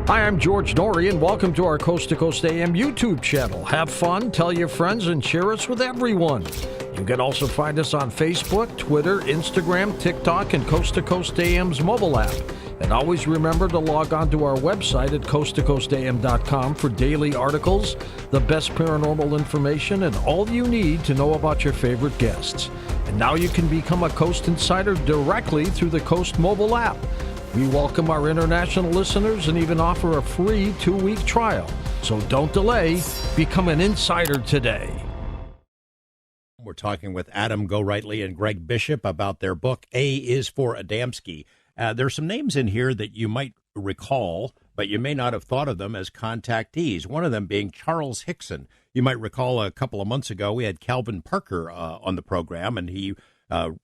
Hi, I'm George Norrie, and welcome to our Coast to Coast AM YouTube channel. Have fun, tell your friends, and share us with everyone. You can also find us on Facebook, Twitter, Instagram, TikTok, and Coast to Coast AM's mobile app. And always remember to log on to our website at coasttocoastam.com for daily articles, the best paranormal information, and all you need to know about your favorite guests. And now you can become a Coast Insider directly through the Coast mobile app. We welcome our international listeners and even offer a free 2-week trial. So don't delay. Become an insider today. We're talking with Adam Gorightly and Greg Bishop about their book, A is for Adamski. There's some names in here that you might recall, but you may not have thought of them as contactees, one of them being Charles Hickson. You might recall a couple of months ago we had Calvin Parker on the program, and he told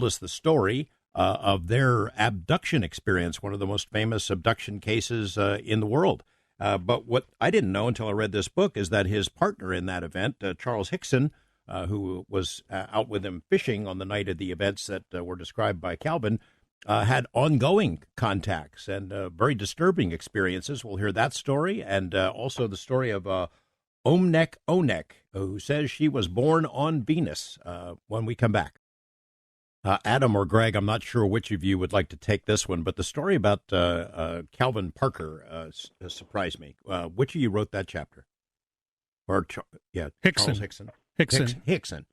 us the story of their abduction experience, one of the most famous abduction cases in the world. But what I didn't know until I read this book is that his partner in that event, Charles Hickson, who was out with him fishing on the night of the events that were described by Calvin, had ongoing contacts and very disturbing experiences. We'll hear that story and also the story of Omnek Onek, who says she was born on Venus, when we come back. Adam or Greg, I'm not sure which of you would like to take this one, but the story about Calvin Parker surprised me. Which of you wrote that chapter? Hickson. Charles Hickson. Hickson. Hickson.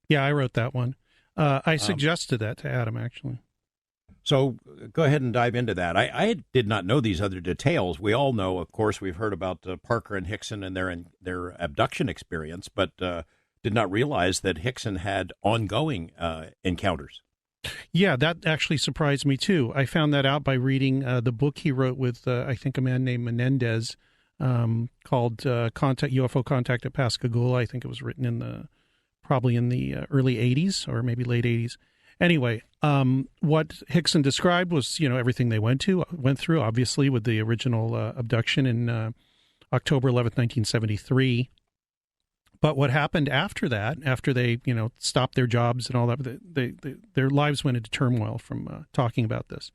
Yeah, I wrote that one. I suggested that to Adam, actually. So go ahead and dive into that. I did not know these other details. We all know, of course, we've heard about Parker and Hickson and their abduction experience, but did not realize that Hickson had ongoing encounters. Yeah, that actually surprised me, too. I found that out by reading the book he wrote with, I think, a man named Menendez called UFO Contact at Pascagoula. I think it was written probably in the early 80s or maybe late 80s. Anyway, what Hickson described was, everything they went through, obviously, with the original abduction in October 11th, 1973. But what happened after that, after they, stopped their jobs and all that, their lives went into turmoil from talking about this.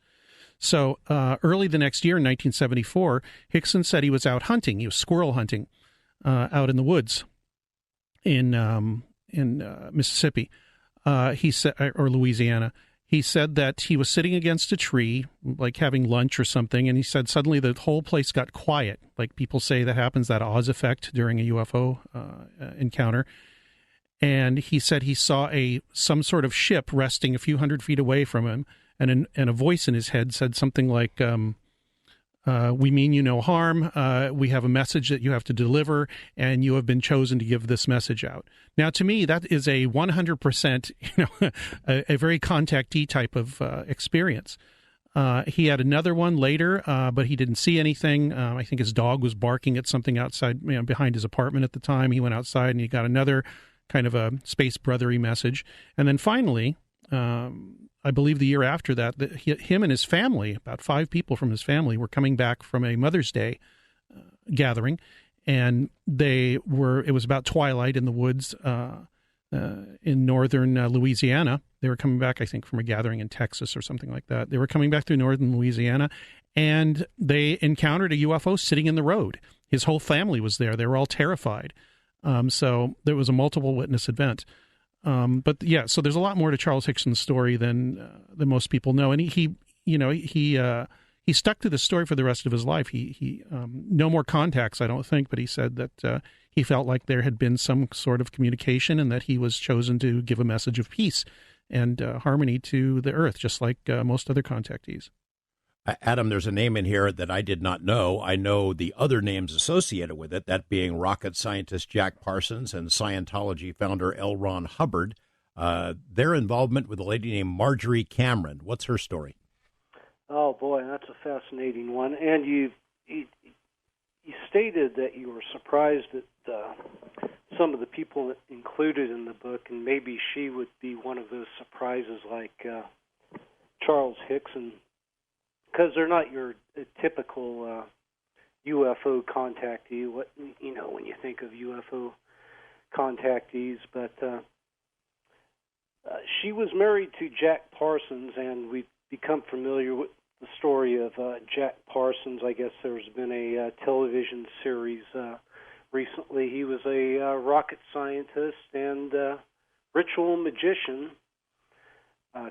So early the next year, in 1974, Hickson said he was out hunting. He was squirrel hunting out in the woods in Mississippi. He said, or Louisiana. He said that he was sitting against a tree, like having lunch or something, and he said suddenly the whole place got quiet. Like people say that happens, that Oz effect during a UFO encounter. And he said he saw some sort of ship resting a few hundred feet away from him, and a voice in his head said something like, we mean you no harm. We have a message that you have to deliver, and you have been chosen to give this message out. Now, to me, that is a 100%, a very contactee type of experience. He had another one later, but he didn't see anything. I think his dog was barking at something outside, behind his apartment at the time. He went outside and he got another kind of a space brothery message. And then finally, I believe the year after that, him and his family, about 5 people from his family, were coming back from a Mother's Day gathering, and it was about twilight in the woods in northern Louisiana. They were coming back, I think, from a gathering in Texas or something like that. They were coming back through northern Louisiana, and they encountered a UFO sitting in the road. His whole family was there. They were all terrified. So there was a multiple witness event. But yeah, so there's a lot more to Charles Hickson's story than most people know, and he stuck to the story for the rest of his life. He no more contacts, I don't think, but he said that he felt like there had been some sort of communication, and that he was chosen to give a message of peace and harmony to the Earth, just like most other contactees. Adam, there's a name in here that I did not know. I know the other names associated with it, that being rocket scientist Jack Parsons and Scientology founder L. Ron Hubbard. Their involvement with a lady named Marjorie Cameron. What's her story? Oh, boy, that's a fascinating one. And you stated that you were surprised at some of the people included in the book, and maybe she would be one of those surprises like Charles Hickson, because they're not your typical UFO contactee, when you think of UFO contactees. But she was married to Jack Parsons, and we've become familiar the story of Jack Parsons. I guess there's been a television series recently. He was a rocket scientist and ritual magician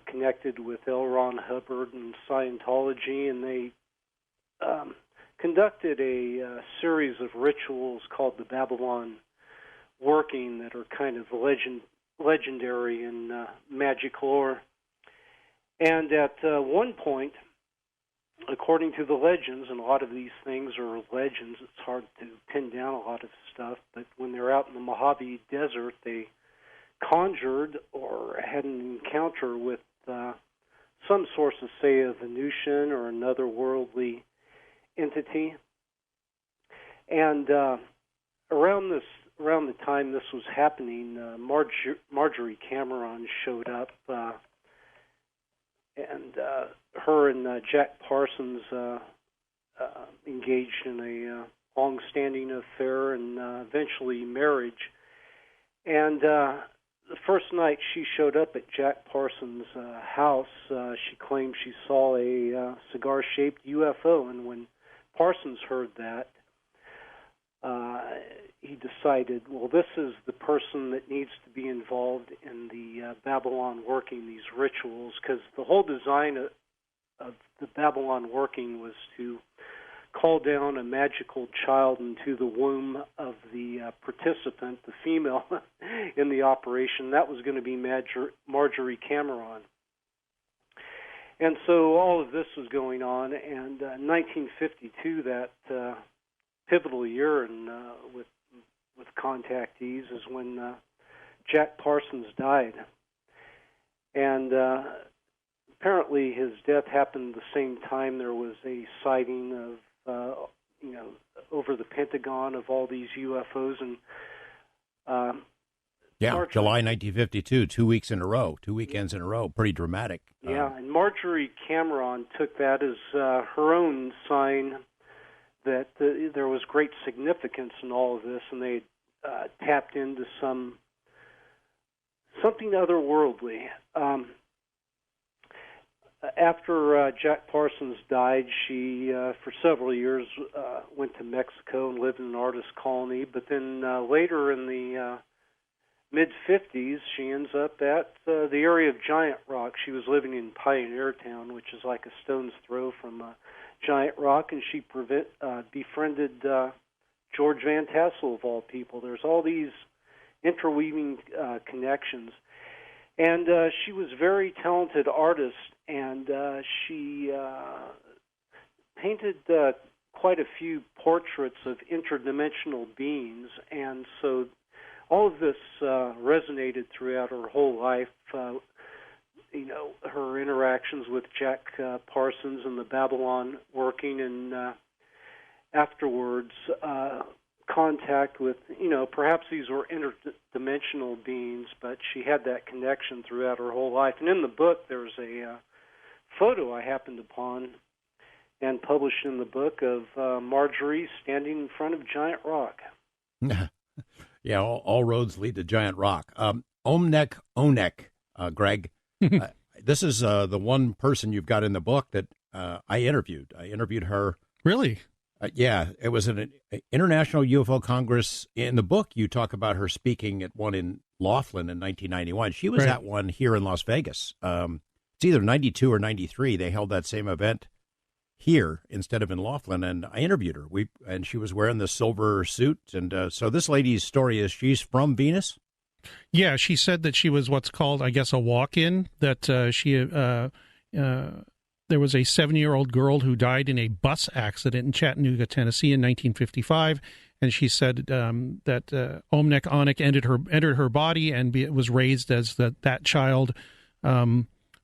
connected with L. Ron Hubbard and Scientology, and they conducted a series of rituals called the Babylon Working that are kind of legendary in magic lore. And at one point, according to the legends, and a lot of these things are legends, it's hard to pin down a lot of stuff, but when they're out in the Mojave Desert, they conjured or had an encounter with some sources, say a Venusian or another worldly entity. And around the time this was happening, Marjorie Cameron showed up, and her and Jack Parsons engaged in a long-standing affair and eventually marriage. And the first night she showed up at Jack Parsons' house, she claimed she saw a cigar-shaped UFO, and when Parsons heard that, he decided, well, this is the person that needs to be involved in the Babylon Working, these rituals, because the whole design of the Babylon Working was to call down a magical child into the womb of the participant, the female in the operation. That was going to be Marjorie Cameron. And so all of this was going on, and in 1952, that pivotal year with Contactees is when Jack Parsons died. And apparently his death happened the same time there was a sighting of over the Pentagon of all these UFOs. And July 1952, 2 weeks in a row, 2 weekends in a row, pretty dramatic. Yeah, and Marjorie Cameron took that as her own sign that there was great significance in all of this, and they tapped into something otherworldly. After Jack Parsons died, she, for several years, went to Mexico and lived in an artist colony. But then later in the mid-50s, she ends up at the area of Giant Rock. She was living in Pioneer Town, which is like a stone's throw from Giant Rock, and she befriended George Van Tassel, of all people. There's all these interweaving connections. And she was a very talented artist, and she painted quite a few portraits of interdimensional beings, and so all of this resonated throughout her whole life. Her interactions with Jack Parsons and the Babylon Working, and afterwards contact with, perhaps these were interdimensional beings, but she had that connection throughout her whole life. And in the book, there's a photo I happened upon and published in the book of Marjorie standing in front of Giant Rock. Yeah, all roads lead to Giant Rock. Omnek Onek, Greg. This is the one person you've got in the book that I interviewed. I interviewed her. Really? Yeah, it was an International UFO Congress. In the book, you talk about her speaking at one in Laughlin in 1991. She was at one here in Las Vegas. It's either 92 or 93. They held that same event here instead of in Laughlin, and I interviewed her. And she was wearing the silver suit. And so this lady's story is she's from Venus? Yeah, she said that she was what's called, I guess, a walk-in, that there was a 7-year-old girl who died in a bus accident in Chattanooga, Tennessee in 1955, and she said that Omnek Onek entered her body and was raised as that child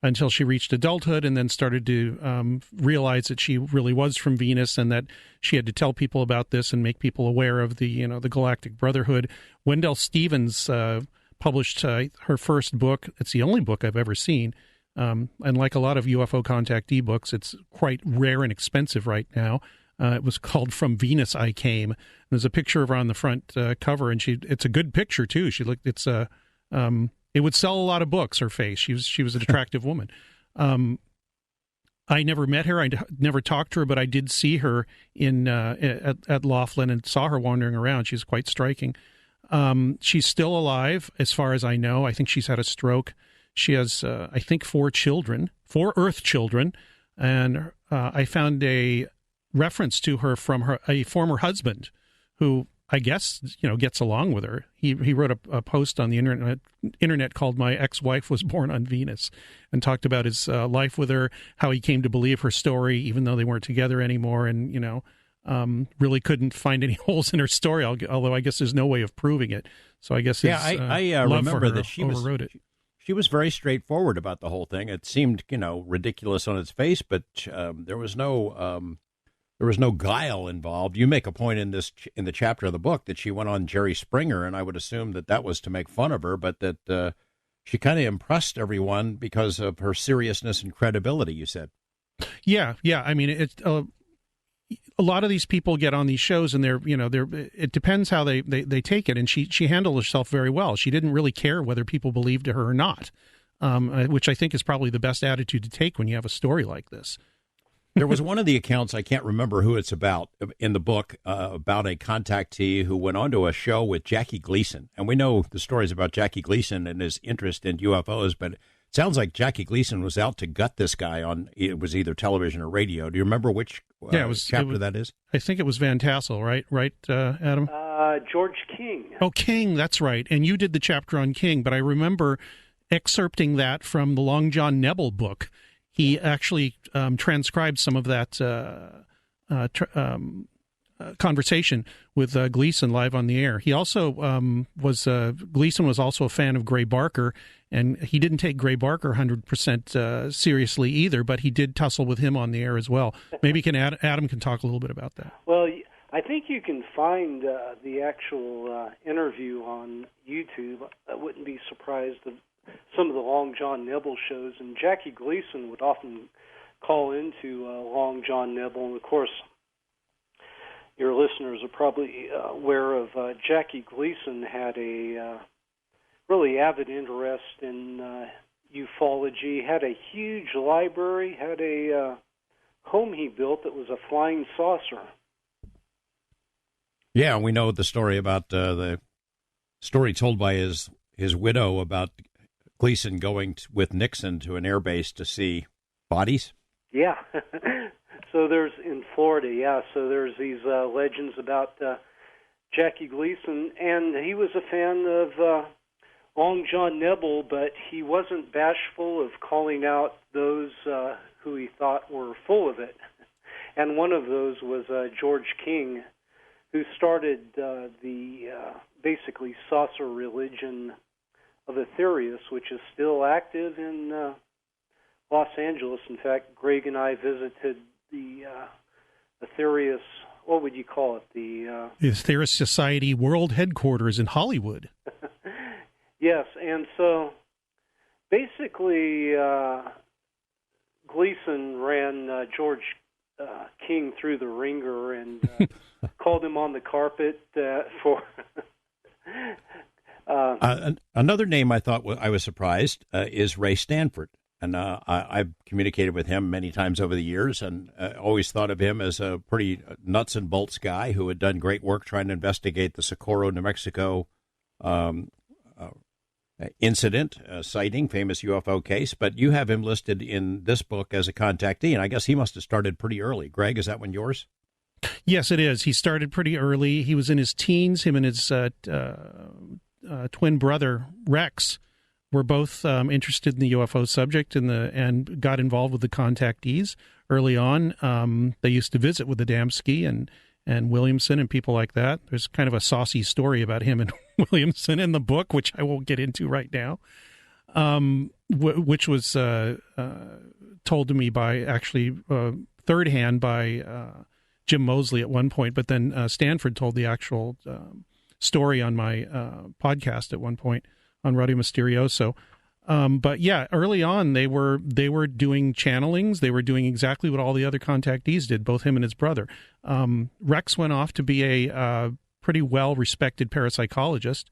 until she reached adulthood, and then started to realize that she really was from Venus, and that she had to tell people about this and make people aware of the Galactic Brotherhood. Wendell Stevens published her first book. It's the only book I've ever seen. And like a lot of UFO contactee books, it's quite rare and expensive right now. It was called From Venus I Came. There's a picture of her on the front cover, and it's a good picture too. It would sell a lot of books. Her face. She was an attractive woman. I never met her. Never talked to her, but I did see her in at Laughlin and saw her wandering around. She's quite striking. She's still alive, as far as I know. I think she's had a stroke. She has, I think, 4 Earth children, and I found a reference to her from a former husband, who I guess gets along with her. He wrote a post on the internet called "My Ex-Wife Was Born on Venus," and talked about his life with her, how he came to believe her story, even though they weren't together anymore, and really couldn't find any holes in her story. Although I guess there's no way of proving it. So I guess I remember that she overwrote it. She was very straightforward about the whole thing. It seemed ridiculous on its face, but there was no guile involved. You make a point in the chapter of the book that she went on Jerry Springer, and I would assume that was to make fun of her, but that she kind of impressed everyone because of her seriousness and credibility. You said, yeah. I mean, it's a lot of these people get on these shows, and it depends how they take it. And she handled herself very well. She didn't really care whether people believed her or not, which I think is probably the best attitude to take when you have a story like this. There was one of the accounts, I can't remember who it's about, in the book, about a contactee who went onto a show with Jackie Gleason. And we know the stories about Jackie Gleason and his interest in UFOs, but it sounds like Jackie Gleason was out to gut this guy on, it was either television or radio. Do you remember which chapter that is? I think it was Van Tassel, right, Adam? George King. Oh, King, that's right. And you did the chapter on King, but I remember excerpting that from the Long John Nebel book. He actually transcribed some of that conversation with Gleason live on the air. He also Gleason was also a fan of Gray Barker, and he didn't take Gray Barker 100% seriously either, but he did tussle with him on the air as well. Maybe Adam can talk a little bit about that. Well, I think you can find the actual interview on YouTube. I wouldn't be surprised if some of the Long John Nebel shows, and Jackie Gleason would often call into Long John Nebel, and of course your listeners are probably aware of Jackie Gleason had a really avid interest in ufology, had a huge library, had a home he built that was a flying saucer. Yeah, we know the story about the story told by his widow about Gleason going with Nixon to an air base to see bodies? Yeah. So there's in Florida, so there's these legends about Jackie Gleason, and he was a fan of Long John Nebel, but he wasn't bashful of calling out those who he thought were full of it. And one of those was George King, who started the basically saucer religion of Aetherius, which is still active in Los Angeles. In fact, Greg and I visited the Aetherius, what would you call it? The Aetherius Society World Headquarters in Hollywood. Yes, and so basically Gleason ran George King through the ringer and called him on the carpet for... Another name I thought I was surprised is Ray Stanford, and I've communicated with him many times over the years, and always thought of him as a pretty nuts and bolts guy who had done great work trying to investigate the Socorro, New Mexico incident, sighting, famous UFO case. But you have him listed in this book as a contactee, and I guess he must have started pretty early. Greg, is that one yours? Yes, it is. He started pretty early. He was in his teens. Him and his twin brother Rex were both interested in the UFO subject and got involved with the contactees early on. They used to visit with Adamski and Williamson and people like that. There's kind of a saucy story about him and Williamson in the book, which I won't get into right now, which was told to me by actually third hand by Jim Mosley at one point, but then Stanford told the actual story on my podcast at one point on Radio Misterioso. But yeah, early on they were doing channelings. They were doing exactly what all the other contactees did, both him and his brother. Rex went off to be a pretty well-respected parapsychologist.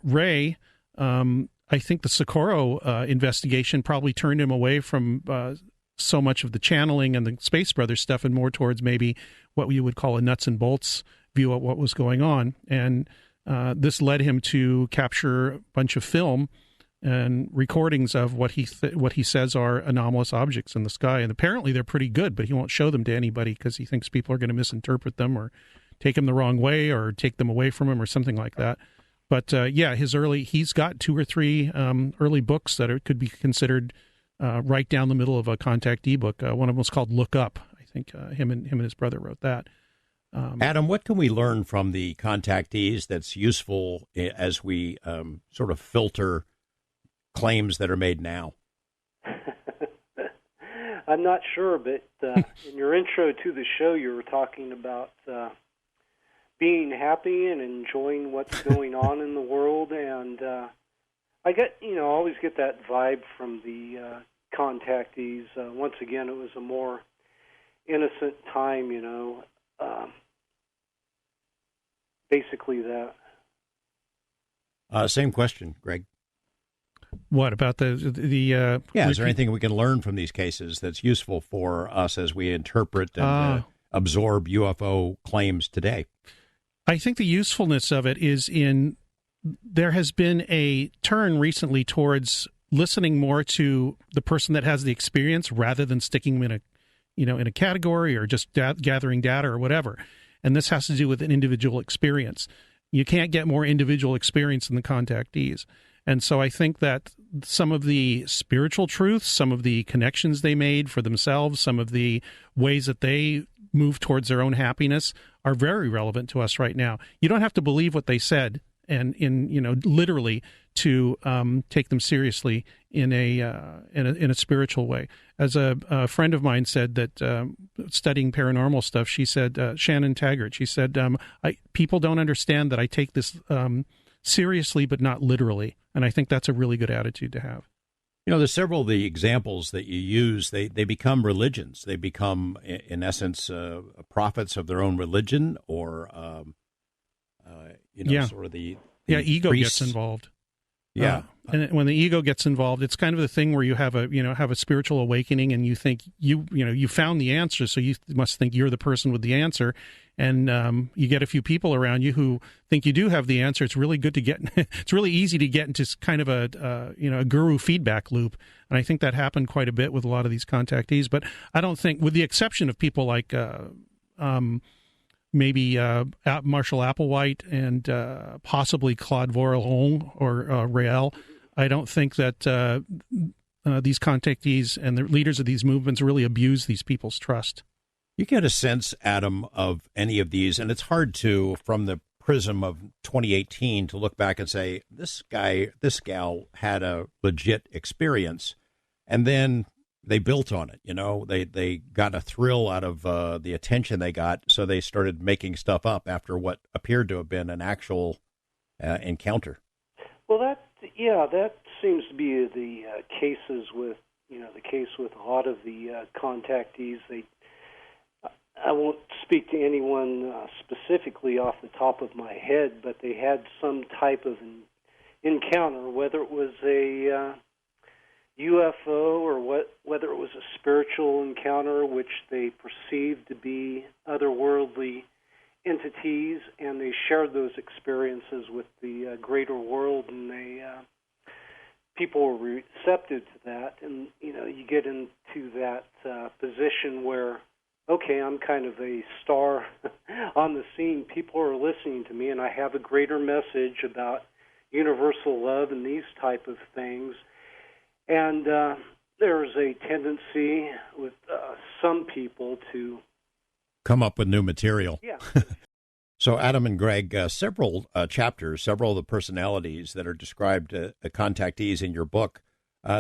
Ray, I think the Socorro investigation probably turned him away from so much of the channeling and the Space Brothers stuff and more towards maybe what you would call a nuts and bolts view of what was going on. And this led him to capture a bunch of film and recordings of what he says are anomalous objects in the sky. And apparently they're pretty good, but he won't show them to anybody because he thinks people are going to misinterpret them or take him the wrong way or take them away from him or something like that. But he's got 2 or 3 early books that could be considered right down the middle of a contactee book. One of them was called Look Up. I think him and his brother wrote that. Adam, what can we learn from the contactees that's useful as we sort of filter claims that are made now? I'm not sure, but in your intro to the show, you were talking about being happy and enjoying what's going on in the world, and I always get that vibe from the contactees. Once again, it was a more innocent time, basically that. Same question, Greg. What about the is there anything we can learn from these cases that's useful for us as we interpret and absorb UFO claims today? I think the usefulness of it is there has been a turn recently towards listening more to the person that has the experience rather than sticking them in a category or just gathering data or whatever. And this has to do with an individual experience. You can't get more individual experience than the contactees. And so I think that some of the spiritual truths, some of the connections they made for themselves, some of the ways that they move towards their own happiness are very relevant to us right now. You don't have to believe what they said and literally to take them seriously in a spiritual way. As a friend of mine said that studying paranormal stuff, she said, Shannon Taggart, she said, people don't understand that I take this seriously but not literally. And I think that's a really good attitude to have. There's several of the examples that you use. They become religions. They become, in essence, prophets of their own religion, or sort of the ego priests. gets involved. Yeah, and when the ego gets involved, it's kind of the thing where you have a spiritual awakening, and you think you found the answer, so you must think you're the person with the answer. And you get a few people around you who think you do have the answer. It's really good to get. It's really easy to get into kind of a guru feedback loop, and I think that happened quite a bit with a lot of these contactees. But I don't think, with the exception of people like maybe Marshall Applewhite and possibly Claude Vorilhon or Rael, I don't think that these contactees and the leaders of these movements really abuse these people's trust. You get a sense, Adam, of any of these, and it's hard to, from the prism of 2018, to look back and say, this gal had a legit experience, and then they built on it. They got a thrill out of the attention they got, so they started making stuff up after what appeared to have been an actual encounter. Well, that seems to be the cases with, the case with a lot of the contactees. I won't speak to anyone specifically off the top of my head, but they had some type of encounter, whether it was a UFO or whether it was a spiritual encounter, which they perceived to be otherworldly entities, and they shared those experiences with the greater world, and people were receptive to that. And you get into that position where, okay, I'm kind of a star on the scene. People are listening to me, and I have a greater message about universal love and these type of things. And there's a tendency with some people to come up with new material. Yeah. So, Adam and Greg, several chapters, several of the personalities that are described, contactees in your book,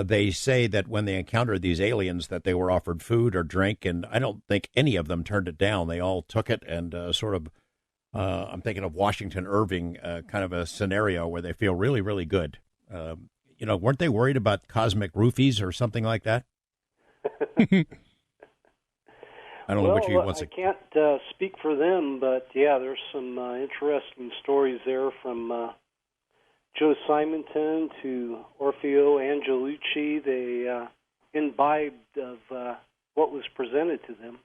they say that when they encountered these aliens that they were offered food or drink, and I don't think any of them turned it down. They all took it, and I'm thinking of Washington Irving, kind of a scenario where they feel really, really good. Weren't they worried about cosmic roofies or something like that? I don't know which you wants to. I can't speak for them, but yeah, there's some interesting stories there from Joe Simonton to Orfeo Angelucci. They imbibed of what was presented to them.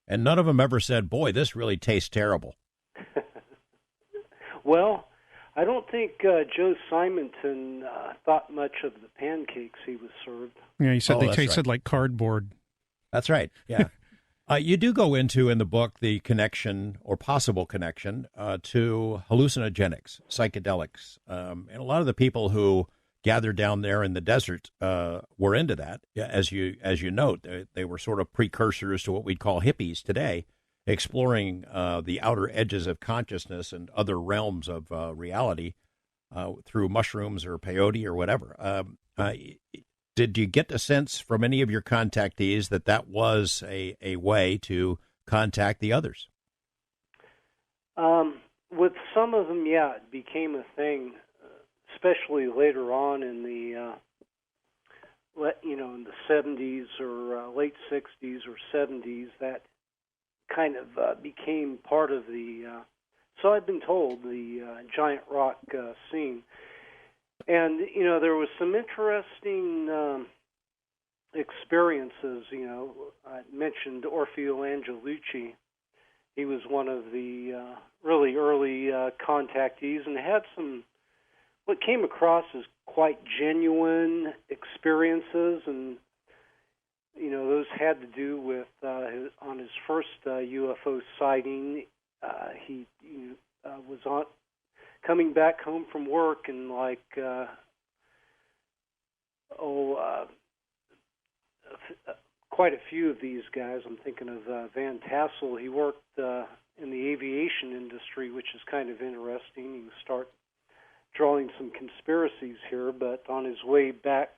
And none of them ever said, boy, this really tastes terrible. Well, I don't think Joe Simonton thought much of the pancakes he was served. Yeah, he said they tasted right. like cardboard. That's right, yeah. You do go into, in the book, the connection or possible connection to hallucinogenics, psychedelics. And a lot of the people who gathered down there in the desert were into that. As you note, they were sort of precursors to what we'd call hippies today, exploring the outer edges of consciousness and other realms of reality through mushrooms or peyote or whatever. Did you get a sense from any of your contactees that was a way to contact the others? With some of them, yeah, it became a thing, especially later on in the in the 70s or late 60s or 70s. That kind of became part of the, so I've been told, the giant rock scene. And, there was some interesting experiences. I mentioned Orfeo Angelucci. He was one of the really early contactees and had some, what came across as quite genuine experiences. And, those had to do with, on his first UFO sighting, he was coming back home from work, and quite a few of these guys. I'm thinking of Van Tassel. He worked in the aviation industry, which is kind of interesting. You start drawing some conspiracies here, but on his way back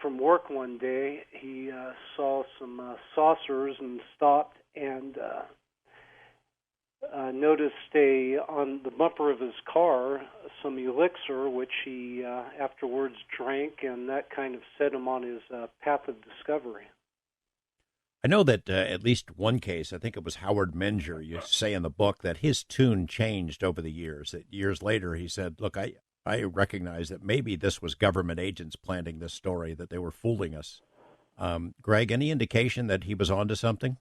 from work one day, he saw some saucers and stopped and noticed on the bumper of his car some elixir, which he afterwards drank, and that kind of set him on his path of discovery. I know that at least one case, I think it was Howard Menger, you say in the book that his tune changed over the years. That years later he said, look, I recognize that maybe this was government agents planting this story, that they were fooling us. Greg, any indication that he was onto something?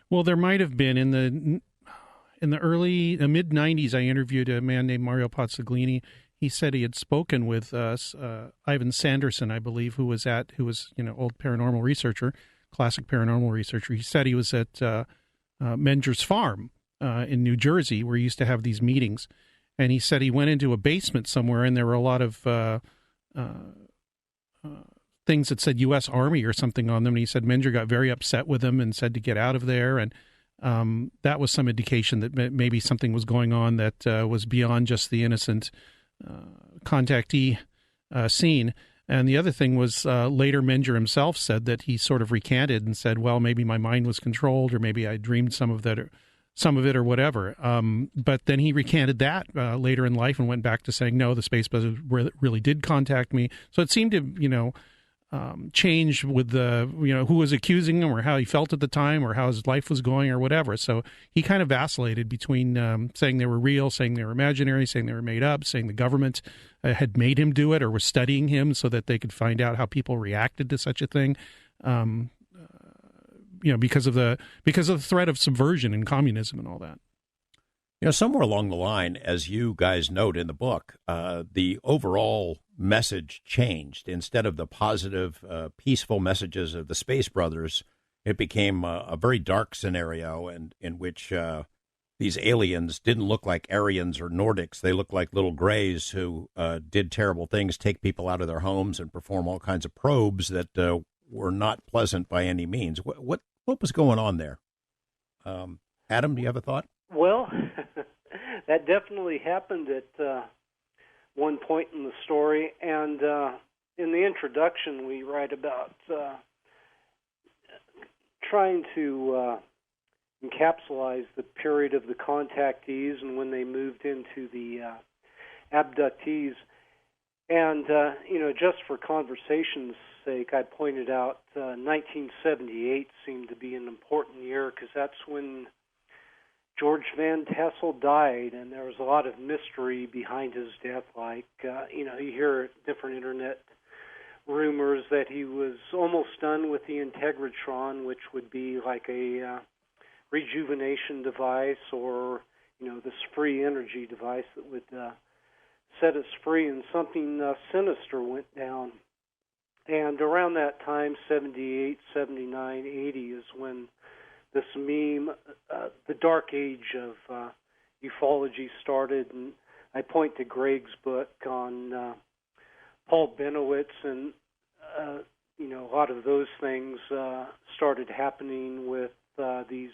Well, there might have been. In the mid-'90s, I interviewed a man named Mario Pozzoglini. He said he had spoken with Ivan Sanderson, I believe, who was old paranormal researcher, classic paranormal researcher. He said he was at Menger's farm in New Jersey, where he used to have these meetings. And he said he went into a basement somewhere, and there were a lot of things that said U.S. Army or something on them. And he said Menger got very upset with him and said to get out of there. And that was some indication that maybe something was going on that was beyond just the innocent contactee scene. And the other thing was later Menger himself said that he sort of recanted and said, well, maybe my mind was controlled, or maybe I dreamed some of it or whatever. But then he recanted that later in life and went back to saying, no, the space buzzers really did contact me. So it seemed to, change with who was accusing him or how he felt at the time or how his life was going or whatever. So he kind of vacillated between saying they were real, saying they were imaginary, saying they were made up, saying the government had made him do it or was studying him so that they could find out how people reacted to such a thing. Because of the threat of subversion and communism and all that. Somewhere along the line, as you guys note in the book, the overall message changed. Instead of the positive, peaceful messages of the Space Brothers, it became a very dark scenario in which these aliens didn't look like Aryans or Nordics. They looked like little grays who did terrible things, take people out of their homes and perform all kinds of probes that were not pleasant by any means. What was going on there? Adam, do you have a thought? Well, that definitely happened at one point in the story. And in the introduction, we write about trying to encapsulate the period of the contactees and when they moved into the abductees. And, just for conversation's sake, I pointed out 1978 seemed to be an important year because that's when George Van Tassel died, and there was a lot of mystery behind his death. You hear different internet rumors that he was almost done with the Integratron, which would be like a rejuvenation device, or this free energy device that would set us free, and something sinister went down. And around that time, 78, 79, 80, is when this meme, the dark age of ufology started. And I point to Greg's book on Paul Benowitz, and a lot of those things started happening with these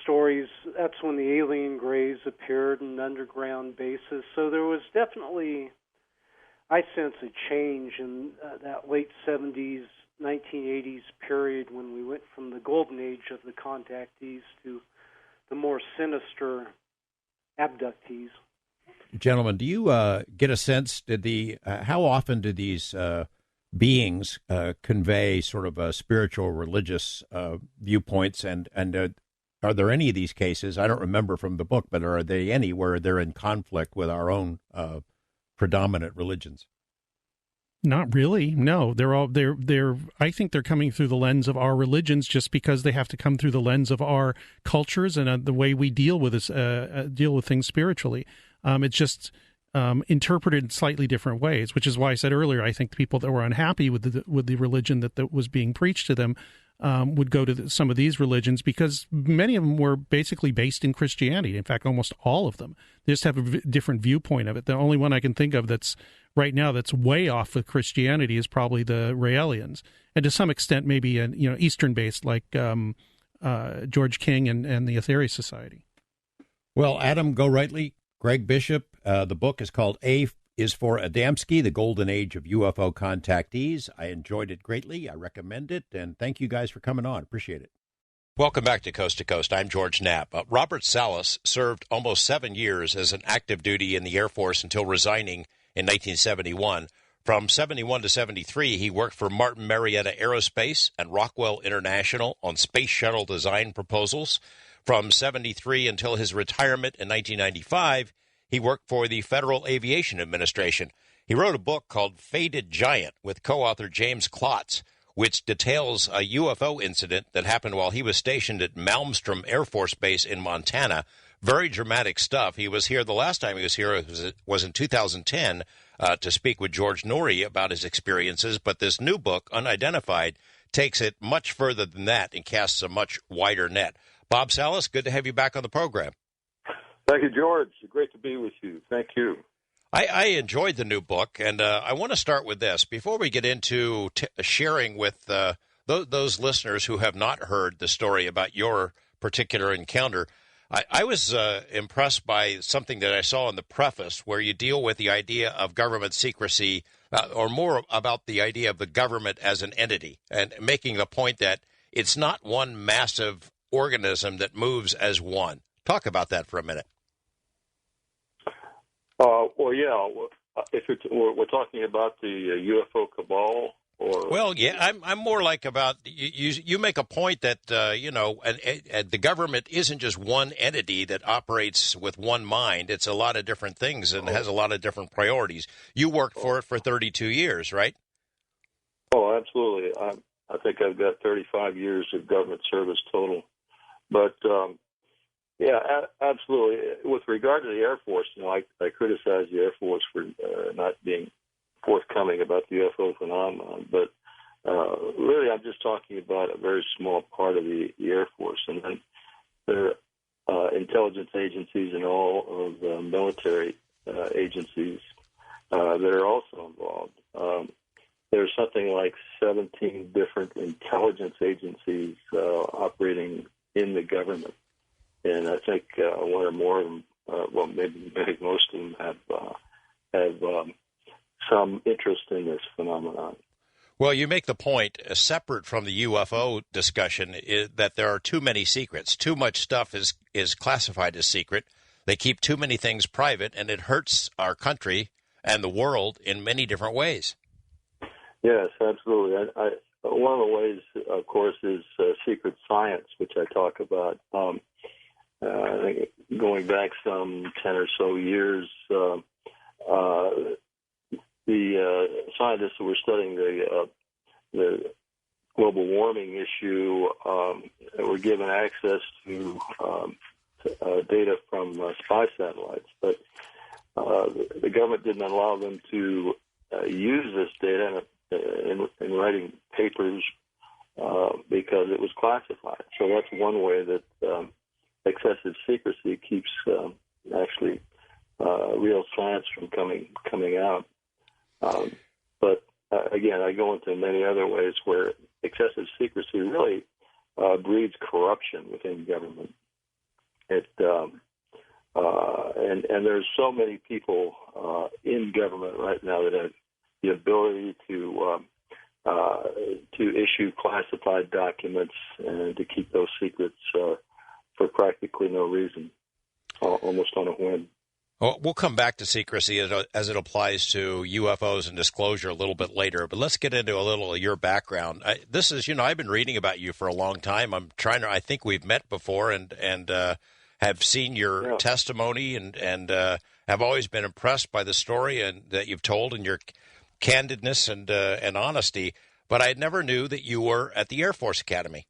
stories. That's when the alien grays appeared in underground bases. So there was definitely, I sense, a change in that late 70s, 1980s period when we went from the golden age of the contactees to the more sinister abductees. Gentlemen, do you get a sense, how often do these beings convey sort of spiritual, religious viewpoints, and are there any of these cases, I don't remember from the book, but are there any where they're in conflict with our own predominant religions? Not really. No, they're I think they're coming through the lens of our religions, just because they have to come through the lens of our cultures and the way we deal with things spiritually. It's just interpreted in slightly different ways, which is why I said earlier, I think the people that were unhappy with the religion that was being preached to them would go to some of these religions, because many of them were basically based in Christianity. In fact, almost all of them. They just have a different viewpoint of it. The only one I can think of that's right now that's way off with Christianity is probably the Raelians, and to some extent maybe Eastern-based, like George King and the Aetherius Society. Well, Adam Gorightly, Greg Bishop, the book is called A is for Adamski, The Golden Age of UFO Contactees. I enjoyed it greatly. I recommend it, and thank you guys for coming on. Appreciate it. Welcome back to Coast to Coast. I'm George Knapp. Robert Salas served almost 7 years as an active duty in the Air Force until resigning in 1971. From 71 to 73, he worked for Martin Marietta Aerospace and Rockwell International on space shuttle design proposals. From 73 until his retirement in 1995, he worked for the Federal Aviation Administration. He wrote a book called Faded Giant with co-author James Klotz, which details a UFO incident that happened while he was stationed at Malmstrom Air Force Base in Montana. Very dramatic stuff. He was here, the last time he was here was in 2010 to speak with George Norrie about his experiences, but this new book, Unidentified, takes it much further than that and casts a much wider net. Bob Salas, good to have you back on the program. Thank you, George. Great to be with you. Thank you. I enjoyed the new book, and I want to start with this. Before we get into sharing with those listeners who have not heard the story about your particular encounter, I was impressed by something that I saw in the preface, where you deal with the idea of government secrecy, or more about the idea of the government as an entity, and making the point that it's not one massive organism that moves as one. Talk about that for a minute. Well, yeah. If we're talking about the UFO cabal, or well, yeah, I'm more like about you make a point that the government isn't just one entity that operates with one mind. It's a lot of different things and has a lot of different priorities. You worked for it for 32 years, right? Oh, absolutely. I think I've got 35 years of government service total, but. Yeah, absolutely. With regard to the Air Force, I criticize the Air Force for not being forthcoming about the UFO phenomenon, but really I'm just talking about a very small part of the Air Force, and then there are intelligence agencies and all of the military agencies that are also involved. There's something like 17 different intelligence agencies operating in the government. And I think one or more of them, maybe most of them have some interest in this phenomenon. Well, you make the point, separate from the UFO discussion, that there are too many secrets. Too much stuff is classified as secret. They keep too many things private, and it hurts our country and the world in many different ways. Yes, absolutely. One of the ways, of course, is secret science, which I talk about. Going back some 10 or so years, the the scientists who were studying the global warming issue were given access to data from spy satellites, but the government didn't allow them to use this data in writing papers because it was classified. So that's one way that excessive secrecy keeps actually real science from coming out. But again, I go into many other ways where excessive secrecy really breeds corruption within government. And there's so many people in government right now that have the ability to issue classified documents and to keep those secrets for practically no reason, almost on a whim. Well, we'll come back to secrecy as it applies to UFOs and disclosure a little bit later, but let's get into a little of your background. This is, I've been reading about you for a long time. I think we've met before and have seen your testimony and have always been impressed by the story and that you've told and your candidness and honesty. But I never knew that you were at the Air Force Academy.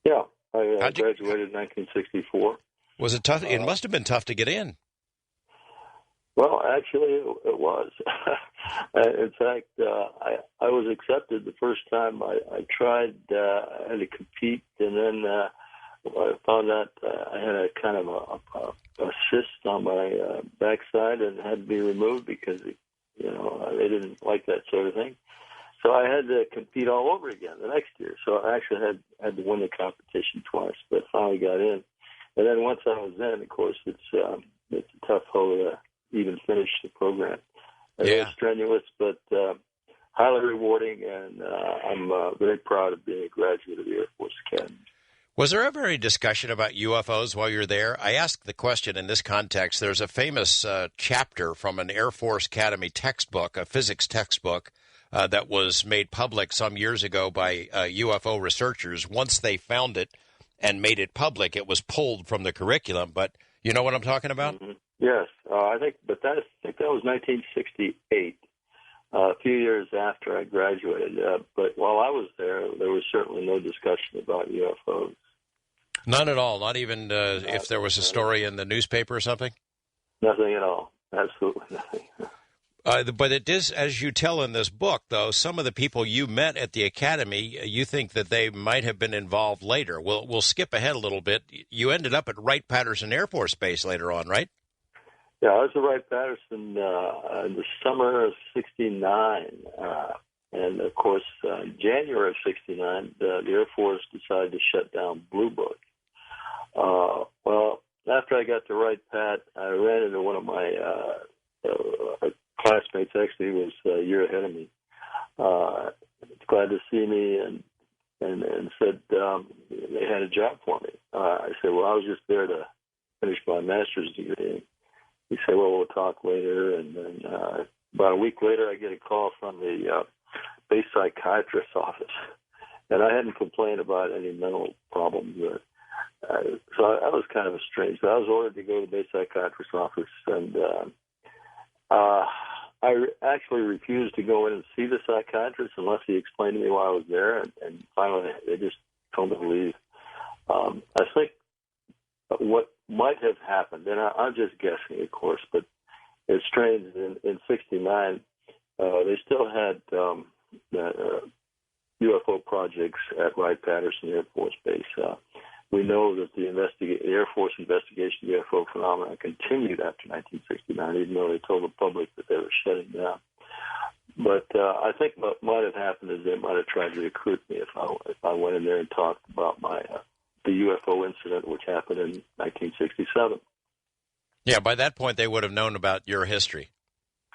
Yeah, I graduated in 1964. Was it tough? It must have been tough to get in. Well, actually, it was. In fact, I was accepted the first time I tried. I had to compete, and then I found out I had a kind of a cyst on my backside and had to be removed because they didn't like that sort of thing. So I had to compete all over again the next year. So I actually had to win the competition twice, but finally got in. And then once I was in, of course, it's a tough hoe to even finish the program. It was strenuous, but highly rewarding, and I'm very proud of being a graduate of the Air Force Academy. Was there ever any discussion about UFOs while you're there? I ask the question in this context. There's a famous chapter from an Air Force Academy textbook, a physics textbook, that was made public some years ago by UFO researchers. Once they found it and made it public, it was pulled from the curriculum. But you know what I'm talking about? Mm-hmm. Yes, I think that was 1968, a few years after I graduated. But while I was there was certainly no discussion about UFOs. None at all. Not even if there was a story in the newspaper or something. Nothing at all. Absolutely nothing. But it is, as you tell in this book, though, some of the people you met at the academy, you think that they might have been involved later. We'll skip ahead a little bit. You ended up at Wright-Patterson Air Force Base later on, right? Yeah, I was at Wright-Patterson in the summer of '69. And, of course, January of '69, the Air Force decided to shut down Blue Book. Well, after I got to Wright-Pat, I ran into one of my classmates, actually, who was a year ahead of me. Glad to see me and said they had a job for me. I said, well, I was just there to finish my master's degree. He said, well, we'll talk later. And then about a week later, I get a call from the base psychiatrist's office. And I hadn't complained about any mental problems. So that was kind of strange. So I was ordered to go to the base psychiatrist's office, and I actually refused to go in and see the psychiatrist unless he explained to me why I was there. And finally, they just told me to leave. I think what might have happened, and I'm just guessing, of course, but it's strange. In '69, they still had UFO projects at Wright-Patterson Air Force Base. We know that the Air Force investigation of UFO phenomena continued after 1969, even though they told the public that they were shutting down. But I think what might have happened is they might have tried to recruit me if I went in there and talked about the UFO incident, which happened in 1967. Yeah, by that point they would have known about your history.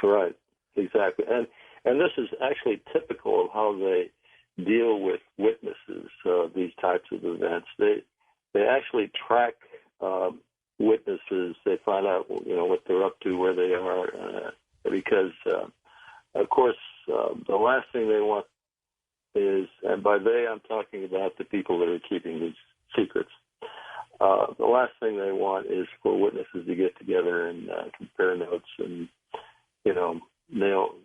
Right, exactly. And this is actually typical of how they deal with witnesses, these types of events. They actually track witnesses. They find out, what they're up to, where they are, because, of course, the last thing they want is, and by they I'm talking about the people that are keeping these secrets. The last thing they want is for witnesses to get together and compare notes and, nail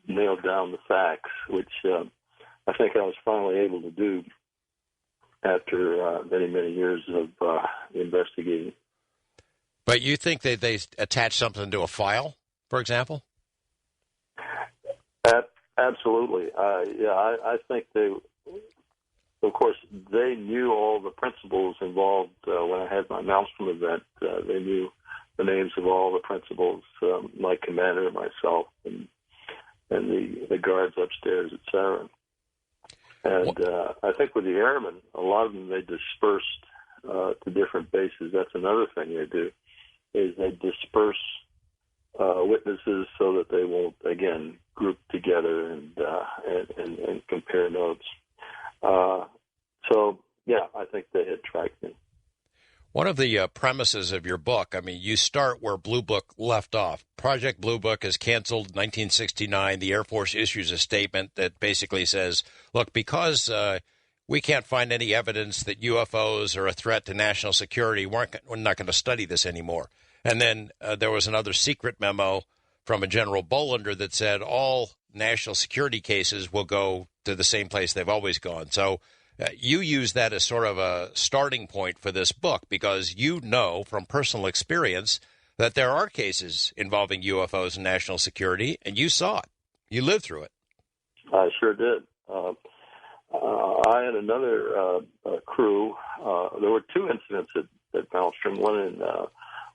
nail down the facts, which I think I was finally able to do after many, many years of investigating. But you think that they attach something to a file, for example? Absolutely. I think they, of course, they knew all the principals involved when I had my Maelstrom event. They knew the names of all the principals, my commander, myself, and the guards upstairs, etc. And I think with the airmen, a lot of them, they dispersed to different bases. That's another thing they do, is they disperse witnesses so that they won't, again, group together and compare notes. So, yeah, I think they had tracked me. One of the premises of your book, I mean, you start where Blue Book left off. Project Blue Book is canceled in 1969. The Air Force issues a statement that basically says, look, because we can't find any evidence that UFOs are a threat to national security, we're not going to study this anymore. And then there was another secret memo from a General Bolander that said all national security cases will go to the same place they've always gone. So you use that as sort of a starting point for this book because you know from personal experience that there are cases involving UFOs and national security, and you saw it. You lived through it. I sure did. I had another crew. There were two incidents at Maelstrom, one in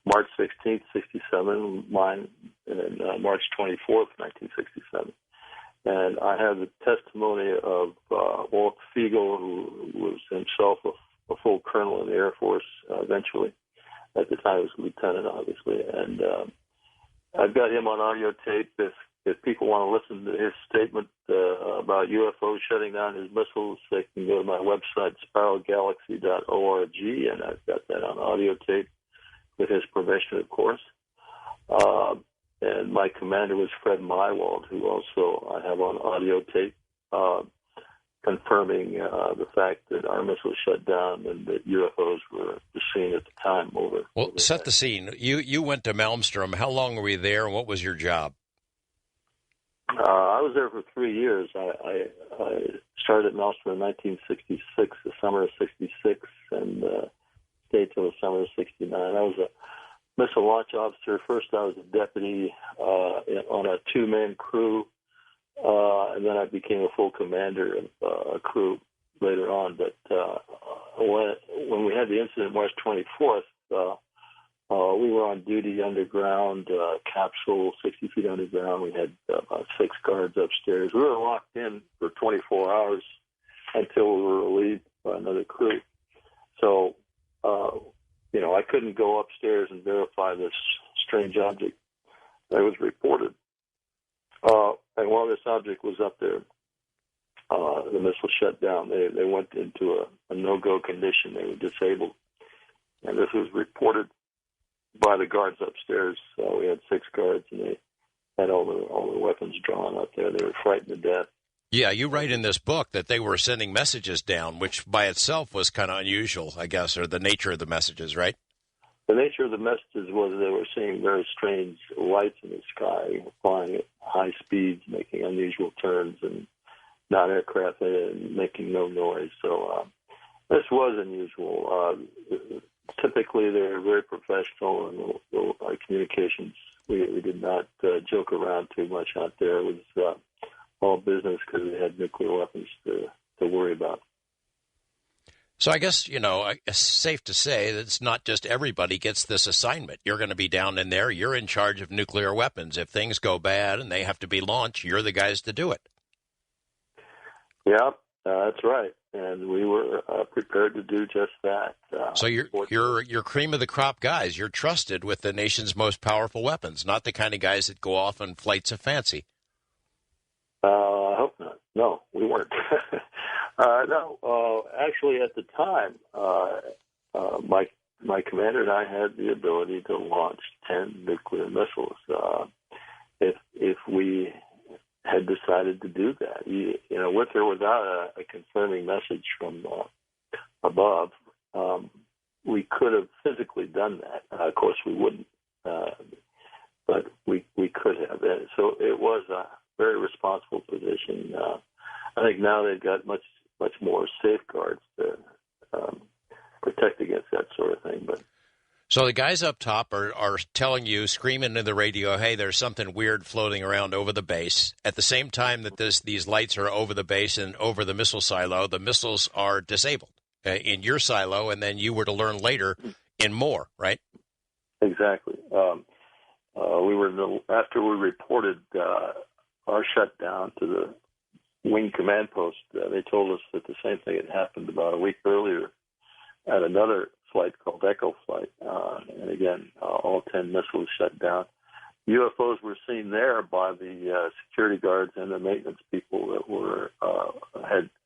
March 16th, 67, mine, and March 24th, 1967. And I have the testimony of Walt Fiegel, who was himself a full colonel in the Air Force eventually. At the time, he was a lieutenant, obviously. And I've got him on audio tape. If people want to listen to his statement about UFOs shutting down his missiles, they can go to my website, spiralgalaxy.org, and I've got that on audio tape with his permission, of course. And my commander was Fred Mywald, who also I have on audio tape, confirming the fact that our missiles shut down and that UFOs were the scene at the time. Well, set the scene. You went to Maelstrom. How long were you there, and what was your job? I was there for 3 years. I started at Maelstrom in 1966, the summer of 66, and stayed till the summer of 69. I was a missile launch officer. First, I was a deputy on a two-man crew, and then I became a full commander of a crew later on. But when we had the incident March 24th, we were on duty underground, capsule, 60 feet underground. We had about 6 guards upstairs. We were locked in for 24 hours until we were relieved by another crew. So, I couldn't go upstairs and verify this strange object that was reported. And while this object was up there, the missile shut down. They went into a no-go condition. They were disabled. And this was reported by the guards upstairs. We had 6 guards, and they had all the weapons drawn up there. They were frightened to death. Yeah, you write in this book that they were sending messages down, which by itself was kind of unusual, I guess, or the nature of the messages, right? The nature of the messages was they were seeing very strange lights in the sky, flying at high speeds, making unusual turns, and non-aircraft and making no noise. So this was unusual. Typically, they're very professional in our communications. We did not joke around too much out there. It was all business because we had nuclear weapons to worry about. So I guess, it's safe to say that it's not just everybody gets this assignment. You're going to be down in there. You're in charge of nuclear weapons. If things go bad and they have to be launched, you're the guys to do it. Yeah, that's right. And we were prepared to do just that. So you're cream of the crop guys. You're trusted with the nation's most powerful weapons, not the kind of guys that go off on flights of fancy. I hope not. No, we weren't. No, actually, at the time, my commander and I had the ability to launch 10 nuclear missiles if we had decided to do that. With or without a confirming message from above, we could have physically done that. Of course, we wouldn't, but we could have. So it was very responsible position. I think now they've got much more safeguards to protect against that sort of thing. But so the guys up top are telling you, screaming into the radio, hey, there's something weird floating around over the base. At the same time that these lights are over the base and over the missile silo, the missiles are disabled in your silo, and then you were to learn later in more, right? Exactly. After we reported our shutdown to the wing command post, they told us that the same thing had happened about a week earlier at another flight called Echo Flight. And again, all 10 missiles shut down. UFOs were seen there by the security guards and the maintenance people that were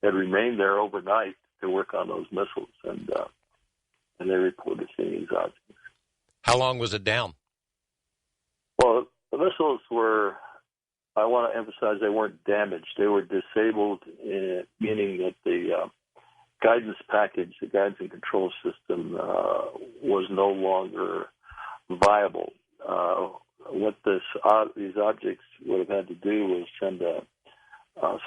had remained there overnight to work on those missiles, and they reported seeing these objects. How long was it down? Well, the missiles were, I want to emphasize, they weren't damaged. They were disabled, meaning that the guidance package, the guidance and control system, was no longer viable. What these objects would have had to do was send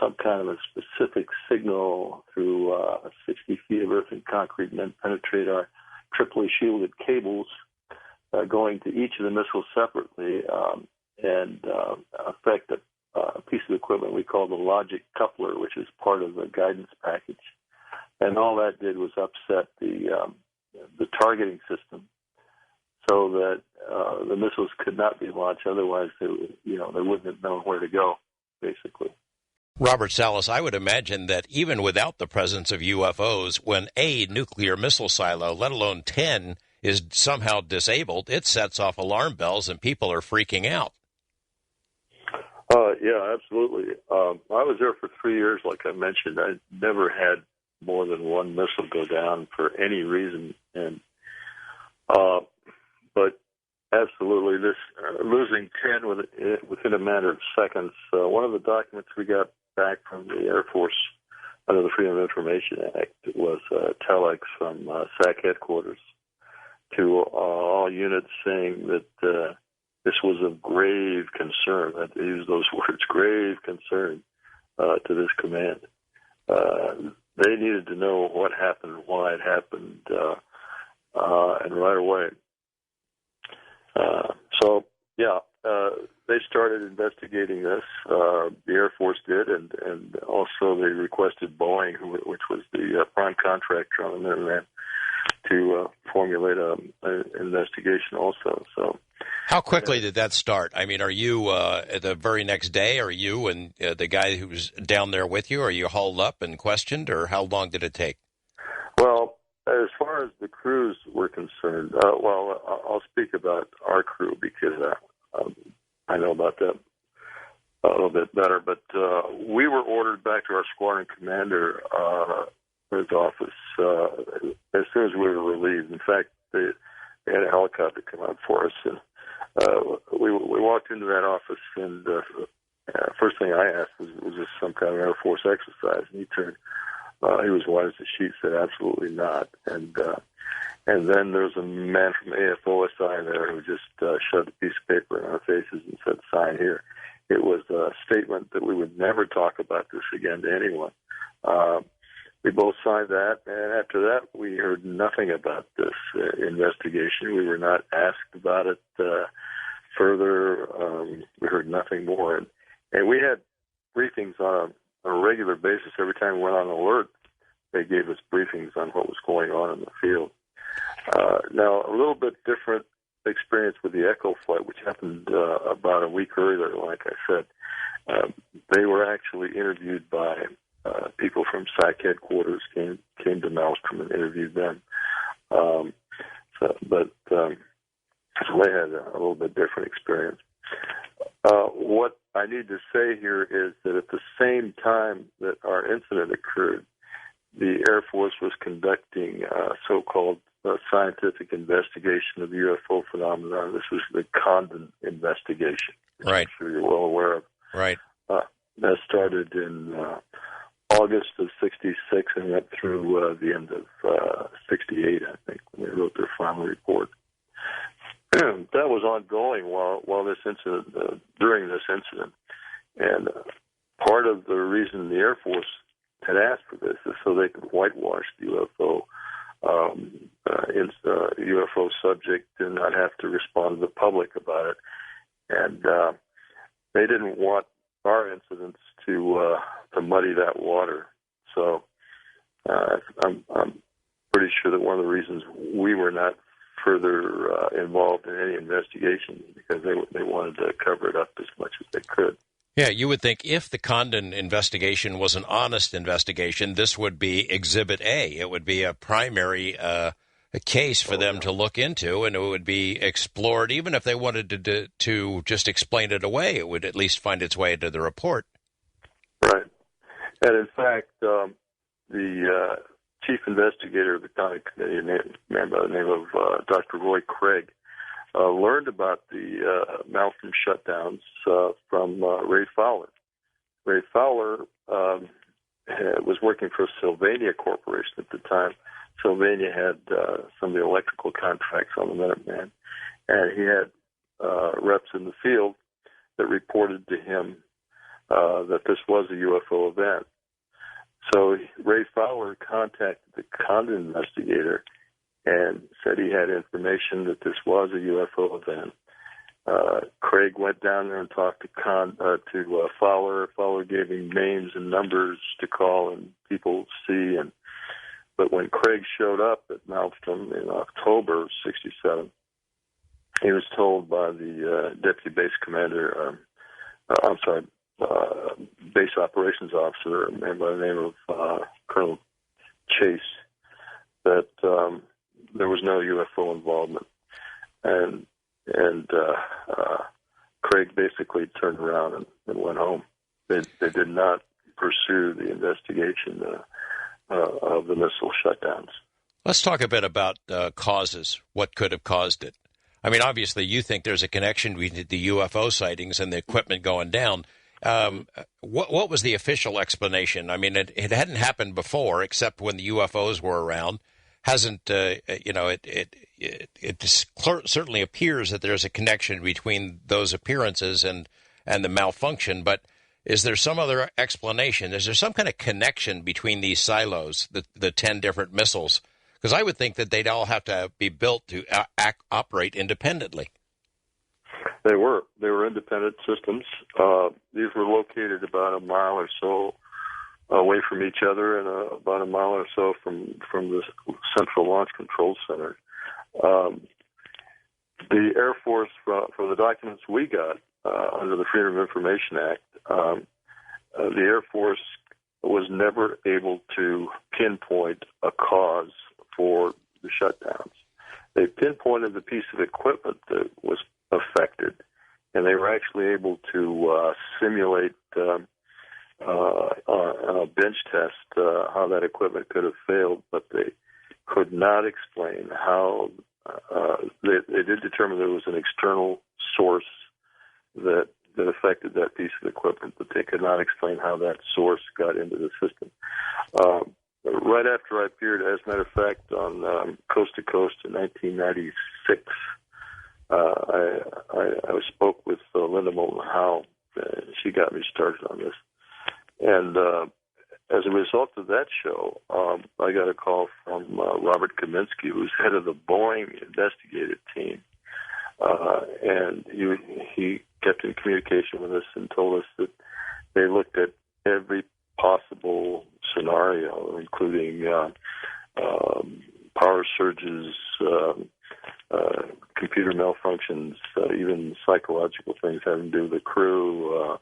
some kind of a specific signal through 60 feet of earth and concrete, and then penetrate our triply shielded cables going to each of the missiles separately, and affect a piece of equipment we call the logic coupler, which is part of the guidance package. And all that did was upset the targeting system, so that the missiles could not be launched. Otherwise, they wouldn't have known where to go, basically. Robert Salas, I would imagine that even without the presence of UFOs, when a nuclear missile silo, let alone 10, is somehow disabled, it sets off alarm bells and people are freaking out. Yeah, absolutely. I was there for 3 years, like I mentioned. I never had more than one missile go down for any reason, and but absolutely, this losing 10 within a matter of seconds. One of the documents we got back from the Air Force under the Freedom of Information Act was telex from SAC headquarters to all units saying that this was of grave concern. They used those words, grave concern, to this command. They needed to know what happened, why it happened, and right away. They started investigating this. The Air Force did, and also they requested Boeing, which was the prime contractor on the Minuteman, to formulate an investigation also. So, how quickly did that start? I mean, are you the very next day? Are you and the guy who was down there with you? Are you hauled up and questioned, or how long did it take? Well, as far as the crews were concerned, I'll speak about our crew because I know about that a little bit better. But we were ordered back to our squadron commander his office as soon as we were relieved. In fact, they had a helicopter come out for us, and we walked into that office, and first thing I asked was this some kind of Air Force exercise? And he turned, he was white as a sheet, said absolutely not. And then there was a man from AFOSI there who just shoved a piece of paper in our faces and said, sign here. It was a statement that we would never talk about this again to anyone. We both signed that, and after that, we heard nothing about this investigation. We were not asked about it further. We heard nothing more. And we had briefings on a regular basis. Every time we went on alert, they gave us briefings on what was going on in the field. Now, a little bit different experience with the Echo flight, which happened about a week earlier, like I said. They were actually interviewed by people from SAC headquarters, came to Maelstrom and interviewed them. So they had a little bit different experience. What I need to say here is that at the same time that our incident occurred, the Air Force was conducting so-called scientific investigation of the UFO phenomenon. This was the Condon investigation, which right. I'm sure you're well aware of. Right. That started in August of '66 and went through the end of '68, I think, when they wrote their final report. That was ongoing while this incident, during this incident. And part of the reason the Air Force had asked for this is so they could whitewash the UFO subject and not have to respond to the public about it. And they didn't want our incidents to muddy that water. So I'm pretty sure that one of the reasons we were not further involved in any investigation because they wanted to cover it up as much as they could. Yeah, you would think if the Condon investigation was an honest investigation, this would be Exhibit A. It would be a primary a case for them to look into, and it would be explored. Even if they wanted to just explain it away, it would at least find its way into the report. Right. And in fact, the chief investigator of the county committee, a man by the name of Dr. Roy Craig, learned about the Malcolm shutdowns from Ray Fowler. Ray Fowler was working for Sylvania Corporation at the time. Sylvania had some of the electrical contracts on the Minuteman, and he had reps in the field that reported to him that this was a UFO event. So Ray Fowler contacted the Condon investigator and said he had information that this was a UFO event. Craig went down there and talked to Fowler. Fowler gave him names and numbers to call and people see. But when Craig showed up at Maelstrom in October of '67, he was told by the deputy base commander, base operations officer, a man by the name of Colonel Chase, that there was no UFO involvement, and Craig basically turned around and went home. They did not pursue the investigation of the missile shutdowns. Let's talk a bit about causes. What could have caused it? I mean, obviously, you think there's a connection between the UFO sightings and the equipment going down. What was the official explanation? I mean, it hadn't happened before, except when the UFOs were around. Hasn't it certainly appears that there's a connection between those appearances and the malfunction, but is there some other explanation? Is there some kind of connection between these silos, the 10 different missiles? Because I would think that they'd all have to be built to operate independently. They were independent systems. These were located about a mile or so away from each other and about a mile or so from the Central Launch Control Center. The Air Force, for the documents we got under the Freedom of Information Act, the Air Force was never able to pinpoint a cause for the shutdowns. They pinpointed the piece of equipment that was affected, and they were actually able to simulate on a bench test how that equipment could have failed, but they could not explain how. They did determine there was an external source that affected that piece of equipment, but they could not explain how that source got into the system. Right after I appeared, as a matter of fact, on Coast to Coast in 1996, I spoke with Linda Moulton Howe. She got me started on this. And as a result of that show, I got a call from Robert Kaminsky, who's head of the Boeing investigative team. And he kept in communication with us and told us that they looked at every possible scenario, including power surges, computer malfunctions, even psychological things having to do with the crew,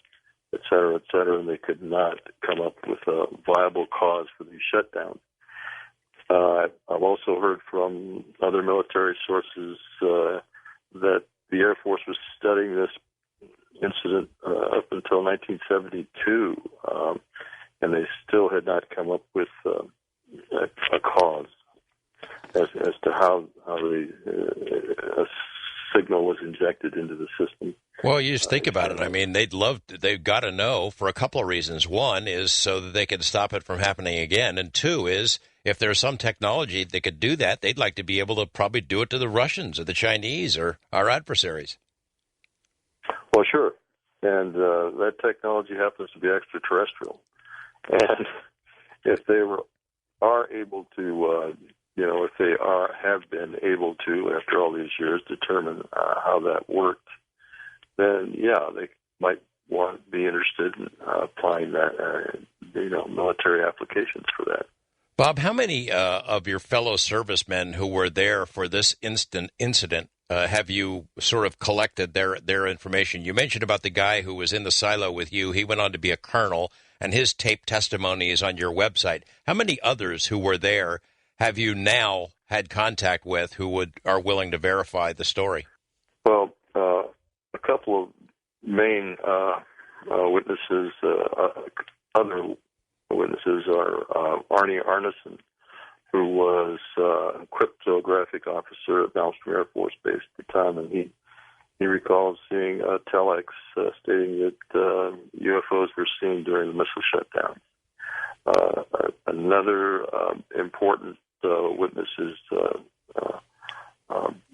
et cetera, and they could not come up with a viable cause for these shutdowns. I've also heard from other military sources that the Air Force was studying this incident up until 1972, and they still had not come up with a cause as to how a signal was injected into the system. Well, you just think about it. I mean, they've got to know for a couple of reasons. One is so that they can stop it from happening again. And two is if there's some technology that could do that, they'd like to be able to probably do it to the Russians or the Chinese or our adversaries. Well, sure. and that technology happens to be extraterrestrial. And if they are able to, if they have been able to, after all these years, determine how that worked, then they might be interested in applying that, military applications for that. Bob, how many of your fellow servicemen who were there for this incident have you sort of collected their information? You mentioned about the guy who was in the silo with you. He went on to be a colonel, and his taped testimony is on your website. How many others who were there have you now had contact with who are willing to verify the story? Well, a couple of main witnesses, other witnesses are Arnie Arneson, who was a cryptographic officer at Malmstrom Air Force Base at the time, and he recalls seeing a telex stating that UFOs were seen during the missile shutdown. Another important witness is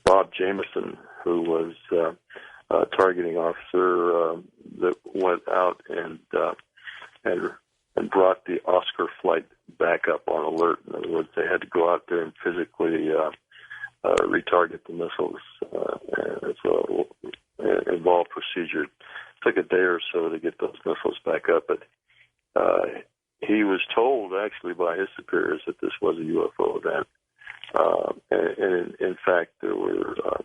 Bob Jameson, who was a targeting officer that went out and brought the Oscar flight back up on alert. In other words, they had to go out there and physically retarget the missiles. And so it involved procedure. It took a day or so to get those missiles back up, but he was told actually by his superiors that this was a UFO event. And in fact, there were a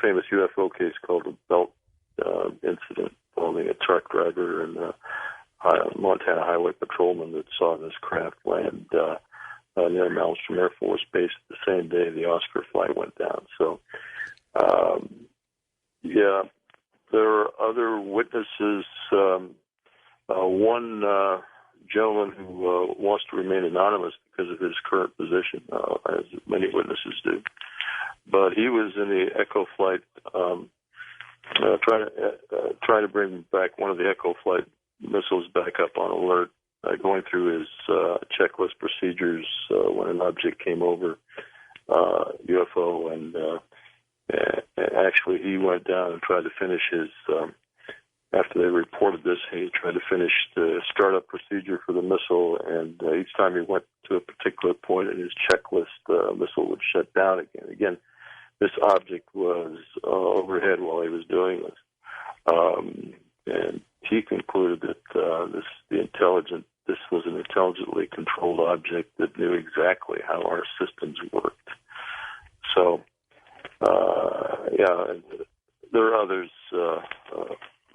famous UFO case called the Belt incident involving a truck driver and Montana Highway patrolman that saw this craft land near Malmstrom Air Force Base the same day the Oscar flight went down. So, there are other witnesses. One gentleman who wants to remain anonymous because of his current position, as many witnesses do. But he was in the Echo flight, trying to bring back one of the Echo flight missiles back up on alert, going through his checklist procedures when an object came over, UFO, and actually he went down and tried to finish his. After they reported this, he tried to finish the startup procedure for the missile, and each time he went to a particular point in his checklist, the missile would shut down again. Again, this object was overhead while he was doing this. And he concluded that this was an intelligently controlled object that knew exactly how our systems worked. So, there are others,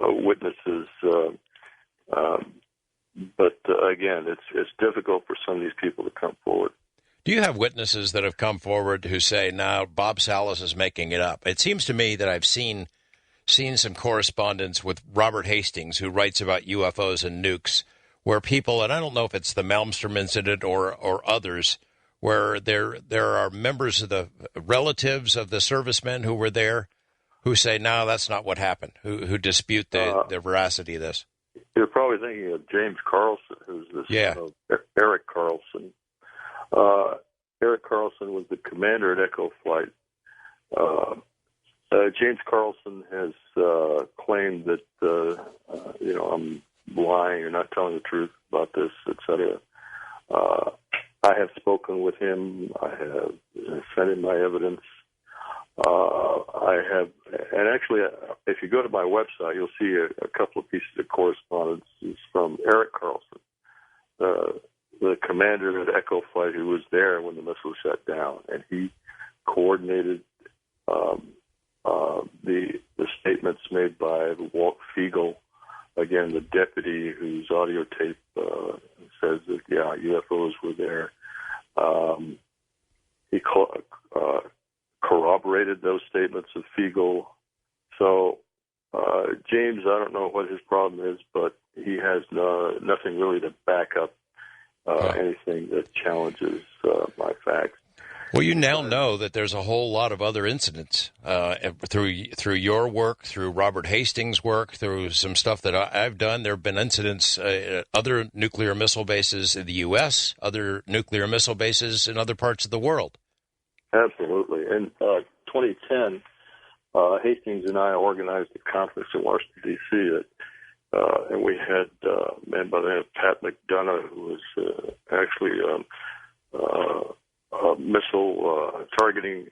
witnesses, but again, it's difficult for some of these people to come forward. Do you have witnesses that have come forward who say, "Now Bob Salas is making it up"? It seems to me that I've seen some correspondence with Robert Hastings, who writes about UFOs and nukes, where people, and I don't know if it's the Malmstrom incident or others, where there are members of the relatives of the servicemen who were there who say, "No, that's not what happened," who dispute the veracity of this. You're probably thinking of James Carlson, who's this Eric Carlson. Eric Carlson was the commander at Echo Flight. James Carlson has claimed that I'm lying or not telling the truth about this, etc. I have spoken with him. I have sent him my evidence. I have, and actually, if you go to my website, you'll see a couple of pieces of correspondence from Eric Carlson, the commander at Echo Flight, who was there when the missile shut down, and he coordinated the statements made by Walt Fiegel, again, the deputy whose audio tape says that, UFOs were there. He corroborated those statements of Fiegel. So James, I don't know what his problem is, but he has nothing really to back up anything that challenges my facts. Well, you now know that there's a whole lot of other incidents through your work, through Robert Hastings' work, through some stuff that I've done. There have been incidents at other nuclear missile bases in the U.S., other nuclear missile bases in other parts of the world. Absolutely. In 2010, Hastings and I organized a conference in Washington, D.C. And we had a man by the name of Pat McDonough, who was actually a missile targeting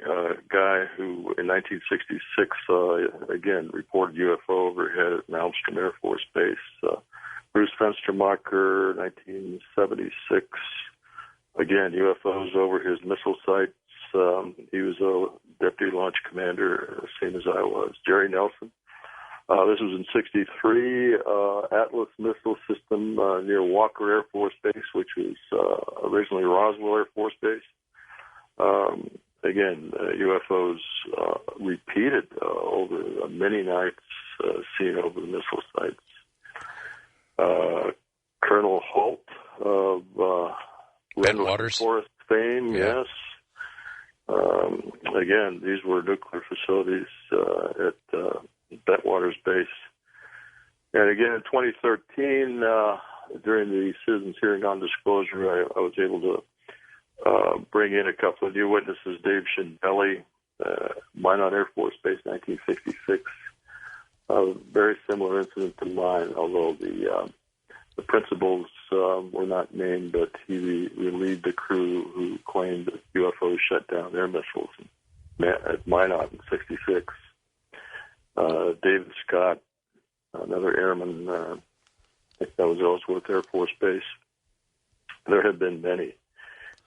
guy who, in 1966, again, reported UFO overhead at Malmstrom Air Force Base. Bruce Fenstermacher, 1976, again, UFOs over his missile sites. He was a deputy launch commander, same as I was. Jerry Nelson. This was in 63, Atlas Missile System near Walker Air Force Base, which was originally Roswell Air Force Base. Again, UFOs repeated over many nights seen over the missile sites. Colonel Holt of Bentwaters Forest fame, yeah. Yes. Again, these were nuclear facilities at Bentwaters Base. And again, in 2013, during the Citizens Hearing on Disclosure, I was able to bring in a couple of new witnesses. Dave Schindele, Minot Air Force Base, 1966. A very similar incident to mine, although the principals were not named, but he relieved the crew who claimed that UFOs shut down their missiles at Minot in 66. David Scott, another airman, I think that was Ellsworth Air Force Base. There have been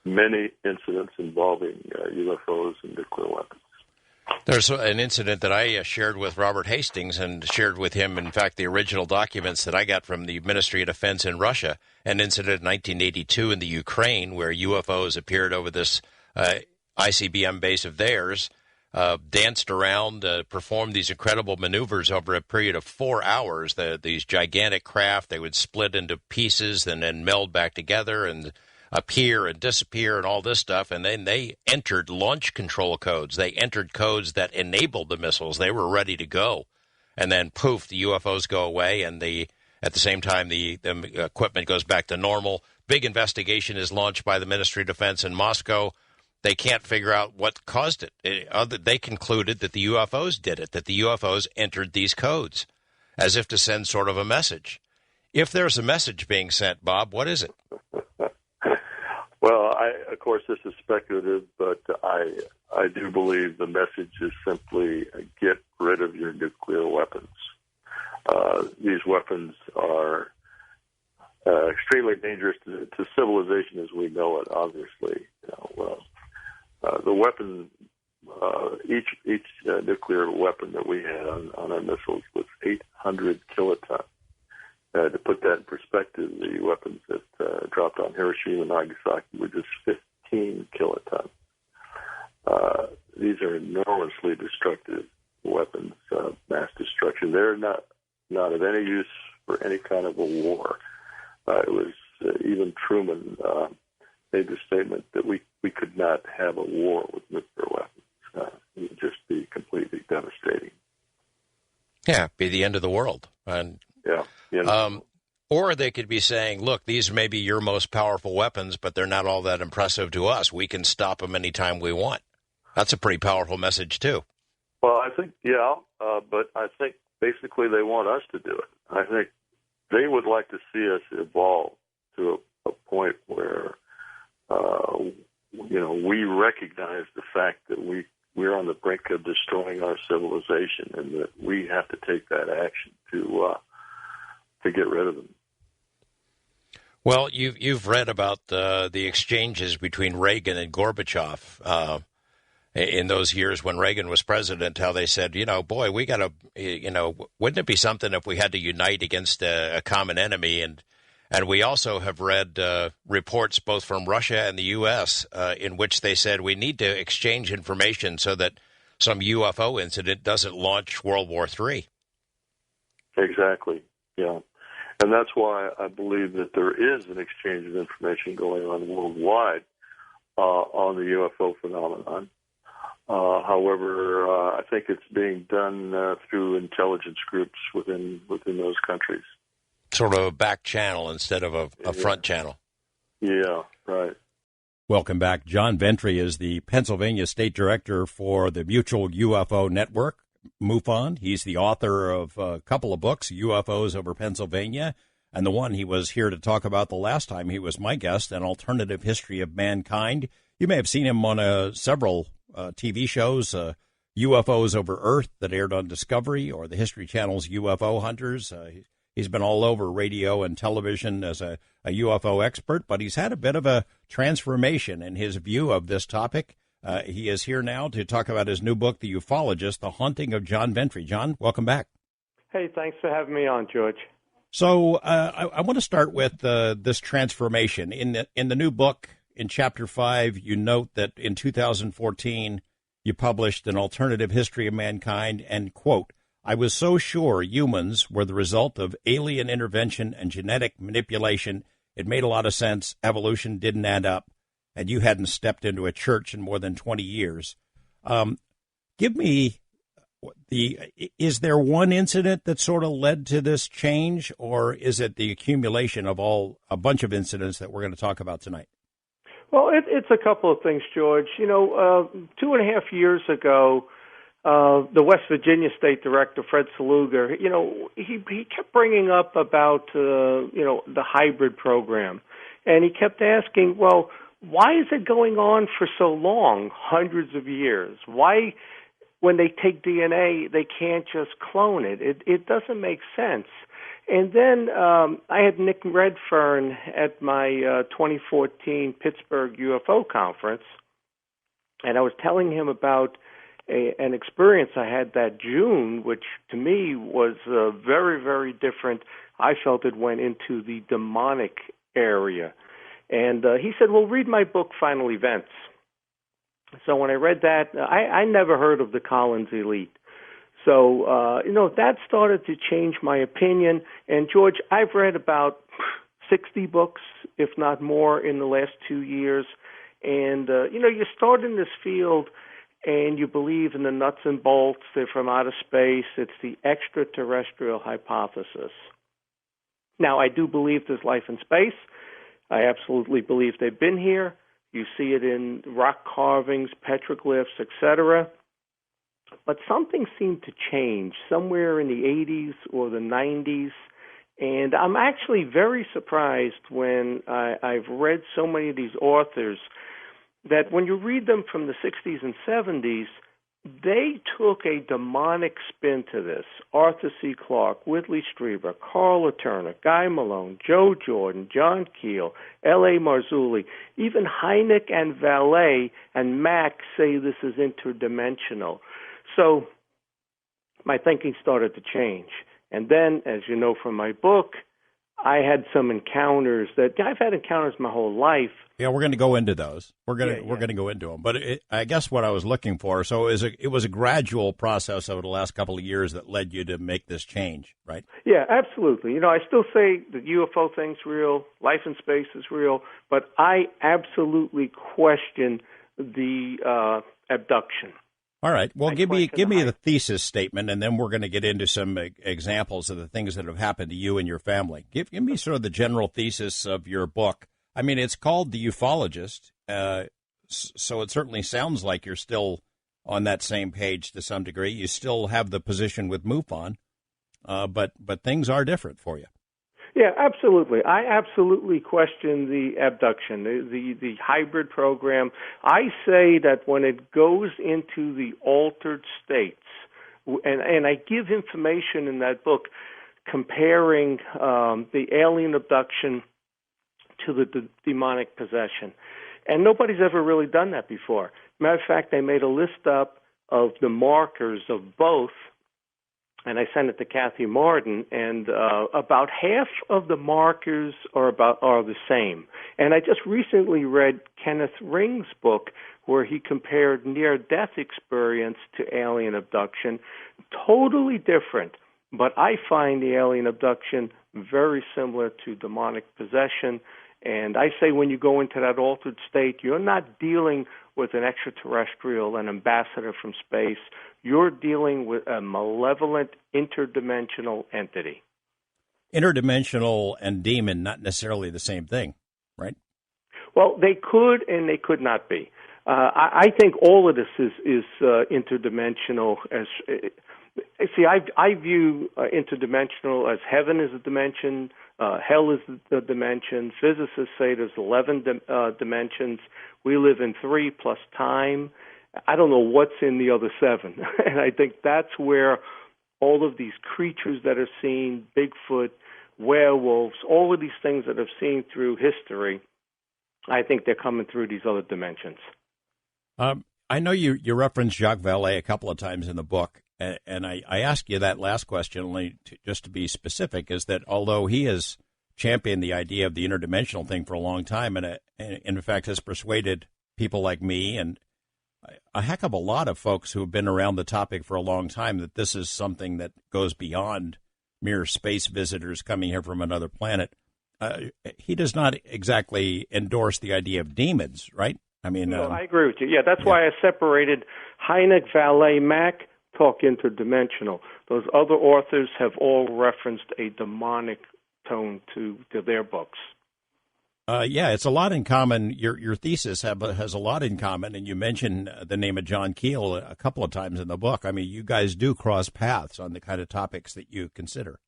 many incidents involving UFOs and nuclear weapons. There's an incident that I shared with Robert Hastings and shared with him, in fact, the original documents that I got from the Ministry of Defense in Russia, an incident in 1982 in the Ukraine where UFOs appeared over this ICBM base of theirs, danced around, performed these incredible maneuvers over a period of 4 hours. These gigantic craft, they would split into pieces and then meld back together and appear and disappear and all this stuff, and then they entered launch control codes. They entered codes that enabled the missiles. They were ready to go. And then, poof, the UFOs go away, and at the same time, the equipment goes back to normal. Big investigation is launched by the Ministry of Defense in Moscow. They can't figure out what caused it. They concluded that the UFOs did it, that the UFOs entered these codes, as if to send sort of a message. If there's a message being sent, Bob, what is it? Well, of course, this is speculative, but I do believe the message is simply get rid of your nuclear weapons. These weapons are extremely dangerous to civilization as we know it, obviously. The weapon, each nuclear weapon that we had on our missiles was 800 kilotons. To put that in perspective, the weapons that dropped on Hiroshima and Nagasaki were just 15 kilotons. These are enormously destructive weapons, mass destruction. They're not of any use for any kind of a war. It was even Truman made the statement that we could not have a war with nuclear weapons. It would just be completely devastating. Yeah, be the end of the world. And yeah. Or they could be saying, look, these may be your most powerful weapons, but they're not all that impressive to us. We can stop them anytime we want. That's a pretty powerful message, too. Well, I think, but I think basically they want us to do it. I think they would like to see us evolve to a point where, we recognize the fact that we're on the brink of destroying our civilization and that we have to take that action to get rid of them. Well, you've read about the exchanges between Reagan and Gorbachev in those years when Reagan was president, how they said, boy, we got to, wouldn't it be something if we had to unite against a common enemy? And we also have read reports both from Russia and the U.S. In which they said we need to exchange information so that some UFO incident doesn't launch World War III. Exactly, yeah. And that's why I believe that there is an exchange of information going on worldwide on the UFO phenomenon. However, I think it's being done through intelligence groups within those countries. Sort of a back channel instead of a front channel. Yeah, right. Welcome back. John Ventry is the Pennsylvania State Director for the Mutual UFO Network. MUFON. He's the author of a couple of books, UFOs over Pennsylvania, and the one he was here to talk about the last time he was my guest, An Alternative History of Mankind. You may have seen him on several TV shows, UFOs over Earth that aired on Discovery, or the History Channel's UFO Hunters. He's been all over radio and television as a UFO expert, but he's had a bit of a transformation in his view of this topic. He is here now to talk about his new book, The Ufologist, The Haunting of John Ventry. John, welcome back. Hey, thanks for having me on, George. So I want to start with this transformation. In the new book, in Chapter 5, you note that in 2014, you published An Alternative History of Mankind, and, quote, I was so sure humans were the result of alien intervention and genetic manipulation. It made a lot of sense. Evolution didn't add up, and you hadn't stepped into a church in more than 20 years. Give me is there one incident that sort of led to this change, or is it the accumulation of a bunch of incidents that we're going to talk about tonight? Well, it's a couple of things, George. 2.5 years ago, the West Virginia State Director, Fred Saluga, he kept bringing up about, the hybrid program. And he kept asking, well, why is it going on for so long, hundreds of years? Why, when they take DNA, they can't just clone it? It doesn't make sense. And then I had Nick Redfern at my 2014 Pittsburgh UFO conference, and I was telling him about an experience I had that June, which to me was very, very different. I felt it went into the demonic area. And he said, well, read my book, Final Events. So when I read that, I never heard of the Collins Elite. So, that started to change my opinion. And, George, I've read about 60 books, if not more, in the last 2 years. And, you start in this field and you believe in the nuts and bolts. They're from outer space. It's the extraterrestrial hypothesis. Now, I do believe there's life in space. I absolutely believe they've been here. You see it in rock carvings, petroglyphs, etc. But something seemed to change somewhere in the 80s or the 90s. And I'm actually very surprised when I've read so many of these authors that when you read them from the 60s and 70s, they took a demonic spin to this. Arthur C. Clarke, Whitley Strieber, Carla Turner, Guy Malone, Joe Jordan, John Keel, L.A. Marzulli, even Hynek and Vallée and Mack say this is interdimensional. So my thinking started to change. And then, as you know from my book, I had some encounters that I've had encounters my whole life. Yeah, we're going to go into those. We're going to go into them. But I guess what I was looking for, so it was a gradual process over the last couple of years that led you to make this change, right? Yeah, absolutely. I still say the UFO thing's real, life in space is real, but I absolutely question the abduction. All right. Well, give me the thesis statement, and then we're going to get into some examples of the things that have happened to you and your family. Give me sort of the general thesis of your book. I mean, it's called The Ufologist, so it certainly sounds like you're still on that same page to some degree. You still have the position with MUFON, but things are different for you. Yeah, absolutely. I absolutely question the abduction, the hybrid program. I say that when it goes into the altered states, and I give information in that book comparing the alien abduction to the demonic possession. And nobody's ever really done that before. Matter of fact, I made a list up of the markers of both, and I sent it to Kathy Martin, and about half of the markers are the same. And I just recently read Kenneth Ring's book where he compared near-death experience to alien abduction. Totally different, but I find the alien abduction very similar to demonic possession. And I say when you go into that altered state, you're not dealing with an extraterrestrial, an ambassador from space. You're dealing with a malevolent interdimensional entity. Interdimensional and demon, not necessarily the same thing, right? Well, they could and they could not be. I think all of this is interdimensional. I view interdimensional as heaven is a dimension, hell is the dimension. Physicists say there's 11 dimensions. We live in 3 plus time. I don't know what's in the other 7, and I think that's where all of these creatures that are seen, Bigfoot, werewolves, all of these things that I've seen through history, I think they're coming through these other dimensions. I know you referenced Jacques Vallée a couple of times in the book, and I asked you that last question only just to be specific, is that although he has championed the idea of the interdimensional thing for a long time, and in fact has persuaded people like me and a heck of a lot of folks who have been around the topic for a long time that this is something that goes beyond mere space visitors coming here from another planet. He does not exactly endorse the idea of demons, right? I mean, no, I agree with you. Yeah, that's why I separated Hynek, Vallée, Mack, talk interdimensional. Those other authors have all referenced a demonic tone to their books. Yeah, it's a lot in common. Your thesis has a lot in common, and you mentioned the name of John Keel a couple of times in the book. I mean, you guys do cross paths on the kind of topics that you consider.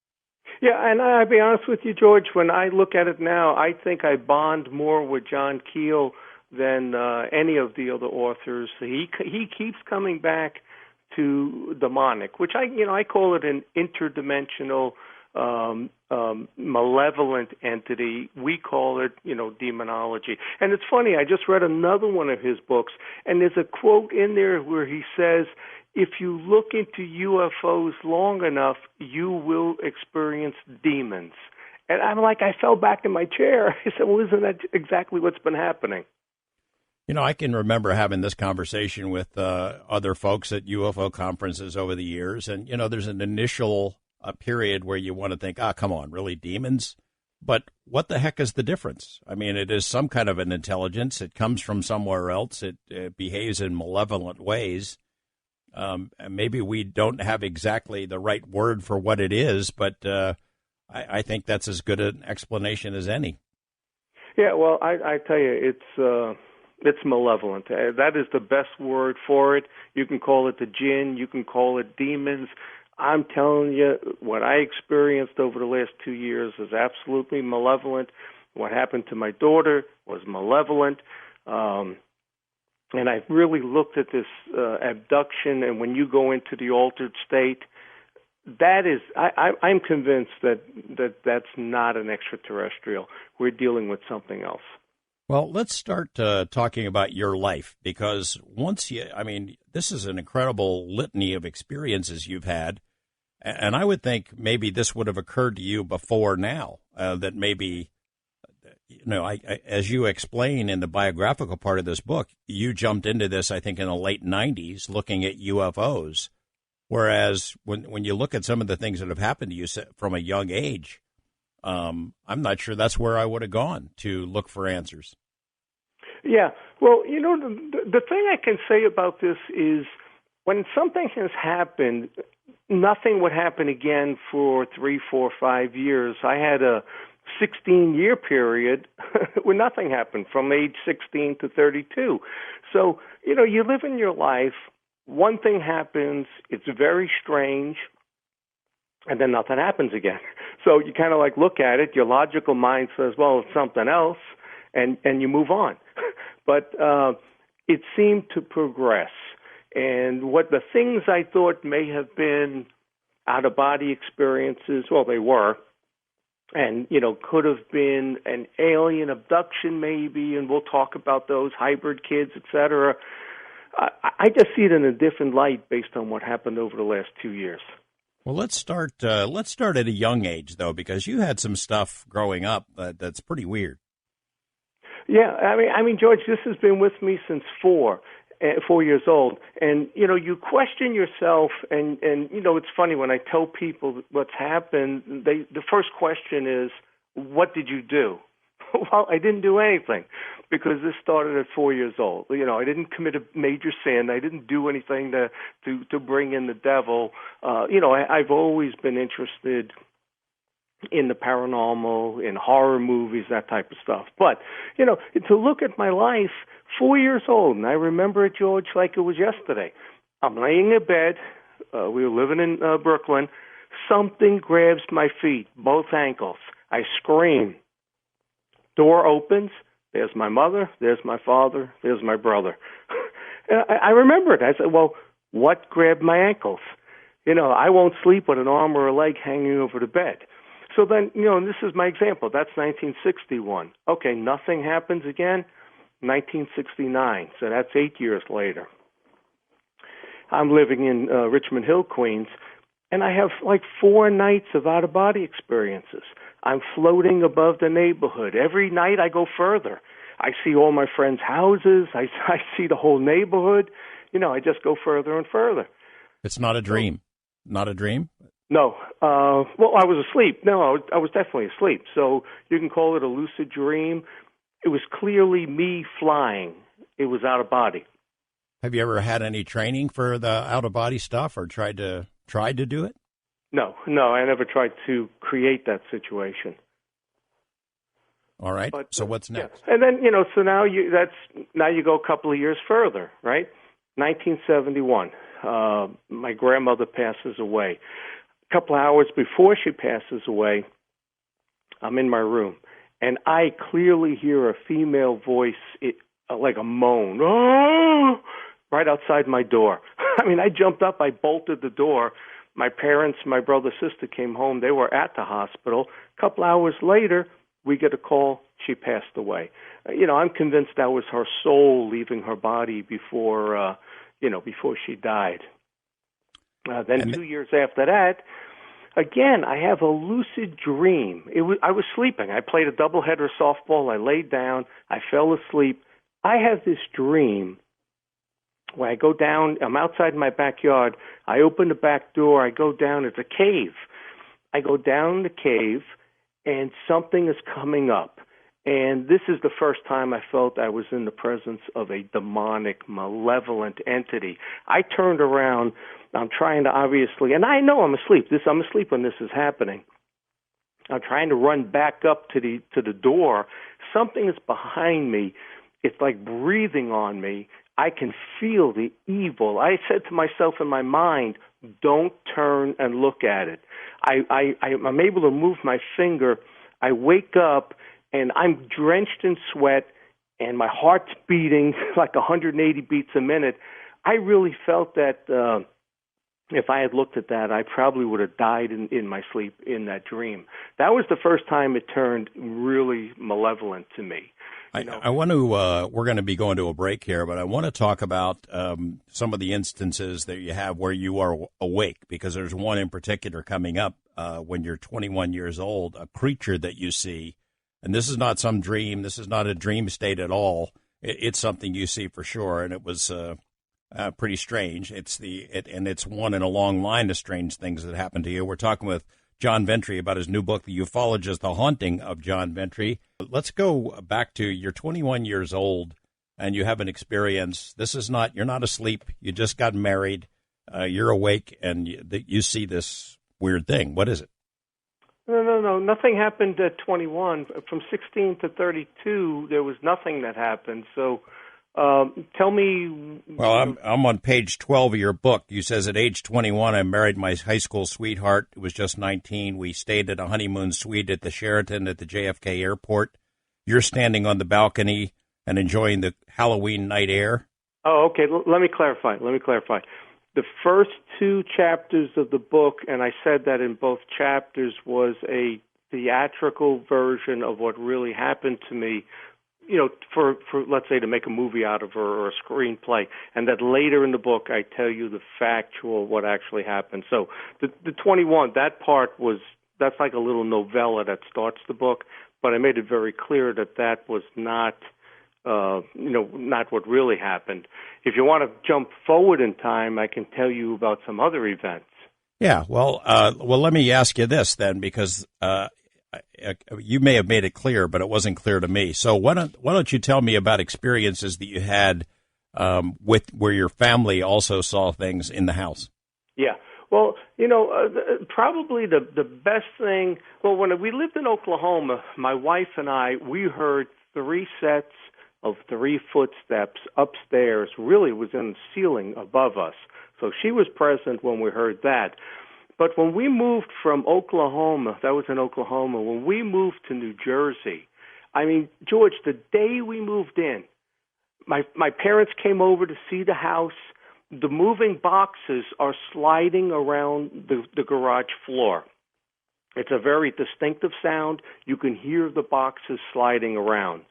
Yeah, and I'll be honest with you, George, when I look at it now, I think I bond more with John Keel than any of the other authors. He keeps coming back to demonic, which I call it an interdimensional malevolent entity. We call it, demonology. And it's funny, I just read another one of his books, and there's a quote in there where he says, if you look into UFOs long enough, you will experience demons. And I'm like, I fell back in my chair. I said, well, isn't that exactly what's been happening? I can remember having this conversation with other folks at UFO conferences over the years, and, there's an initial period where you want to think, come on, really, demons? But what the heck is the difference? I mean, it is some kind of an intelligence. It comes from somewhere else. It behaves in malevolent ways. And maybe we don't have exactly the right word for what it is, but I think that's as good an explanation as any. Yeah, well, I tell you, it's malevolent. That is the best word for it. You can call it the jinn. You can call it demons. I'm telling you, what I experienced over the last 2 years is absolutely malevolent. What happened to my daughter was malevolent. And I really looked at this abduction, and when you go into the altered state, that is, I'm convinced that's not an extraterrestrial. We're dealing with something else. Well, let's start talking about your life, because this is an incredible litany of experiences you've had, and I would think maybe this would have occurred to you before now, that maybe, as you explain in the biographical part of this book, you jumped into this, I think, in the late 90s looking at UFOs, whereas when you look at some of the things that have happened to you from a young age, I'm not sure that's where I would have gone to look for answers. Yeah. Well, the thing I can say about this is when something has happened, nothing would happen again for 3, 4, 5 years. I had a 16-year period where nothing happened from age 16 to 32. So, you live in your life, one thing happens, it's very strange, and then nothing happens again. So you kind of look at it, your logical mind says, well, it's something else, and you move on. But it seemed to progress. And what the things I thought may have been out-of-body experiences, well, they were, and, could have been an alien abduction maybe, and we'll talk about those hybrid kids, et cetera. I just see it in a different light based on what happened over the last 2 years. Well, let's start at a young age, though, because you had some stuff growing up that's pretty weird. Yeah, I mean, George, this has been with me since 4 years old, and you question yourself, and it's funny when I tell people what's happened. The first question is, "What did you do?" Well, I didn't do anything, because this started at 4 years old. I didn't commit a major sin. I didn't do anything to bring in the devil. I've always been interested in the paranormal, in horror movies, that type of stuff. But, to look at my life, 4 years old, and I remember it, George, like it was yesterday. I'm laying in bed. We were living in Brooklyn. Something grabs my feet, both ankles. I scream. Door opens. There's my mother. There's my father. There's my brother. I remember it. I said, well, what grabbed my ankles? I won't sleep with an arm or a leg hanging over the bed. So then, and this is my example. That's 1961. Okay, nothing happens again. 1969. So that's 8 years later. I'm living in Richmond Hill, Queens, and I have like 4 nights of out-of-body experiences. I'm floating above the neighborhood. Every night I go further. I see all my friends' houses. I see the whole neighborhood. I just go further and further. It's not a dream. Not a dream? No. Well, I was asleep. No, I was definitely asleep. So you can call it a lucid dream. It was clearly me flying. It was out of body. Have you ever had any training for the out-of-body stuff or tried to do it? No, I never tried to create that situation. All right. But, so what's next? Yeah. And then, so now you go a couple of years further, right? 1971. My grandmother passes away. A couple of hours before she passes away, I'm in my room, and I clearly hear a female voice, like a moan, right outside my door. I mean, I jumped up, I bolted the door. My parents, my brother, sister came home. They were at the hospital. A couple hours later, we get a call. She passed away. I'm convinced that was her soul leaving her body before she died. Then 2 years after that, again, I have a lucid dream. I was sleeping. I played a doubleheader softball. I laid down. I fell asleep. I have this dream where I go down. I'm outside my backyard. I open the back door. I go down. It's a cave. I go down the cave, and something is coming up. And this is the first time I felt I was in the presence of a demonic, malevolent entity. I turned around. I'm trying to obviously, and I know I'm asleep. I'm asleep when this is happening. I'm trying to run back up to the door. Something is behind me. It's like breathing on me. I can feel the evil. I said to myself in my mind, don't turn and look at it. I'm able to move my finger. I wake up, and I'm drenched in sweat, and my heart's beating like 180 beats a minute. I really felt that if I had looked at that, I probably would have died in my sleep in that dream. That was the first time it turned really malevolent to me. I want to, we're going to be going to a break here, but I want to talk about some of the instances that you have where you are awake, because there's one in particular coming up when you're 21 years old, a creature that you see. And this is not some dream. This is not a dream state at all. It's something you see for sure, and it was pretty strange. And it's one in a long line of strange things that happened to you. We're talking with John Ventry about his new book, The Ufologist, The Haunting of John Ventry. Let's go back to you're 21 years old, and you have an experience. You're not asleep. You just got married. You're awake, and you see this weird thing. What is it? No. Nothing happened at 21. From 16 to 32, there was nothing that happened. So tell me. Well, I'm on page 12 of your book. You says at age 21, I married my high school sweetheart. It was just 19. We stayed at a honeymoon suite at the Sheraton at the JFK airport. You're standing on the balcony and enjoying the Halloween night air. Oh, okay. Let me clarify. The first 2 chapters of the book, and I said that in both chapters, was a theatrical version of what really happened to me, for let's say to make a movie out of or a screenplay, and that later in the book I tell you the factual what actually happened. So the 21, that part that's like a little novella that starts the book, but I made it very clear that was not not what really happened. If you want to jump forward in time, I can tell you about some other events. Yeah, well, let me ask you this then, because you may have made it clear, but it wasn't clear to me. So why don't you tell me about experiences that you had where your family also saw things in the house? Yeah. Well, probably the best thing. Well, when we lived in Oklahoma, my wife and I, we heard 3 sets of 3 footsteps upstairs. Really, was in the ceiling above us. So she was present when we heard that. But when we moved from Oklahoma, that was in Oklahoma. When we moved to New Jersey, I mean, George, the day we moved in, my parents came over to see the house. The moving boxes are sliding around the garage floor. It's a very distinctive sound. You can hear the boxes sliding around.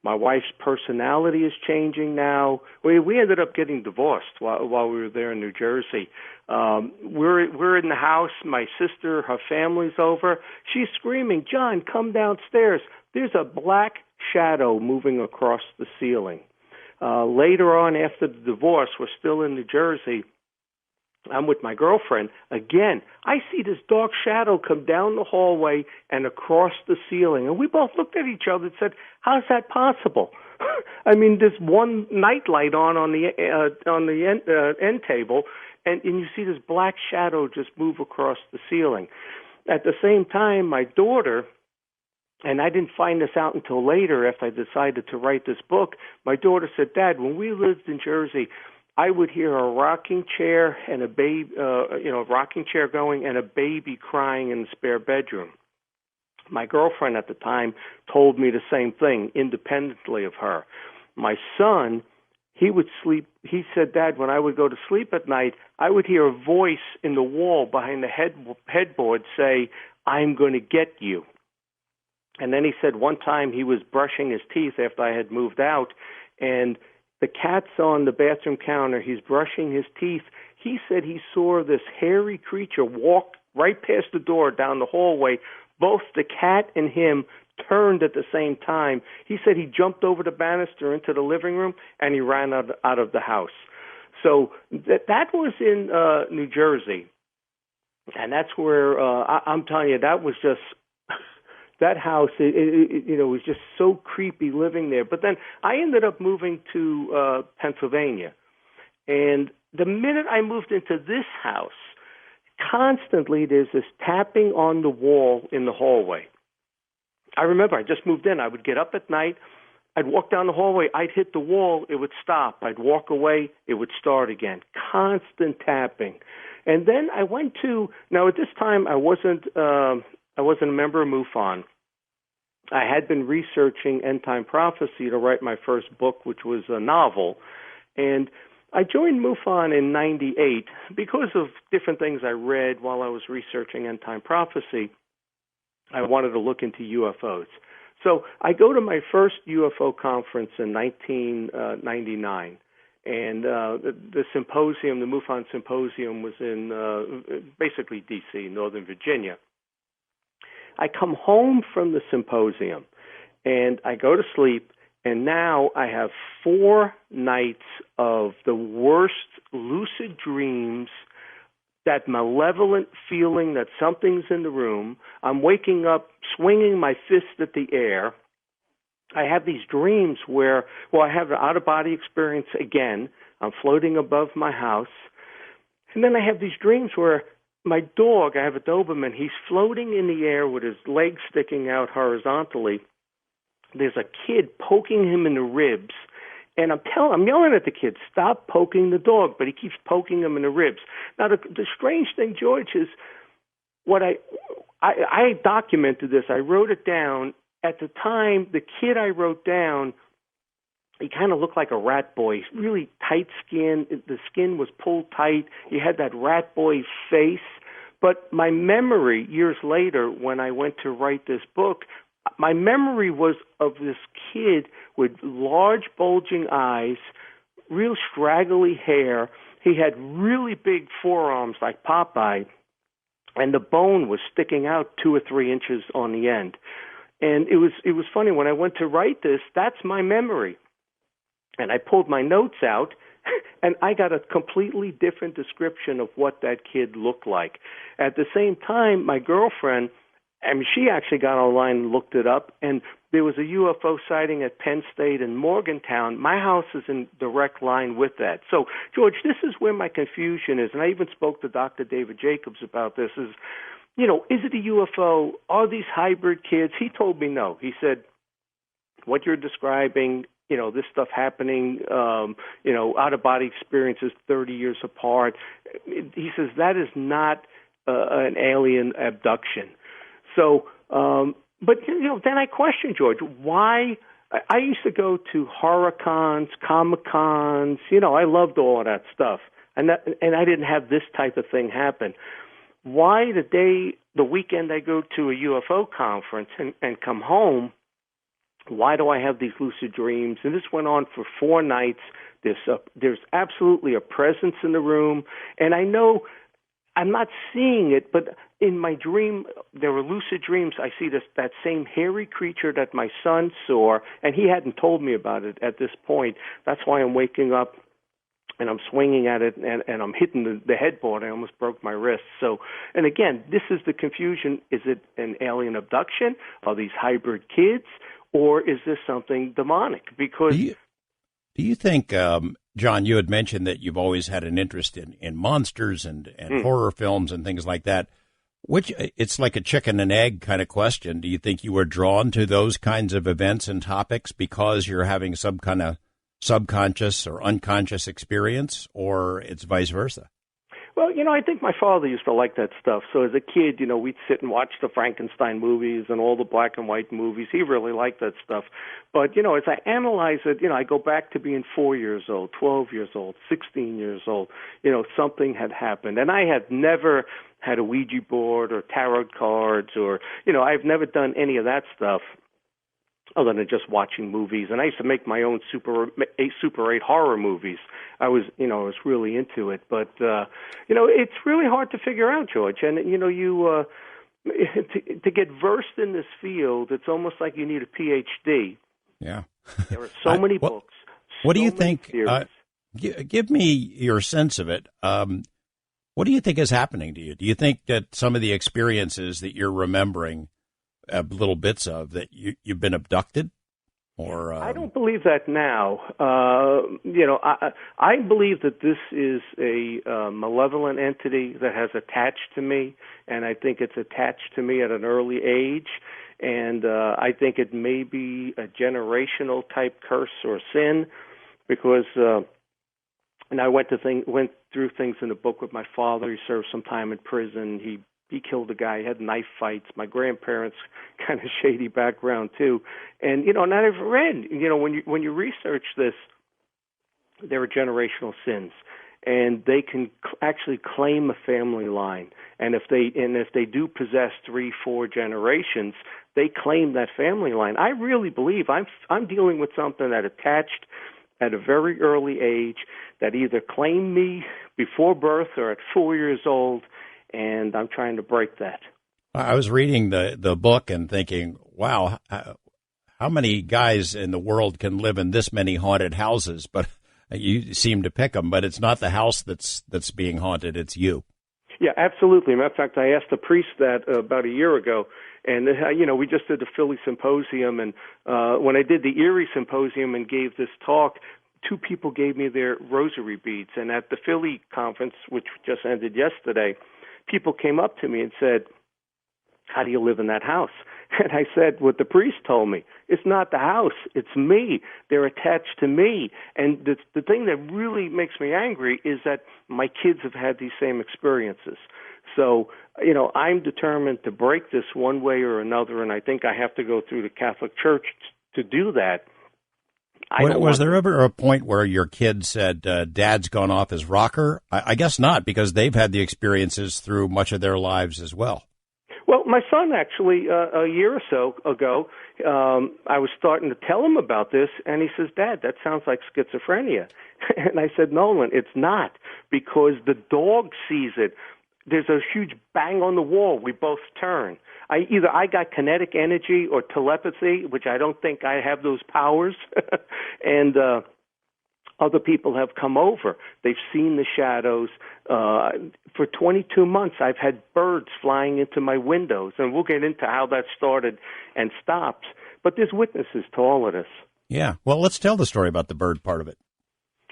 My wife's personality is changing now. We ended up getting divorced while we were there in New Jersey. We're in the house. My sister, her family's over. She's screaming, "John, come downstairs. There's a black shadow moving across the ceiling." Later on, after the divorce, we're still in New Jersey. I'm with my girlfriend. Again, I see this dark shadow come down the hallway and across the ceiling. And we both looked at each other and said, "How's that possible?" I mean, there's one nightlight on the end table, and you see this black shadow just move across the ceiling. At the same time, my daughter, and I didn't find this out until later after I decided to write this book, my daughter said, "Dad, when we lived in Jersey, I would hear a rocking chair and a baby, rocking chair going and a baby crying in the spare bedroom." My girlfriend at the time told me the same thing, independently of her. My son, he would sleep. He said, "Dad, when I would go to sleep at night, I would hear a voice in the wall behind the headboard say, 'I'm going to get you.'" And then he said one time he was brushing his teeth after I had moved out, and the cat's on the bathroom counter. He's brushing his teeth. He said he saw this hairy creature walk right past the door down the hallway. Both the cat and him turned at the same time. He said he jumped over the banister into the living room, and he ran out of the house. So that was in New Jersey. And that's where, I'm telling you, that was just... That house, it was just so creepy living there. But then I ended up moving to Pennsylvania. And the minute I moved into this house, constantly there's this tapping on the wall in the hallway. I remember I just moved in. I would get up at night. I'd walk down the hallway. I'd hit the wall. It would stop. I'd walk away. It would start again. Constant tapping. And then I went to, now at this time I wasn't a member of MUFON. I had been researching end-time prophecy to write my first book, which was a novel. And I joined MUFON in 98 because of different things I read while I was researching end-time prophecy. I wanted to look into UFOs. So I go to my first UFO conference in 1999. And the symposium, the MUFON symposium, was in basically D.C., Northern Virginia. I come home from the symposium, and I go to sleep, and now I have 4 nights of the worst lucid dreams, that malevolent feeling that something's in the room. I'm waking up swinging my fist at the air. I have these dreams where, I have an out-of-body experience again. I'm floating above my house. And then I have these dreams where my dog, I have a Doberman, he's floating in the air with his legs sticking out horizontally. There's a kid poking him in the ribs, and I'm yelling at the kid, "Stop poking the dog," but he keeps poking him in the ribs. Now, the strange thing, George, is what I documented this. I wrote it down. At the time, the kid I wrote down, he kind of looked like a rat boy, really tight skin. The skin was pulled tight. He had that rat boy face. But my memory, years later, when I went to write this book, my memory was of this kid with large bulging eyes, real straggly hair. He had really big forearms like Popeye, and the bone was sticking out 2 or 3 inches on the end. And it was funny, when I went to write this, that's my memory. And I pulled my notes out, and I got a completely different description of what that kid looked like. At the same time, my girlfriend, I mean, she actually got online and looked it up, and there was a UFO sighting at Penn State and Morgantown. My house is in direct line with that. So, George, this is where my confusion is, and I even spoke to Dr. David Jacobs about this, is, is it a UFO? Are these hybrid kids? He told me no. He said, what you're describing, this stuff happening, out-of-body experiences 30 years apart, he says that is not an alien abduction. So, but then I question, George, why? I used to go to horror cons, Comic Cons. I loved all of that stuff, and I didn't have this type of thing happen. Why the weekend I go to a UFO conference and come home, why do I have these lucid dreams? And this went on for 4 nights. There's absolutely a presence in the room, and I know I'm not seeing it, but in my dream, there were lucid dreams. I see that same hairy creature that my son saw, and he hadn't told me about it at this point. That's why I'm waking up and I'm swinging at it, and I'm hitting the headboard. I almost broke my wrist. So, and again, this is the confusion. Is it an alien abduction? Are these hybrid kids? Or is this something demonic? Because do you think, John, you had mentioned that you've always had an interest in monsters and horror films and things like that, which it's like a chicken and egg kind of question. Do you think you were drawn to those kinds of events and topics because you're having some kind of subconscious or unconscious experience, or it's vice versa? Well, I think my father used to like that stuff. So as a kid, we'd sit and watch the Frankenstein movies and all the black and white movies. He really liked that stuff. But, as I analyze it, I go back to being 4 years old, 12 years old, 16 years old. Something had happened. And I had never had a Ouija board or tarot cards or, I've never done any of that stuff other than just watching movies. And I used to make my own Super 8 horror movies. I was really into it. But, it's really hard to figure out, George. And, to get versed in this field, it's almost like you need a PhD. Yeah. There are so many books. What do you think? Give me your sense of it. What do you think is happening to you? Do you think that some of the experiences that you're remembering, little bits of, that you've been abducted? Or I don't believe that now. I believe that this is a malevolent entity that has attached to me, and I think it's attached to me at an early age. And I think it may be a generational type curse or sin, because and I went through things in the book with my father. He served some time in prison. He killed a guy. He had knife fights. My grandparents, kind of shady background too. And and I've read, when you research this, there are generational sins, and they can actually claim a family line. And if they do possess 3-4 generations, they claim that family line. I really believe I'm dealing with something that attached at a very early age, that either claimed me before birth or at 4 years old, and I'm trying to break that. I was reading the book and thinking, wow, how many guys in the world can live in this many haunted houses? But you seem to pick them, but it's not the house that's being haunted, it's you. Yeah, absolutely. Matter of fact, I asked the priest that about a year ago, and we just did the Philly symposium, and when I did the Erie symposium and gave this talk, 2 people gave me their rosary beads, and at the Philly conference, which just ended yesterday, people came up to me and said, "How do you live in that house?" And I said, what the priest told me, it's not the house, it's me. They're attached to me. And the thing that really makes me angry is that my kids have had these same experiences. So, I'm determined to break this one way or another, and I think I have to go through the Catholic Church to do that. Was there ever a point where your kid said, Dad's gone off his rocker? I guess not, because they've had the experiences through much of their lives as well. Well, my son actually, a year or so ago, I was starting to tell him about this, and he says, "Dad, that sounds like schizophrenia." And I said, "Nolan, it's not, because the dog sees it. There's a huge bang on the wall. We both turn. Either I got kinetic energy or telepathy, which I don't think I have those powers, and other people have come over. They've seen the shadows. For 22 months, I've had birds flying into my windows, and we'll get into how that started and stopped. But there's witnesses to all of this. Yeah. Well, let's tell the story about the bird part of it.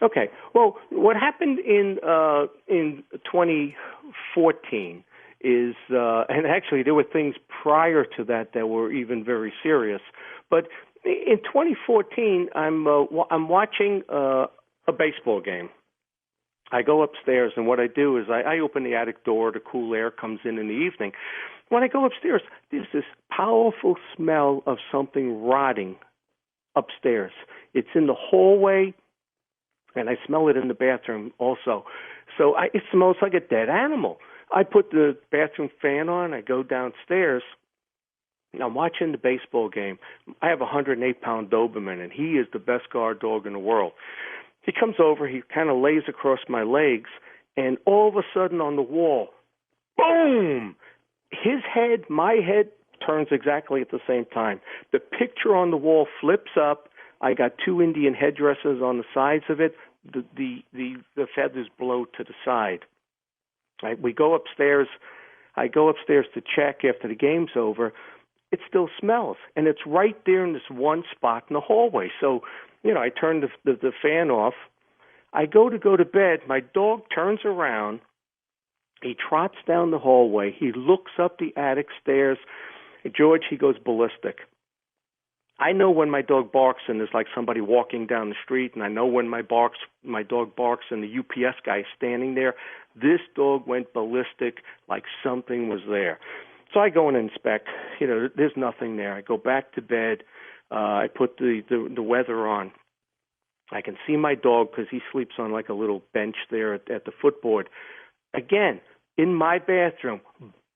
Okay. Well, what happened in 2014 is, and actually there were things prior to that were even very serious. But in 2014, I'm watching a baseball game. I go upstairs, and what I do is I open the attic door. The cool air comes in the evening. When I go upstairs, there's this powerful smell of something rotting upstairs. It's in the hallway, and I smell it in the bathroom also. So it smells like a dead animal. I put the bathroom fan on. I go downstairs. I'm watching the baseball game. I have a 108-pound Doberman, and he is the best guard dog in the world. He comes over. He kind of lays across my legs, and all of a sudden on the wall, boom! His head, my head, turns exactly at the same time. The picture on the wall flips up. I got two Indian headdresses on the sides of it. The feathers blow to the side. We go upstairs. I go upstairs to check after the game's over. It still smells, and it's right there in this one spot in the hallway. So, I turn the fan off. I go to bed. My dog turns around. He trots down the hallway. He looks up the attic stairs. George, he goes ballistic. I know when my dog barks and there's like somebody walking down the street, and I know when my dog barks and the UPS guy is standing there. This dog went ballistic like something was there. So I go and inspect. There's nothing there. I go back to bed. I put the weather on. I can see my dog because he sleeps on like a little bench there at the footboard. Again, in my bathroom,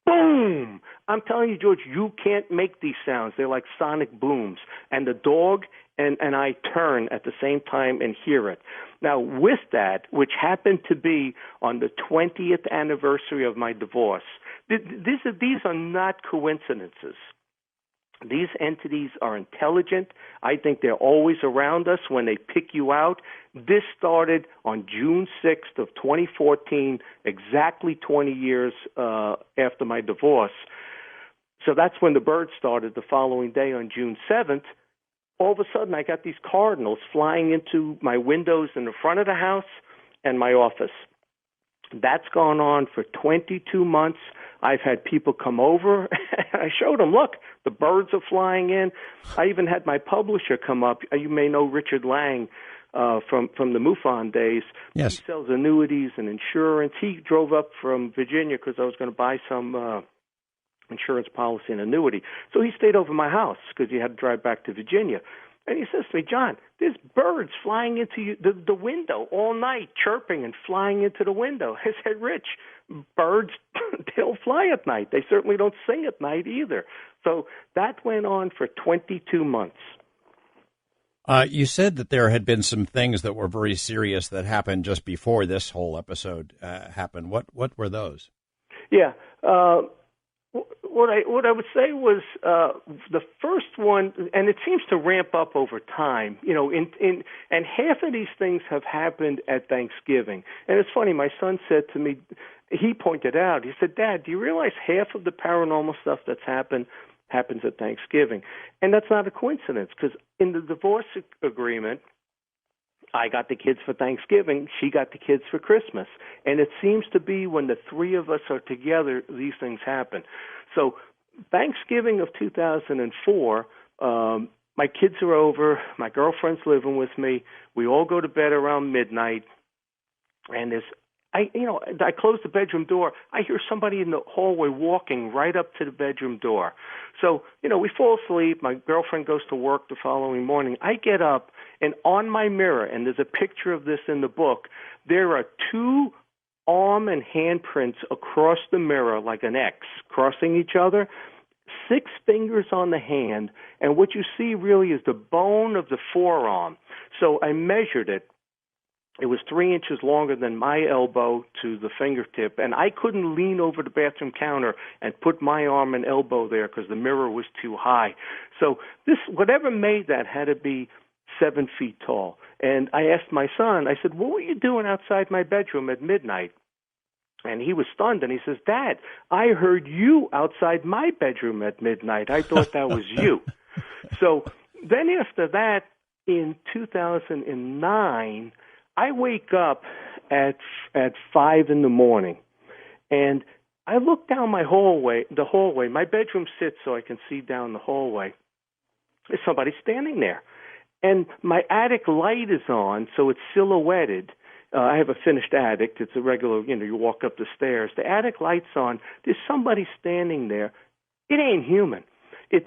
boom! I'm telling you, George, you can't make these sounds. They're like sonic booms. And the dog and I turn at the same time and hear it. Now, with that, which happened to be on the 20th anniversary of my divorce, these are not coincidences. These entities are intelligent. I think they're always around us when they pick you out. This started on June 6th of 2014, exactly 20 years after my divorce. So that's when the bird started. The following day on June 7th, all of a sudden I got these cardinals flying into my windows in the front of the house and my office. That's gone on for 22 months. I've had people come over. I showed them, look, the birds are flying in. I even had my publisher come up. You may know Richard Lang from the MUFON days. Yes. He sells annuities and insurance. He drove up from Virginia because I was going to buy some insurance policy and annuity. So he stayed over my house because he had to drive back to Virginia. And he says to me, John, there's birds flying into the window all night, chirping and flying into the window. I said, Rich, birds, they'll fly at night. They certainly don't sing at night either. So that went on for 22 months. You said that there had been some things that were very serious that happened just before this whole episode happened. What were those? Yeah. What I would say was the first one, and it seems to ramp up over time. And half of these things have happened at Thanksgiving. And it's funny. My son said to me, he pointed out, he said, Dad, do you realize half of the paranormal stuff that's happens at Thanksgiving? And that's not a coincidence, because in the divorce agreement, I got the kids for Thanksgiving, she got the kids for Christmas. And it seems to be when the three of us are together, these things happen. So Thanksgiving of 2004, my kids are over, my girlfriend's living with me, we all go to bed around midnight, and I close the bedroom door. I hear somebody in the hallway walking right up to the bedroom door. So, we fall asleep. My girlfriend goes to work the following morning. I get up, and on my mirror, and there's a picture of this in the book, there are two arm and handprints across the mirror like an X, crossing each other, 6 fingers on the hand, and what you see really is the bone of the forearm. So I measured it. It was 3 inches longer than my elbow to the fingertip, and I couldn't lean over the bathroom counter and put my arm and elbow there because the mirror was too high. So whatever made that had to be 7 feet tall. And I asked my son, I said, what were you doing outside my bedroom at midnight? And he was stunned, and he says, "Dad, I heard you outside my bedroom at midnight. I thought that was you." So then after that, in 2009, I wake up at 5 in the morning, and I look down the hallway. My bedroom sits so I can see down the hallway. There's somebody standing there. And my attic light is on, so it's silhouetted. I have a finished attic. It's a regular, you walk up the stairs. The attic light's on. There's somebody standing there. It ain't human. The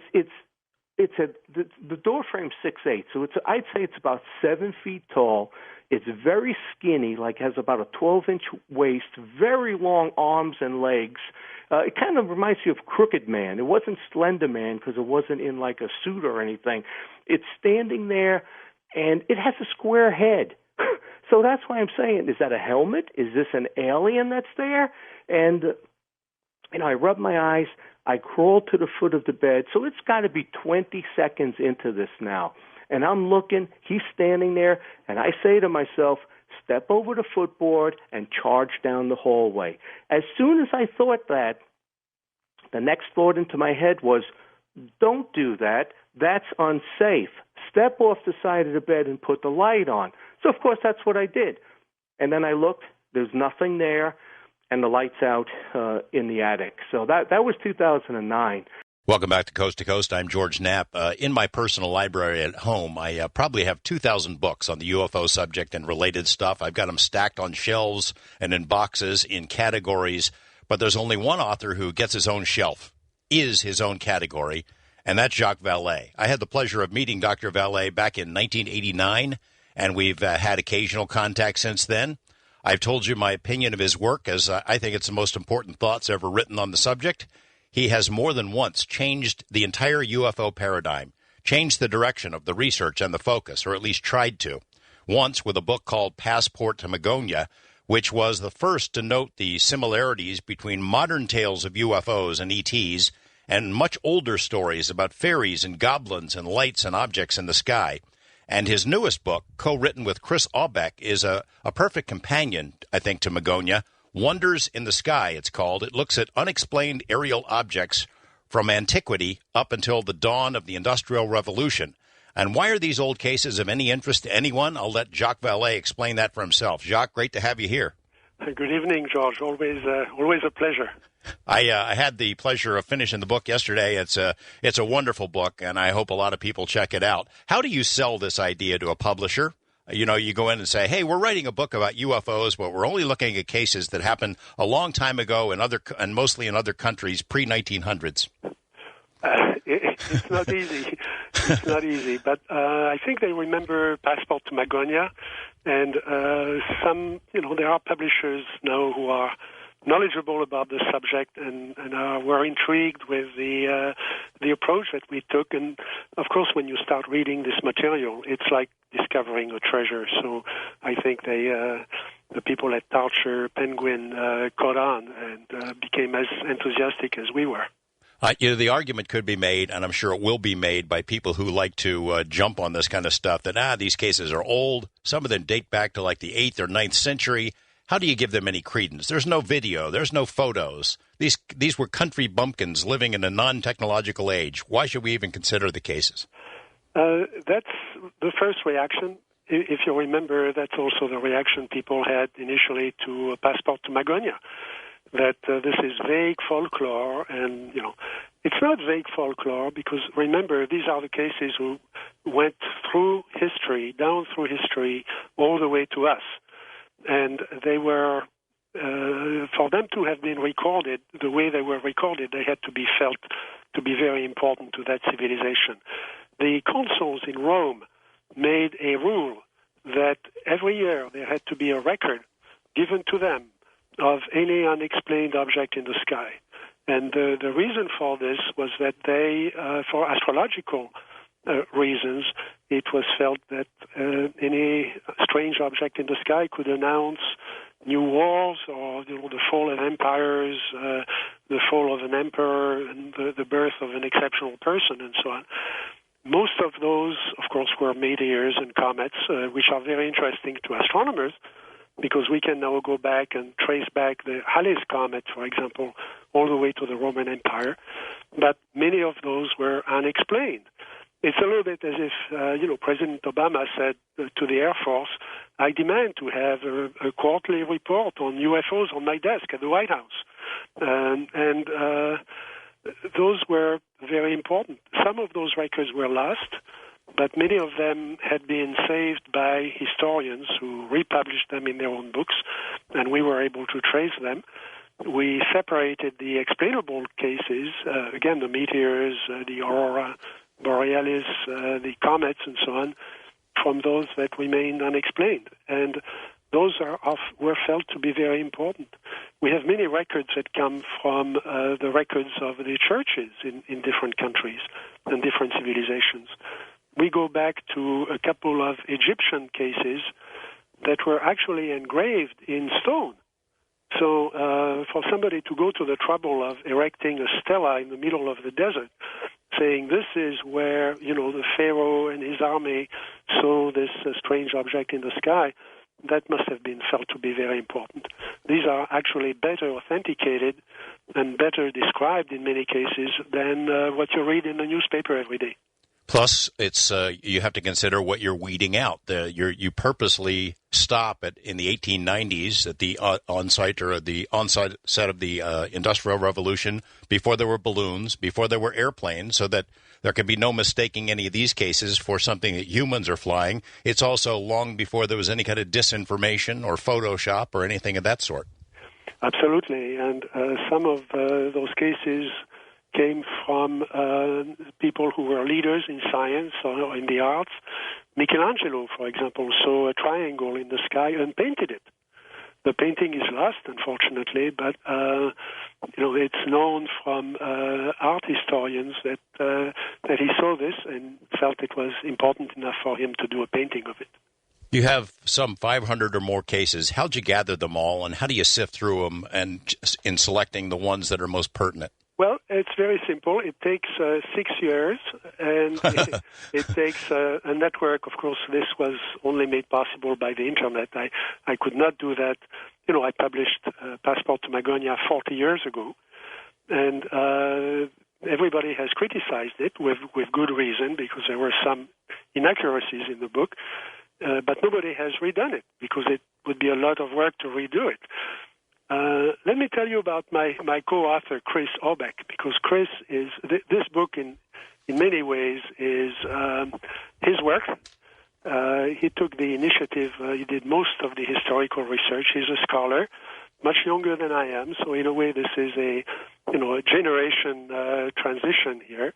door frame's 6'8", so I'd say it's about 7 feet tall. It's very skinny, like has about a 12-inch waist, very long arms and legs. It kind of reminds you of Crooked Man. It wasn't Slender Man because it wasn't in like a suit or anything. It's standing there, and it has a square head. So that's why I'm saying, is that a helmet? Is this an alien that's there? And, I rub my eyes. I crawl to the foot of the bed. So it's got to be 20 seconds into this now. And I'm looking. He's standing there. And I say to myself, step over the footboard and charge down the hallway. As soon as I thought that, the next thought into my head was, don't do that. That's unsafe. Step off the side of the bed and put the light on. So, of course, that's what I did. And then I looked. There's nothing there, and the light's out in the attic. So that was 2009. Welcome back to Coast. I'm George Knapp. In my personal library at home, I probably have 2,000 books on the UFO subject and related stuff. I've got them stacked on shelves and in boxes in categories, but there's only one author who gets his own shelf, is his own category, and that's Jacques Vallée. I had the pleasure of meeting Dr. Vallée back in 1989, and we've had occasional contact since then. I've told you my opinion of his work, as I think it's the most important thoughts ever written on the subject. He has more than once changed the entire UFO paradigm, changed the direction of the research and the focus, or at least tried to. Once with a book called Passport to Magonia, which was the first to note the similarities between modern tales of UFOs and ETs and much older stories about fairies and goblins and lights and objects in the sky. And his newest book, co-written with Chris Aubeck, is a perfect companion, I think, to Magonia. Wonders in the Sky, it's called. It looks at unexplained aerial objects from antiquity up until the dawn of the Industrial Revolution. And why are these old cases of any interest to anyone? I'll let Jacques Vallée explain that for himself. Jacques, great to have you here. Good evening, George. Always a pleasure. I had the pleasure of finishing the book yesterday. It's a wonderful book, and I hope a lot of people check it out. How do you sell this idea to a publisher? You go in and say, hey, we're writing a book about UFOs, but we're only looking at cases that happened a long time ago and mostly in other countries pre-1900s. It's not easy. It's not easy. But I think they remember Passport to Magonia, and there are publishers now who are knowledgeable about the subject and were intrigued with the approach that we took. And of course, when you start reading this material, it's like discovering a treasure. So I think the people at Torture Penguin caught on and became as enthusiastic as we were. The argument could be made, and I'm sure it will be made by people who like to jump on this kind of stuff, that these cases are old. Some of them date back to like the 8th or 9th century. How do you give them any credence? There's no video. There's no photos. These were country bumpkins living in a non-technological age. Why should we even consider the cases? That's the first reaction. If you remember, that's also the reaction people had initially to Passport to Magonia, that this is vague folklore. And, it's not vague folklore because, remember, these are the cases who went through history, down through history, all the way to us. And they were, for them to have been recorded the way they were recorded, they had to be felt to be very important to that civilization. The consuls in Rome made a rule that every year there had to be a record given to them of any unexplained object in the sky. And the reason for this was that they, for astrological reasons, it was felt that any strange object in the sky could announce new wars or the fall of empires, the fall of an emperor, and the birth of an exceptional person, and so on. Most of those, of course, were meteors and comets, which are very interesting to astronomers, because we can now go back and trace back the Halley's Comet, for example, all the way to the Roman Empire. But many of those were unexplained. It's a little bit as if, President Obama said to the Air Force, I demand to have a quarterly report on UFOs on my desk at the White House. And those were very important. Some of those records were lost, but many of them had been saved by historians who republished them in their own books, and we were able to trace them. We separated the explainable cases, again, the meteors, the aurora borealis, the comets, and so on, from those that remained unexplained. And those were felt to be very important. We have many records that come from the records of the churches in different countries and different civilizations. We go back to a couple of Egyptian cases that were actually engraved in stone. So for somebody to go to the trouble of erecting a stela in the middle of the desert, saying this is where, the Pharaoh and his army saw this strange object in the sky, that must have been felt to be very important. These are actually better authenticated and better described in many cases than what you read in the newspaper every day. Plus, it's you have to consider what you're weeding out. You purposely stop in the 1890s at the onset of the Industrial Revolution, before there were balloons, before there were airplanes, so that there can be no mistaking any of these cases for something that humans are flying. It's also long before there was any kind of disinformation or Photoshop or anything of that sort. Absolutely, and some of those cases came from people who were leaders in science or in the arts. Michelangelo, for example, saw a triangle in the sky and painted it. The painting is lost, unfortunately, but it's known from art historians that he saw this and felt it was important enough for him to do a painting of it. You have some 500 or more cases. How'd you gather them all, and how do you sift through them and in selecting the ones that are most pertinent? Well, it's very simple. It takes 6 years, and it takes a network. Of course, this was only made possible by the Internet. I could not do that. I published Passport to Magonia 40 years ago, and everybody has criticized it with good reason, because there were some inaccuracies in the book, but nobody has redone it, because it would be a lot of work to redo it. Let me tell you about my co-author, Chris Obeck, because Chris is this book in many ways is his work. He took the initiative. He did most of the historical research. He's a scholar, much younger than I am. So in a way, this is a generation transition here.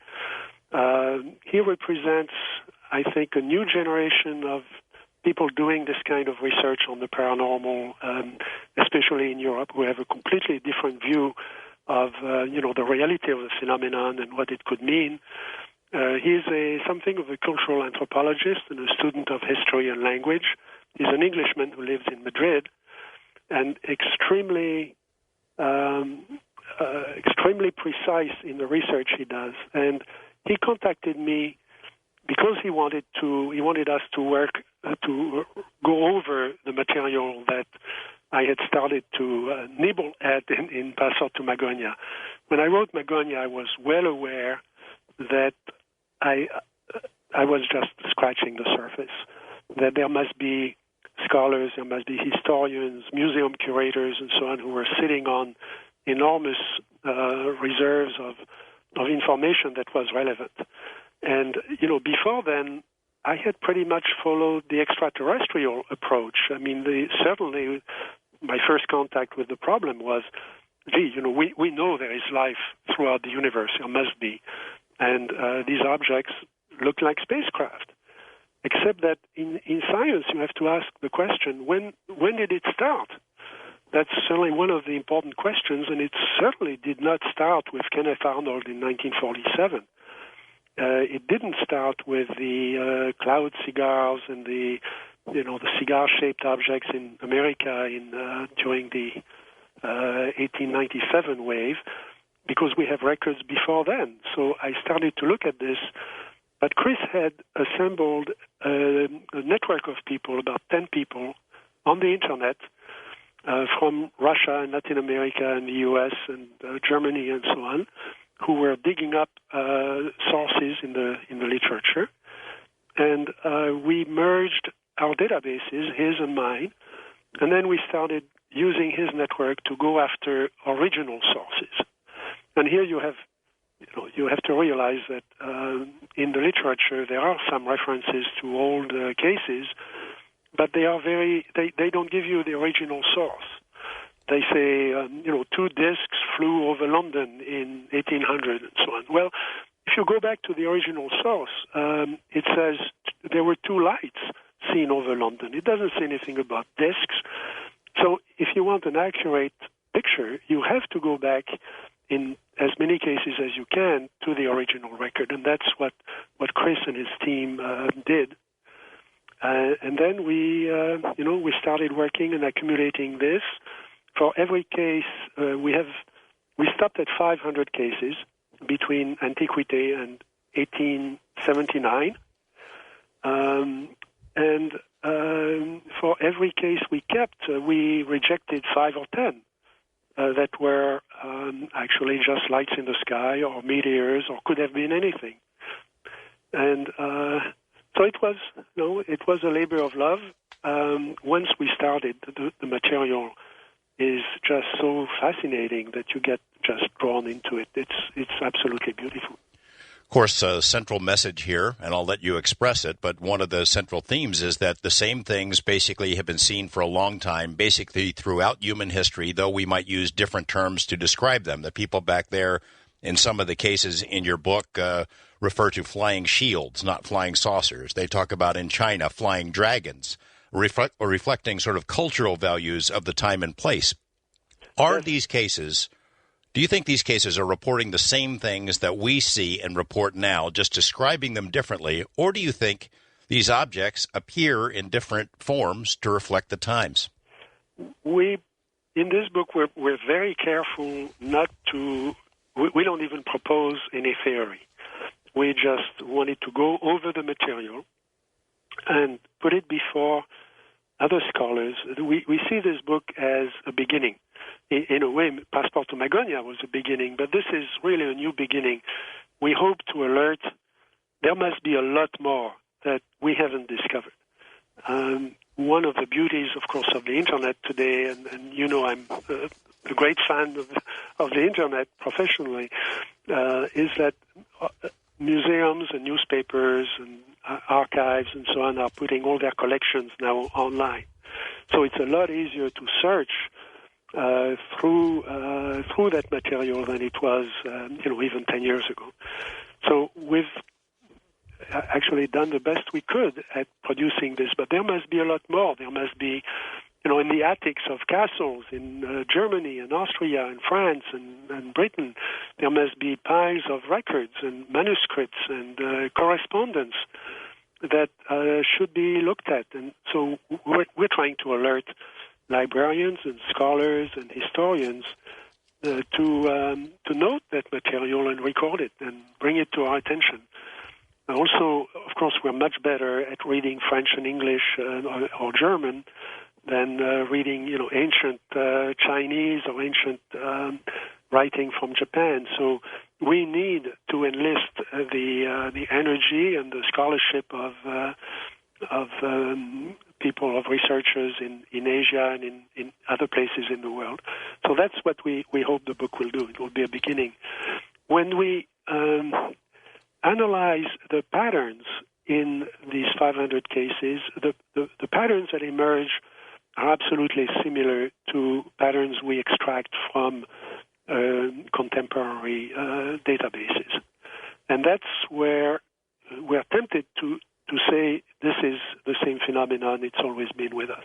He represents, I think, a new generation of people doing this kind of research on the paranormal, especially in Europe, who have a completely different view of, the reality of the phenomenon and what it could mean. He's something of a cultural anthropologist and a student of history and language. He's an Englishman who lives in Madrid, and extremely precise in the research he does. And he contacted me because he wanted us to work to go over the material that I had started to nibble at in Passport to Magonia. When I wrote Magonia, I was well aware that I was just scratching the surface, that there must be scholars, there must be historians, museum curators, and so on, who were sitting on enormous reserves of information that was relevant. And, before then, I had pretty much followed the extraterrestrial approach. I mean, certainly my first contact with the problem was, we know there is life throughout the universe, there must be. And these objects look like spacecraft. Except that in science, you have to ask the question, when did it start? That's certainly one of the important questions, and it certainly did not start with Kenneth Arnold in 1947. It didn't start with the cloud cigars and the cigar-shaped objects in America during the 1897 wave, because we have records before then. So I started to look at this, but Chris had assembled a network of people, about 10 people, on the internet from Russia and Latin America and the U.S. and Germany and so on, who were digging up sources in the literature, and we merged our databases, his and mine, and then we started using his network to go after original sources. And here you have to realize that in the literature there are some references to old cases, but they don't give you the original source. They say, 2 discs flew over London in 1800 and so on. Well, if you go back to the original source, it says there were 2 lights seen over London. It doesn't say anything about discs. So if you want an accurate picture, you have to go back in as many cases as you can to the original record, and that's what Chris and his team did. And then we started working and accumulating this. For every case, we stopped at 500 cases between Antiquité and 1879, and for every case we kept, we rejected 5 or 10 that were actually just lights in the sky or meteors or could have been anything. And so it was a labor of love. Once we started, the material is just so fascinating that you get just drawn into it. It's absolutely beautiful. Of course, a central message here, and I'll let you express it, but one of the central themes is that the same things basically have been seen for a long time, basically throughout human history, though we might use different terms to describe them. The people back there, in some of the cases in your book, refer to flying shields, not flying saucers. They talk about, in China, flying dragons, reflecting sort of cultural values of the time and place. Are these cases... Do you think these cases are reporting the same things that we see and report now, just describing them differently, or do you think these objects appear in different forms to reflect the times? In this book, we're very careful not to... We don't even propose any theory. We just wanted to go over the material and put it before other scholars. We see this book as a beginning. In a way, Passport to Magonia was a beginning, but this is really a new beginning. We hope to alert. There must be a lot more that we haven't discovered. One of the beauties, of course, of the Internet today, and I'm a great fan of the Internet professionally, is that museums and newspapers and archives and so on are putting all their collections now online. So it's a lot easier to search through that material than it was, even 10 years ago. So we've actually done the best we could at producing this, but there must be a lot more. There must be, in the attics of castles in Germany and Austria and France and Britain, there must be piles of records and manuscripts and correspondence that should be looked at. And so we're trying to alert librarians and scholars and historians to note that material and record it and bring it to our attention. Also, of course, we're much better at reading French and English or German than reading, ancient Chinese or ancient writing from Japan. So we need to enlist the energy and the scholarship of people, of researchers in Asia and in other places in the world. So that's what we hope the book will do. It will be a beginning. When we analyze the patterns in these 500 cases, the patterns that emerge are absolutely similar to patterns we extract from contemporary databases. And that's where we're tempted to say this is the same phenomenon, it's always been with us.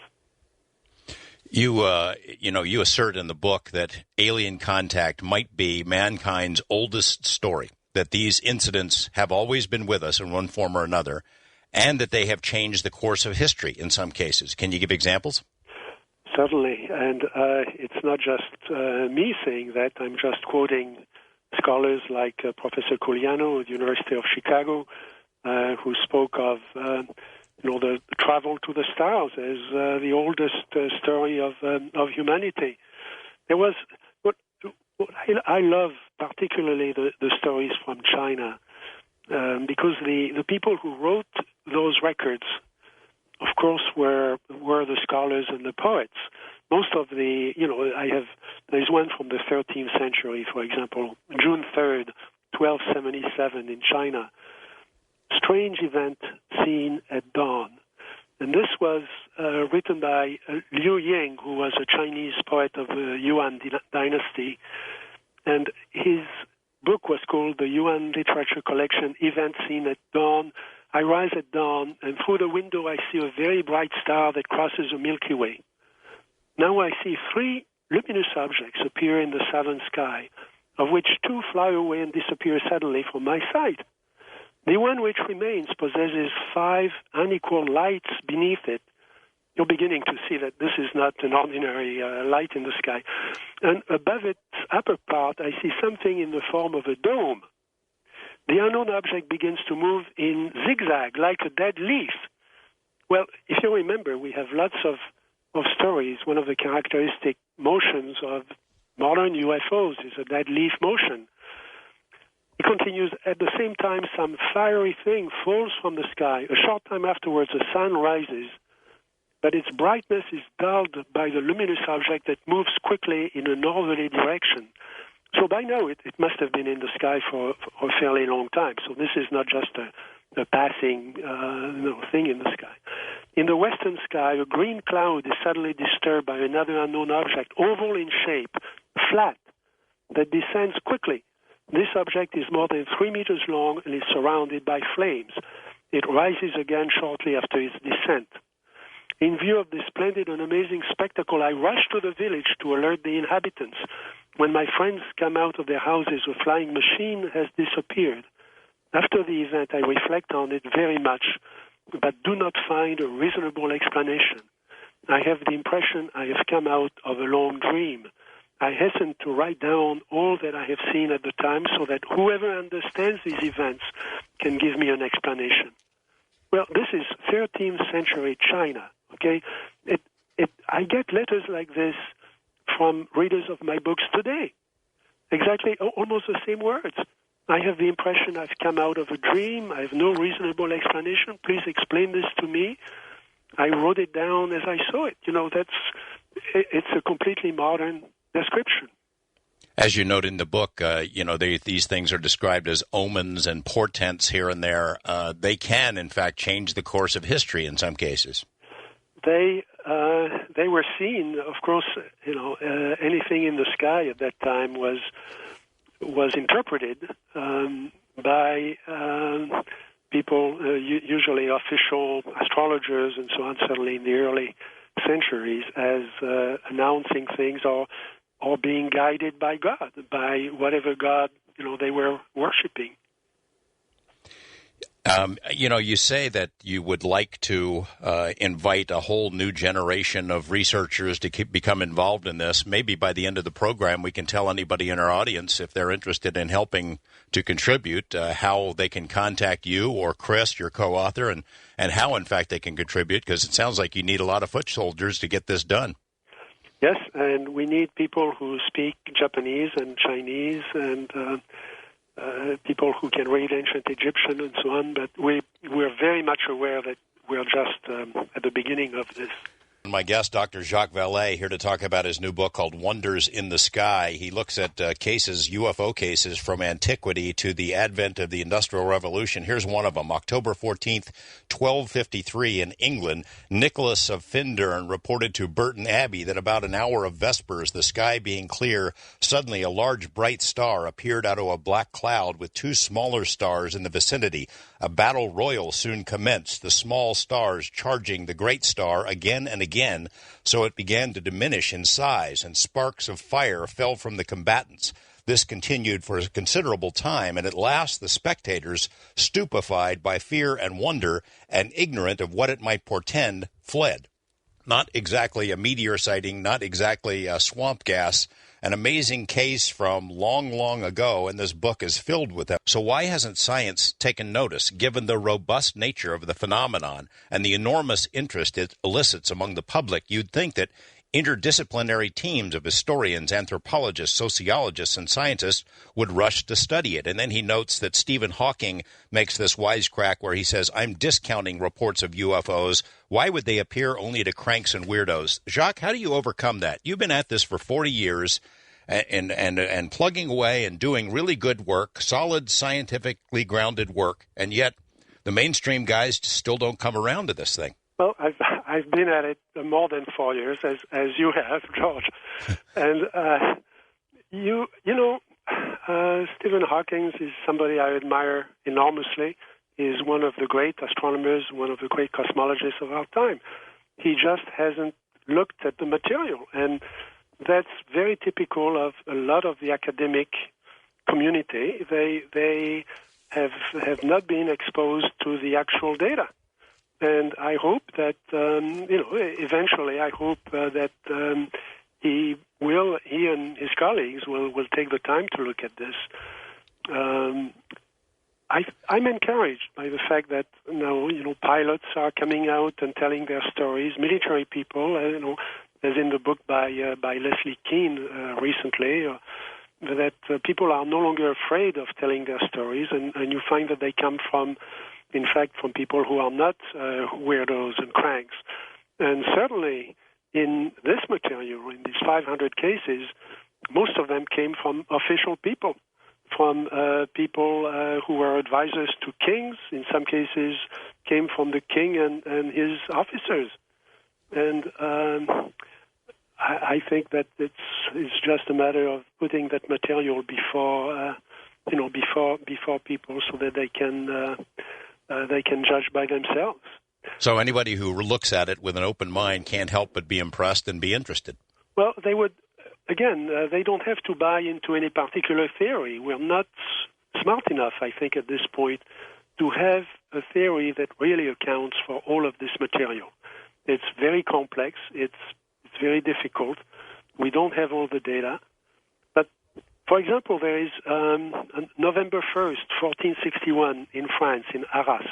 You assert in the book that alien contact might be mankind's oldest story, that these incidents have always been with us in one form or another, and that they have changed the course of history in some cases. Can you give examples? Certainly, and it's not just me saying that. I'm just quoting scholars like Professor Culiano at the University of Chicago, who spoke of the travel to the stars as the oldest story of humanity. There was what I love particularly the stories from China, because the people who wrote those records, of course, were the scholars and the poets. Most of there's one from the 13th century, for example, June 3rd, 1277 in China. Strange event seen at dawn. And this was written by Liu Ying, who was a Chinese poet of the Yuan dynasty. And his book was called The Yuan Literature Collection, Event Seen at Dawn. I rise at dawn, and through the window I see a very bright star that crosses the Milky Way. Now I see 3 luminous objects appear in the southern sky, of which 2 fly away and disappear suddenly from my sight. The one which remains possesses 5 unequal lights beneath it. You're beginning to see that this is not an ordinary light in the sky. And above its upper part, I see something in the form of a dome. The unknown object begins to move in zigzag, like a dead leaf. Well, if you remember, we have lots of stories. One of the characteristic motions of modern UFOs is a dead leaf motion. It continues. At the same time, some fiery thing falls from the sky. A short time afterwards, the sun rises, but its brightness is dulled by the luminous object that moves quickly in a northerly direction. So by now, it must have been in the sky for a fairly long time. So this is not just a passing thing in the sky. In the western sky, a green cloud is suddenly disturbed by another unknown object, oval in shape, flat, that descends quickly. This object is more than 3 meters long and is surrounded by flames. It rises again shortly after its descent. In view of this splendid and amazing spectacle, I rush to the village to alert the inhabitants. When my friends come out of their houses, the flying machine has disappeared. After the event, I reflect on it very much, but do not find a reasonable explanation. I have the impression I have come out of a long dream. I hasten to write down all that I have seen at the time so that whoever understands these events can give me an explanation. Well, this is 13th century China, okay? I get letters like this from readers of my books today. Exactly, almost the same words. I have the impression I've come out of a dream. I have no reasonable explanation. Please explain this to me. I wrote it down as I saw it. It's a completely modern description. As you note in the book, these things are described as omens and portents here and there. They can, in fact, change the course of history in some cases. They were seen, of course. Anything in the sky at that time was interpreted by people, usually official astrologers and so on. Certainly in the early centuries, as announcing things or being guided by God, by whatever God they were worshiping. You say that you would like to invite a whole new generation of researchers to become involved in this. Maybe by the end of the program, we can tell anybody in our audience, if they're interested in helping to contribute, how they can contact you or Chris, your co-author, and how, in fact, they can contribute, because it sounds like you need a lot of foot soldiers to get this done. Yes, and we need people who speak Japanese and Chinese and people who can read ancient Egyptian and so on, but we're very much aware that we're just at the beginning of this. My guest, Dr. Jacques Vallée, here to talk about his new book called Wonders in the Sky. He looks at UFO cases from antiquity to the advent of the Industrial Revolution. Here's one of them. October 14th, 1253 in England, Nicholas of Findurn reported to Burton Abbey that about an hour of Vespers, the sky being clear, suddenly a large bright star appeared out of a black cloud with 2 smaller stars in the vicinity. A battle royal soon commenced, the small stars charging the great star again and again, so it began to diminish in size, and sparks of fire fell from the combatants. This continued for a considerable time, and at last the spectators, stupefied by fear and wonder, and ignorant of what it might portend, fled. Not exactly a meteor sighting, not exactly a swamp gas, an amazing case from long, long ago, and this book is filled with them. So why hasn't science taken notice, given the robust nature of the phenomenon and the enormous interest it elicits among the public? You'd think that interdisciplinary teams of historians, anthropologists, sociologists, and scientists would rush to study it. And then he notes that Stephen Hawking makes this wisecrack where he says, I'm discounting reports of UFOs. Why would they appear only to cranks and weirdos? Jacques, how do you overcome that? You've been at this for 40 years and plugging away and doing really good work, solid, scientifically grounded work, and yet the mainstream guys still don't come around to this thing. Well, I've been at it more than 4 years, as you have, George, and Stephen Hawking is somebody I admire enormously. He's one of the great astronomers, one of the great cosmologists of our time. He just hasn't looked at the material, and that's very typical of a lot of the academic community. They have not been exposed to the actual data. And I hope that, eventually I hope that he and his colleagues will take the time to look at this. I'm encouraged by the fact that now, pilots are coming out and telling their stories, military people, as in the book by Leslie Kean recently, that people are no longer afraid of telling their stories, and you find that they come from people who are not weirdos and cranks. And certainly in this material, in these 500 cases, most of them came from official people, from people who were advisors to kings. In some cases, came from the king and his officers. And I think that it's just a matter of putting that material before people so that they can judge by themselves. So anybody who looks at it with an open mind can't help but be impressed and be interested. Well, they would, again, they don't have to buy into any particular theory. We're not smart enough, I think, at this point, to have a theory that really accounts for all of this material. It's very complex. It's very difficult. We don't have all the data. But, for example, there is November 1st, 1461, in France, in Arras.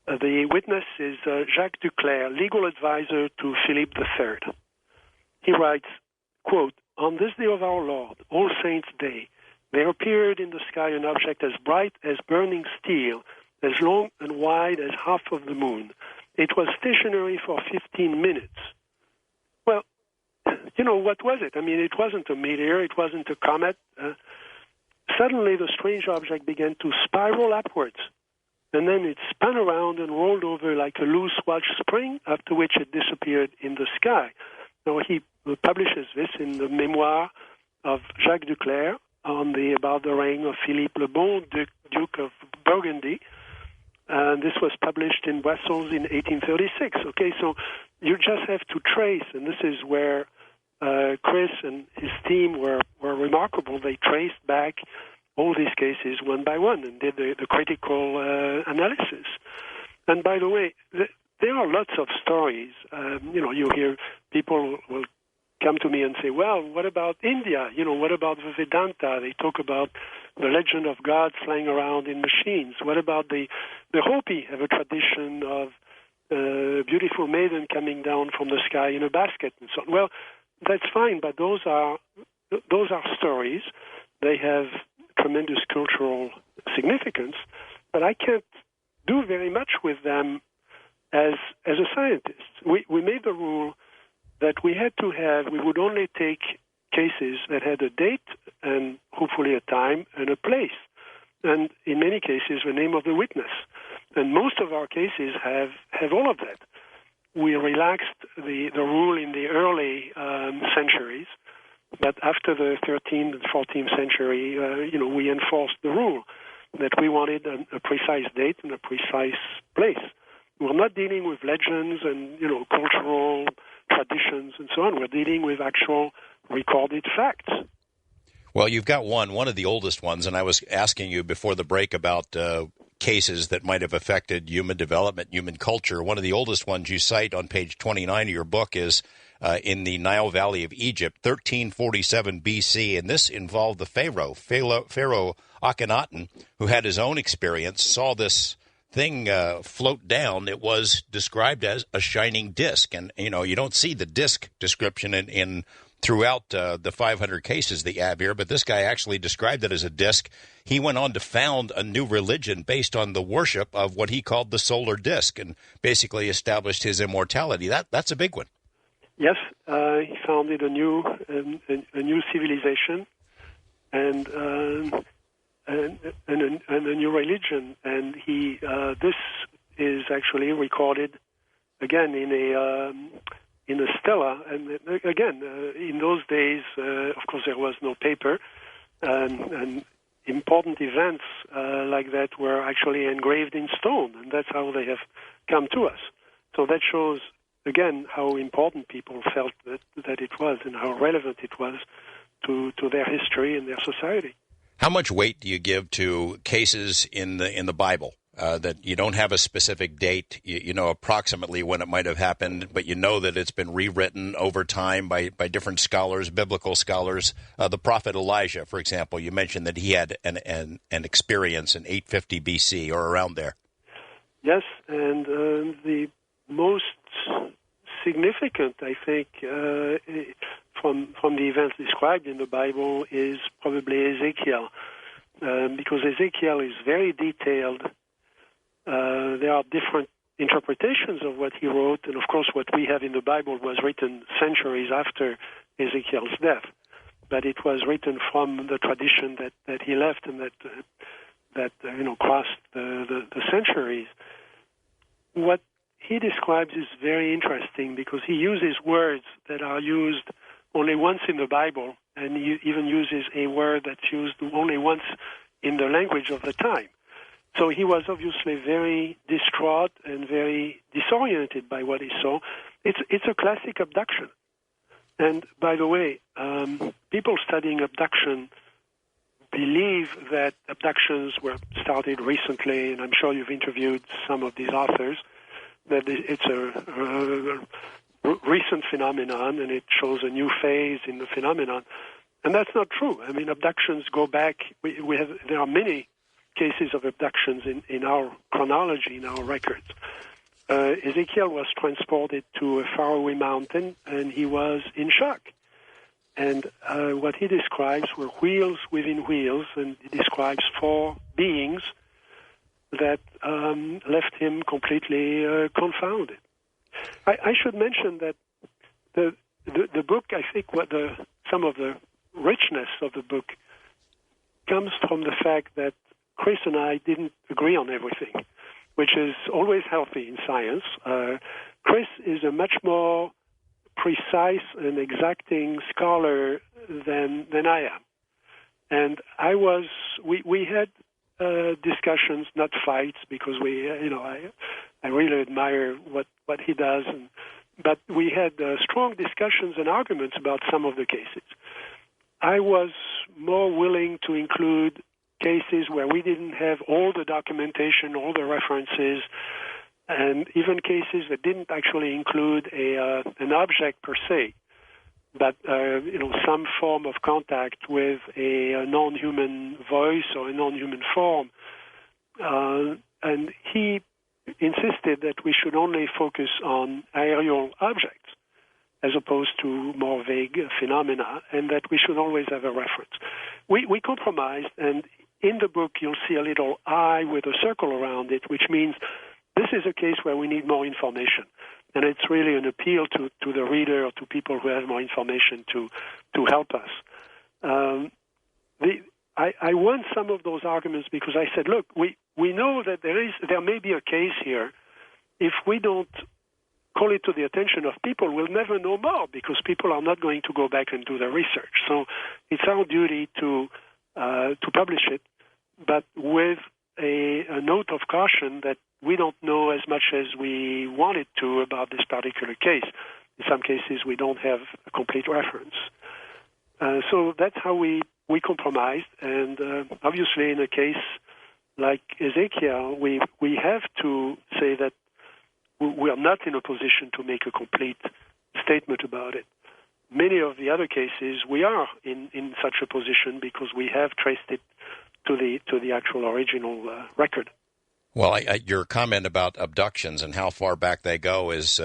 The witness is Jacques Duclair, legal advisor to Philippe III. He writes, quote, "On this day of our Lord, All Saints' Day, there appeared in the sky an object as bright as burning steel, as long and wide as half of the moon. It was stationary for 15 minutes. Well, what was it? I mean, it wasn't a meteor, it wasn't a comet. Suddenly, the strange object began to spiral upwards, and then it spun around and rolled over like a loose watch spring, after which it disappeared in the sky." Now, he publishes this in the memoir of Jacques Duclair about the reign of Philippe le Bon, Duke of Burgundy. And this was published in Brussels in 1836. Okay, so you just have to trace, and this is where Chris and his team were remarkable. They traced back all these cases one by one and did the critical analysis. And by the way, there are lots of stories. You hear people will come to me and say, well, what about India? What about the Vedanta? They talk about the legend of God flying around in machines. What about the Hopi have a tradition of a beautiful maiden coming down from the sky in a basket and so on. Well, that's fine, but those are stories. They have tremendous cultural significance, but I can't do very much with them as a scientist. We made the rule that we would only take cases that had a date and hopefully a time and a place, and in many cases the name of the witness. And most of our cases have all of that. We relaxed the rule in the early centuries, but after the 13th and 14th century, we enforced the rule that we wanted a precise date and a precise place. We're not dealing with legends and cultural traditions and so on. We're dealing with actual recorded facts. Well, you've got one of the oldest ones, and I was asking you before the break about cases that might have affected human development, human culture. One of the oldest ones you cite on page 29 of your book is in the Nile Valley of Egypt, 1347 BC, and this involved the Pharaoh Akhenaten, who had his own experience, saw this thing float down. It was described as a shining disc, and you don't see the disc description in throughout the 500 cases that you have here, but this guy actually described it as a disc. He went on to found a new religion based on the worship of what he called the solar disc, and basically established his immortality. That's a big one. Yes, he founded a new civilization and a new religion, and this is actually recorded again in a stela. And again, in those days, of course, there was no paper, and important events like that were actually engraved in stone, and that's how they have come to us. So that shows, again, how important people felt that it was, and how relevant it was to their history and their society. How much weight do you give to cases in the Bible that you don't have a specific date, you know approximately when it might have happened, but you know that it's been rewritten over time by different scholars, biblical scholars? The prophet Elijah, for example, you mentioned that he had an experience in 850 BC or around there. Yes, and the most significant, I think, from the events described in the Bible is probably Ezekiel, because Ezekiel is very detailed. There are different interpretations of what he wrote, and of course what we have in the Bible was written centuries after Ezekiel's death, but it was written from the tradition that he left and that crossed the centuries. What he describes is very interesting because he uses words that are used only once in the Bible, and he even uses a word that's used only once in the language of the time. So he was obviously very distraught and very disoriented by what he saw. It's a classic abduction. And by the way, people studying abduction believe that abductions were started recently, and I'm sure you've interviewed some of these authors, that it's a recent phenomenon, and it shows a new phase in the phenomenon. And that's not true. I mean, abductions go back. There are many cases of abductions in our chronology, in our records. Ezekiel was transported to a faraway mountain, and he was in shock. And what he describes were wheels within wheels, and he describes 4 beings that left him completely confounded. I should mention that the book, I think, some of the richness of the book comes from the fact that Chris and I didn't agree on everything, which is always healthy in science. Chris is a much more precise and exacting scholar than I am. And we had discussions, not fights, because I really admire what he does, but we had strong discussions and arguments about some of the cases. I was more willing to include cases where we didn't have all the documentation, all the references, and even cases that didn't actually include an object per se, but some form of contact with a non-human voice or a non-human form. And he insisted that we should only focus on aerial objects as opposed to more vague phenomena, and that we should always have a reference. We compromised, and in the book you'll see a little eye with a circle around it, which means this is a case where we need more information. And it's really an appeal to the reader or to people who have more information to help us. I won some of those arguments because I said, look, we know that there may be a case here. If we don't call it to the attention of people, we'll never know more because people are not going to go back and do the research. So it's our duty to publish it, but with a note of caution that we don't know as much as we wanted to about this particular case. In some cases, we don't have a complete reference. So that's how we compromised. And obviously, in a case like Ezekiel, we have to say that we are not in a position to make a complete statement about it. Many of the other cases, we are in such a position because we have traced it to the actual original record. Well, your comment about abductions and how far back they go is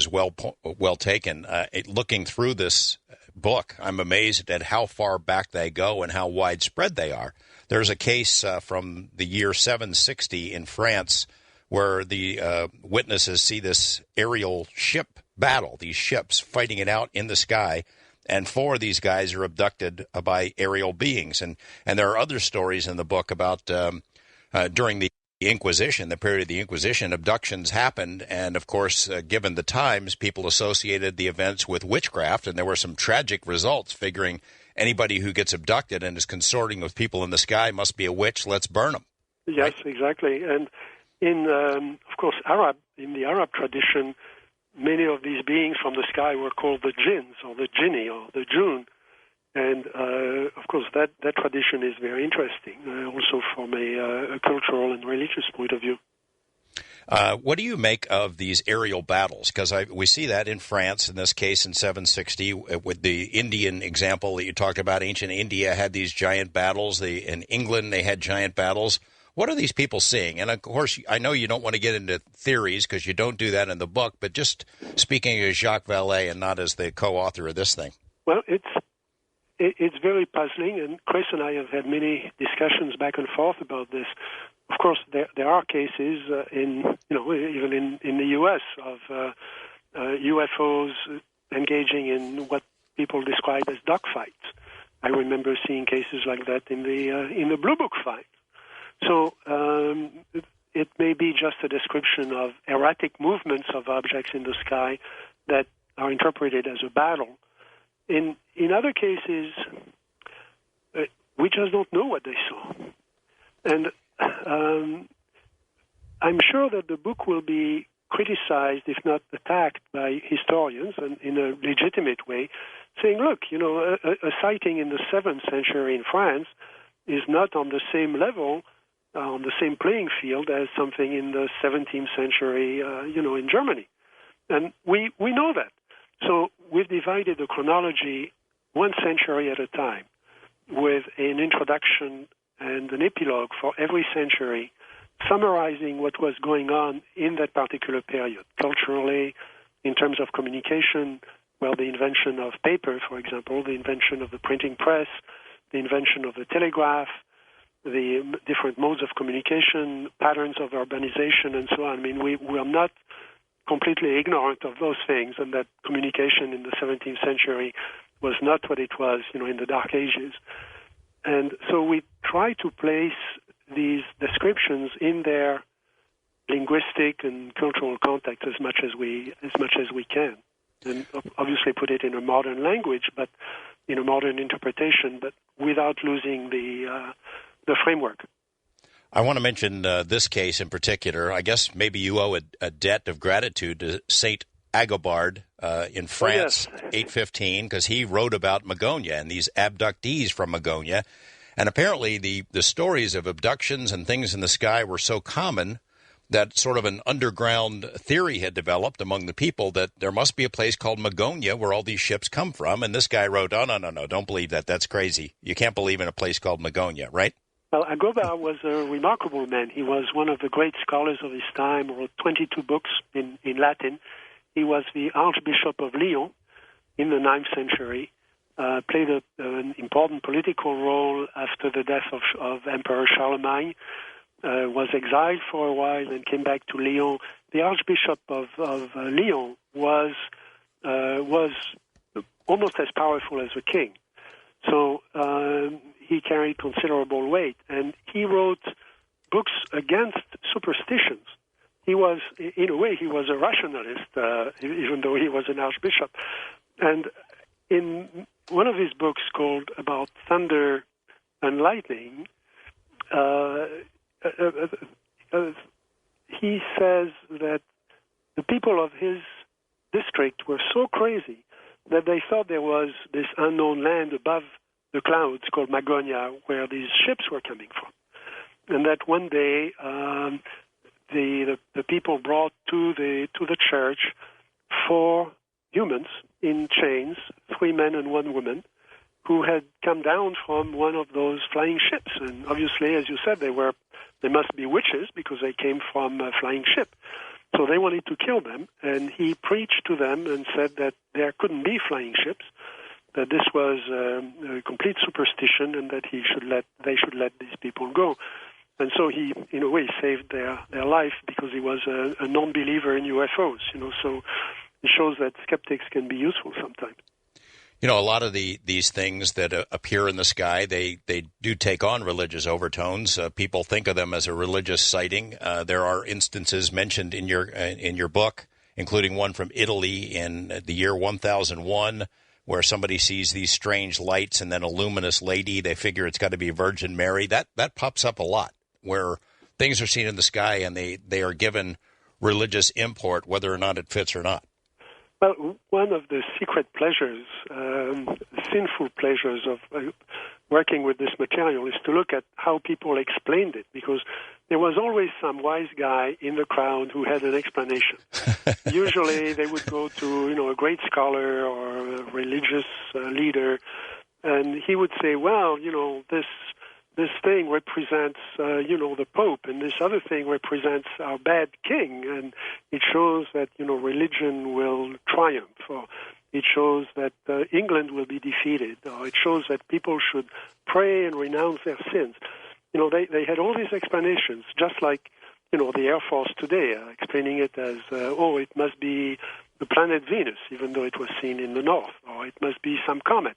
well taken. Looking through this book, I'm amazed at how far back they go and how widespread they are. There's a case from the year 760 in France where the witnesses see this aerial ship battle, these ships fighting it out in the sky, and 4 of these guys are abducted by aerial beings. And there are other stories in the book about during the Inquisition, the period of the Inquisition, abductions happened, and of course, given the times, people associated the events with witchcraft, and there were some tragic results, figuring anybody who gets abducted and is consorting with people in the sky must be a witch, let's burn them. Yes, right? Exactly. And in, of course, in the Arab tradition, many of these beings from the sky were called the jinns, or the jinni, or the jinn. And, of course, that tradition is very interesting, also from a cultural and religious point of view. What do you make of these aerial battles? Because we see that in France, in this case in 760, with the Indian example that you talked about. Ancient India had these giant battles. In England, they had giant battles. What are these people seeing? And, of course, I know you don't want to get into theories because you don't do that in the book, but just speaking as Jacques Vallée and not as the co-author of this thing. Well, it's very puzzling, and Chris and I have had many discussions back and forth about this. Of course, there are cases even in the U.S. of UFOs engaging in what people describe as dogfights. I remember seeing cases like that in the Blue Book fight. So it may be just a description of erratic movements of objects in the sky that are interpreted as a battle. In other cases, we just don't know what they saw. And I'm sure that the book will be criticized, if not attacked, by historians, and in a legitimate way, saying, look, a sighting in the 7th century in France is not on the same level, on the same playing field as something in the 17th century, in Germany. And we know that. So we've divided the chronology 1 century at a time, with an introduction and an epilogue for every century, summarizing what was going on in that particular period, culturally, in terms of communication, the invention of paper, for example, the invention of the printing press, the invention of the telegraph, the different modes of communication, patterns of urbanization, and so on. I mean, we are not completely ignorant of those things, and that communication in the 17th century was not what it was, in the Dark Ages. And so we try to place these descriptions in their linguistic and cultural context as much as we can, and obviously put it in a modern language, but in a modern interpretation, but without losing the framework. I want to mention this case in particular. I guess maybe you owe a debt of gratitude to Saint Agobard in France, 815, because he wrote about Magonia and these abductees from Magonia. And apparently the stories of abductions and things in the sky were so common that sort of an underground theory had developed among the people that there must be a place called Magonia where all these ships come from. And this guy wrote, oh, no, don't believe that. That's crazy. You can't believe in a place called Magonia, right? Well, Agobard was a remarkable man. He was one of the great scholars of his time, wrote 22 books in Latin. He was the Archbishop of Lyon in the 9th century, played an important political role after the death of Emperor Charlemagne, was exiled for a while and came back to Lyon. The Archbishop of Lyon was almost as powerful as the king. So he carried considerable weight, and he wrote books against superstitions. He was, in a way, he was a rationalist, even though he was an archbishop. And in one of his books called About Thunder and Lightning, he says that the people of his district were so crazy that they thought there was this unknown land above the clouds called Magonia, where these ships were coming from. And that one day the people brought to the church 4 humans in chains, 3 men and 1 woman, who had come down from one of those flying ships. And obviously, as you said, they must be witches because they came from a flying ship. So they wanted to kill them, and he preached to them and said that there couldn't be flying ships, that this was a complete superstition, and that they should let these people go. And so he, in a way, saved their life because he was a non-believer in UFOs. So it shows that skeptics can be useful sometimes. A lot of these things that appear in the sky, they do take on religious overtones. People think of them as a religious sighting. There are instances mentioned in your book, including one from Italy in the year 1001, where somebody sees these strange lights and then a luminous lady. They figure it's got to be Virgin Mary. That pops up a lot, where things are seen in the sky and they are given religious import, whether or not it fits or not. Well, one of the secret pleasures, sinful pleasures of working with this material is to look at how people explained it, because there was always some wise guy in the crowd who had an explanation. Usually they would go to, a great scholar or a religious leader, and he would say, well, this thing represents, the Pope, and this other thing represents our bad king, and it shows that, religion will triumph, or it shows that England will be defeated, or it shows that people should pray and renounce their sins. They had all these explanations, just like, the Air Force today, explaining it as, it must be the planet Venus, even though it was seen in the north, or it must be some comet,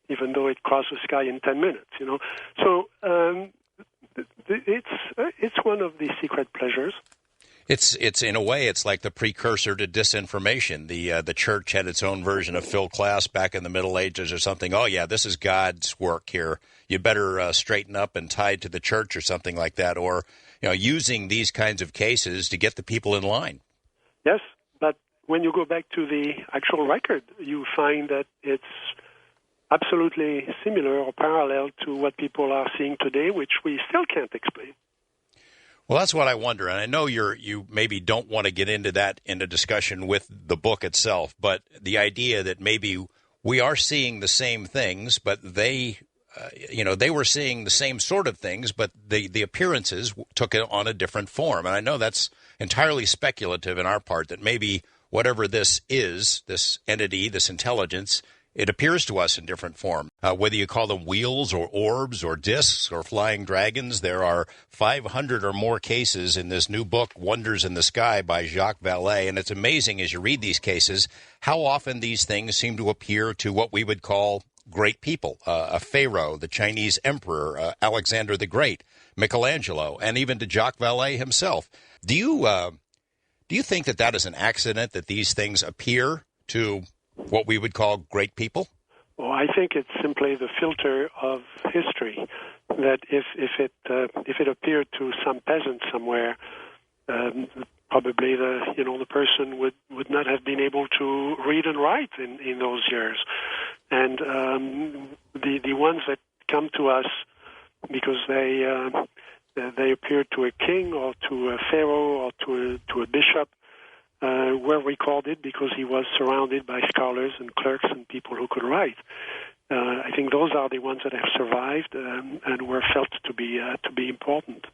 even though it crossed the sky in 10 minutes, So it's one of the secret pleasures. It's in a way, it's like the precursor to disinformation. The church had its own version of Phil Klass back in the Middle Ages or something. Oh, yeah, this is God's work here. You better straighten up and tie to the church or something like that, or using these kinds of cases to get the people in line. Yes, but when you go back to the actual record, you find that it's absolutely similar or parallel to what people are seeing today, which we still can't explain. Well, that's what I wonder, and I know you maybe don't want to get into that in a discussion with the book itself, but the idea that maybe we are seeing the same things, but they were seeing the same sort of things, but the appearances took it on a different form. And I know that's entirely speculative in our part, that maybe whatever this is, this entity, this intelligence, it appears to us in different form. Whether you call them wheels or orbs or discs or flying dragons, there are 500 or more cases in this new book, Wonders in the Sky by Jacques Vallée. And it's amazing as you read these cases how often these things seem to appear to what we would call great people, a pharaoh, the Chinese emperor, Alexander the Great, Michelangelo, and even to Jacques Vallée himself. Do you think that is an accident, that these things appear to what we would call great people? Well, I think it's simply the filter of history, that if it appeared to some peasant somewhere, probably the person would not have been able to read and write in those years. And the ones that come to us because they appeared to a king or to a pharaoh or to a bishop, were recorded because he was surrounded by scholars and clerks and people who could write. I think those are the ones that have survived and were felt to be important.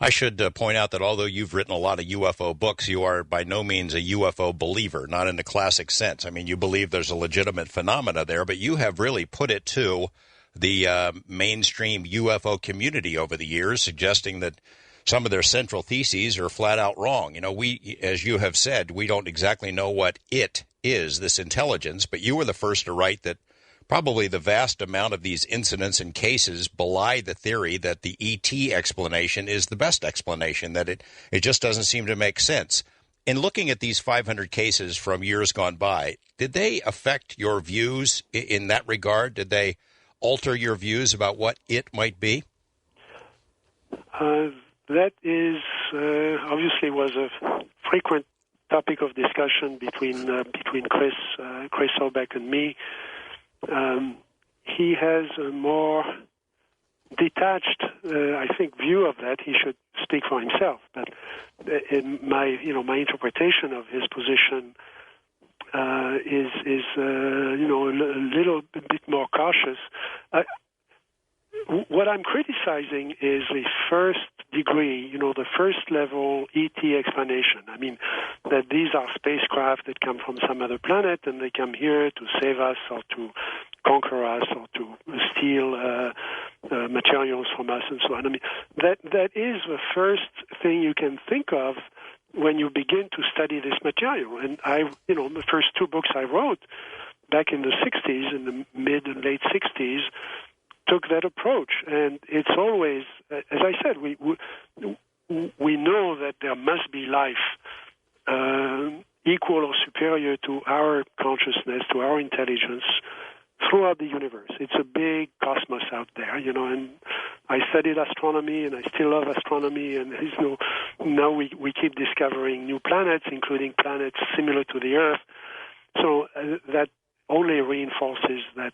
I should point out that although you've written a lot of UFO books, you are by no means a UFO believer, not in the classic sense. I mean, you believe there's a legitimate phenomena there, but you have really put it to the mainstream UFO community over the years, suggesting that some of their central theses are flat out wrong. We, as you have said, we don't exactly know what it is, this intelligence, but you were the first to write that probably the vast amount of these incidents and cases belie the theory that the ET explanation is the best explanation, that it just doesn't seem to make sense. In looking at these 500 cases from years gone by, did they affect your views in that regard? Did they alter your views about what it might be? That is obviously was a frequent topic of discussion between Chris Obeck and me. He has a more detached, I think, view of that. He should speak for himself. But in my interpretation of his position, is a little bit more cautious. What I'm criticizing is the first degree, the first level ET explanation. I mean, that these are spacecraft that come from some other planet and they come here to save us or to conquer us or to steal materials from us and so on. I mean, that is the first thing you can think of when you begin to study this material. And the first two books I wrote back in the 60s, in the mid and late 60s, took that approach. And it's always, as I said, we know that there must be life equal or superior to our consciousness, to our intelligence, throughout the universe. It's a big cosmos out there, and I studied astronomy and I still love astronomy, and now we keep discovering new planets, including planets similar to the Earth. So that only reinforces that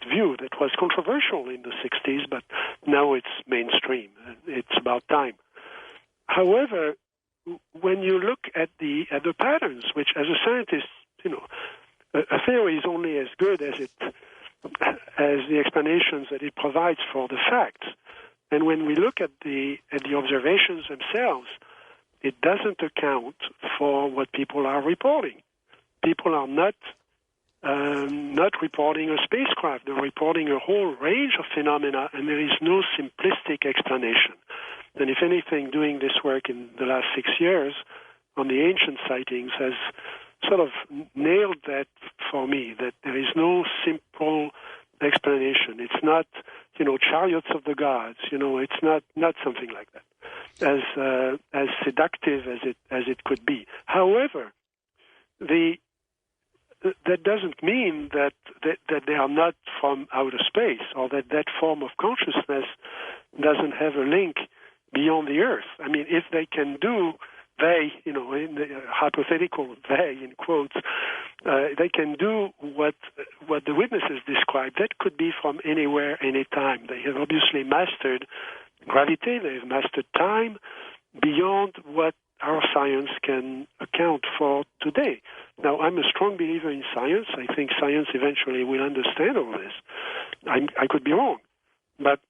view that was controversial in the 60s, but now it's mainstream. It's about time. However, when you look at the patterns, which as a scientist, a theory is only as good as the explanations that it provides for the facts. And when we look at the observations themselves, it doesn't account for what people are reporting. People are not reporting a spacecraft. They're reporting a whole range of phenomena, and there is no simplistic explanation. And if anything, doing this work in the last 6 years on the ancient sightings has sort of nailed that for me, that there is no simple explanation. It's not, chariots of the gods. It's not something like that, as seductive as it could be. However, that doesn't mean that they are not from outer space, or that form of consciousness doesn't have a link beyond the Earth. I mean, if they can do, in the hypothetical they, in quotes, they can do what the witnesses describe. That could be from anywhere, anytime. They have obviously mastered gravity. They have mastered time beyond what our science can account for today. Now, I'm a strong believer in science. I think science eventually will understand all this. I could be wrong, but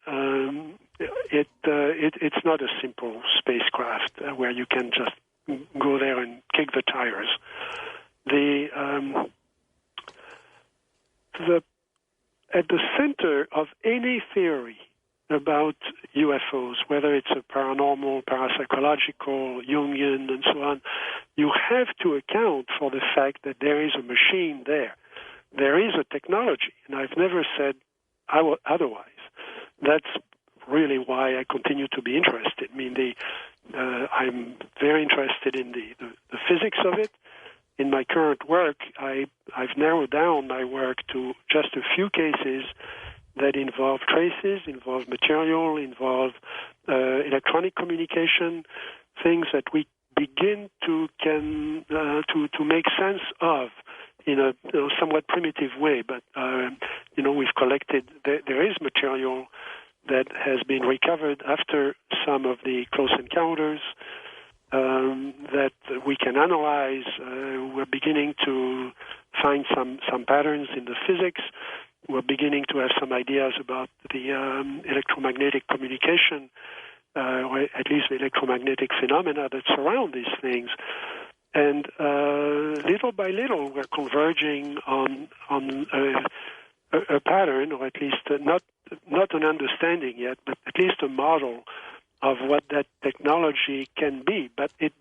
it's not a simple spacecraft where you can just go there and kick the tires. At the center of any theory about UFOs, whether it's a paranormal, parapsychological, Jungian, and so on, you have to account for the fact that there is a machine there. There is a technology, and I've never said otherwise. That's really why I continue to be interested. I mean, I'm very interested in the physics of it. In my current work, I've narrowed down my work to just a few cases that involve traces, involve material, involve electronic communication, things that we begin to make sense of in a somewhat primitive way. But we've collected. There is material that has been recovered after some of the close encounters that we can analyze. We're beginning to find some patterns in the physics. We're beginning to have some ideas about the electromagnetic communication, or at least the electromagnetic phenomena that surround these things. And little by little, we're converging on a pattern, or at least not an understanding yet, but at least a model of what that technology can be. But it's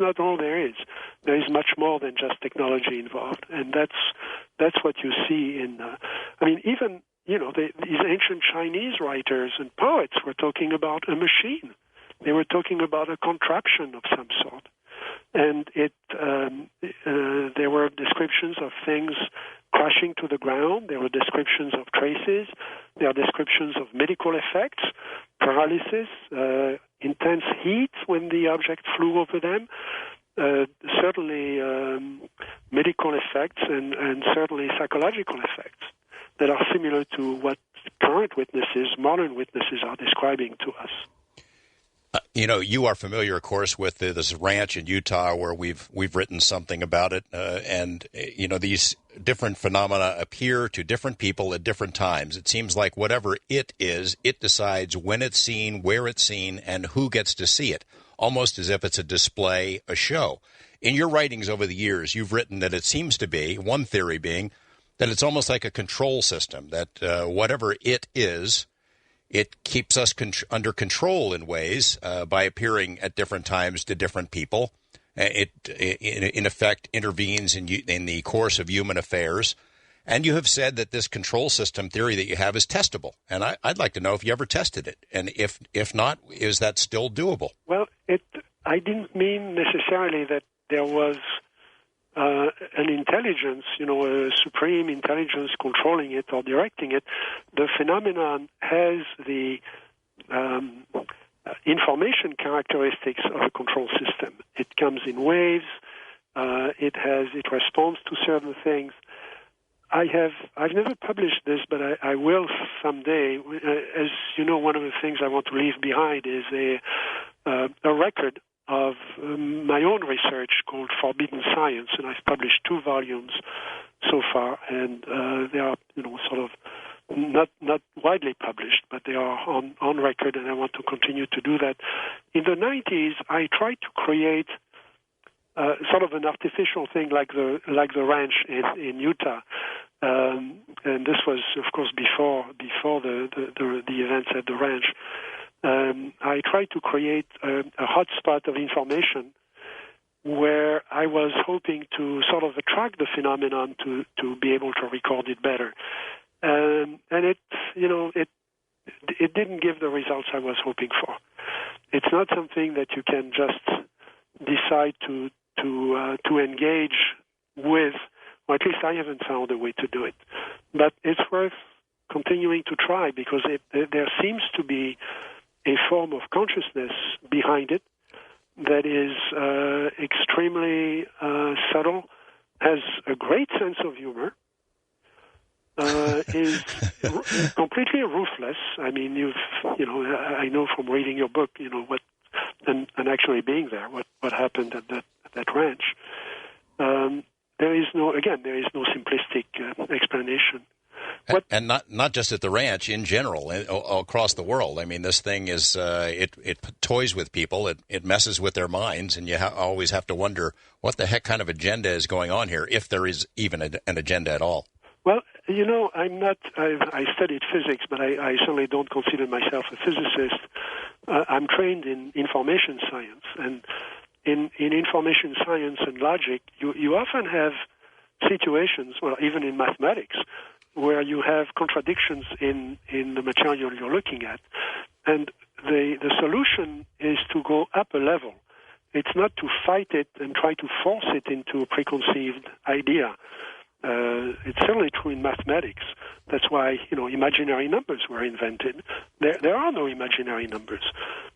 not all there is. There is much more than just technology involved, and that's what you see in. Even these ancient Chinese writers and poets were talking about a machine. They were talking about a contraption of some sort, and there were descriptions of things crashing to the ground. There were descriptions of traces. There are descriptions of medical effects, paralysis, intense heat when the object flew over them, certainly medical effects and certainly psychological effects that are similar to what current witnesses, modern witnesses, are describing to us. You know, you are familiar, of course, with this ranch in Utah where we've written something about it, and you know, these different phenomena appear to different people at different times. It seems like whatever it is, it decides when it's seen, where it's seen, and who gets to see it, almost as if it's a display, a show. In your writings over the years, you've written that it seems to be, one theory being, that it's almost like a control system, that whatever it is, it keeps us under control in ways by appearing at different times to different people. It in effect, intervenes in the course of human affairs. And you have said that this control system theory that you have is testable. And I'd like to know if you ever tested it. And if not, is that still doable? Well, I didn't mean necessarily that there was an intelligence, a supreme intelligence controlling it or directing it. The phenomenon has the information characteristics of a control system. It comes in waves. It responds to certain things. I've never published this, but I will someday. As you know, one of the things I want to leave behind is a record of my own research called Forbidden Science, and I've published 2 volumes so far, and they are, sort of not widely published, but they are on record, and I want to continue to do that. In the 90s, I tried to create sort of an artificial thing like the ranch in Utah, and this was, of course, before the events at the ranch. I tried to create a hotspot of information where I was hoping to sort of attract the phenomenon to be able to record it better, and it didn't give the results I was hoping for. It's not something that you can just decide to engage with, or at least I haven't found a way to do it. But it's worth continuing to try because there seems to be a form of consciousness behind it that is extremely subtle, has a great sense of humor, is completely ruthless. I mean, I know from reading your book, what, and actually being there, what happened at that ranch. There is no simplistic explanation. And not just at the ranch, in general, across the world. I mean, this thing is it toys with people. It messes with their minds, and you always have to wonder what the heck kind of agenda is going on here, if there is even an agenda at all. Well, I'm not. I studied physics, but I certainly don't consider myself a physicist. I'm trained in information science, and in information science and logic, you often have situations, well, even in mathematics, where you have contradictions in the material you're looking at. And the solution is to go up a level. It's not to fight it and try to force it into a preconceived idea. It's certainly true in mathematics. That's why, imaginary numbers were invented. There are no imaginary numbers.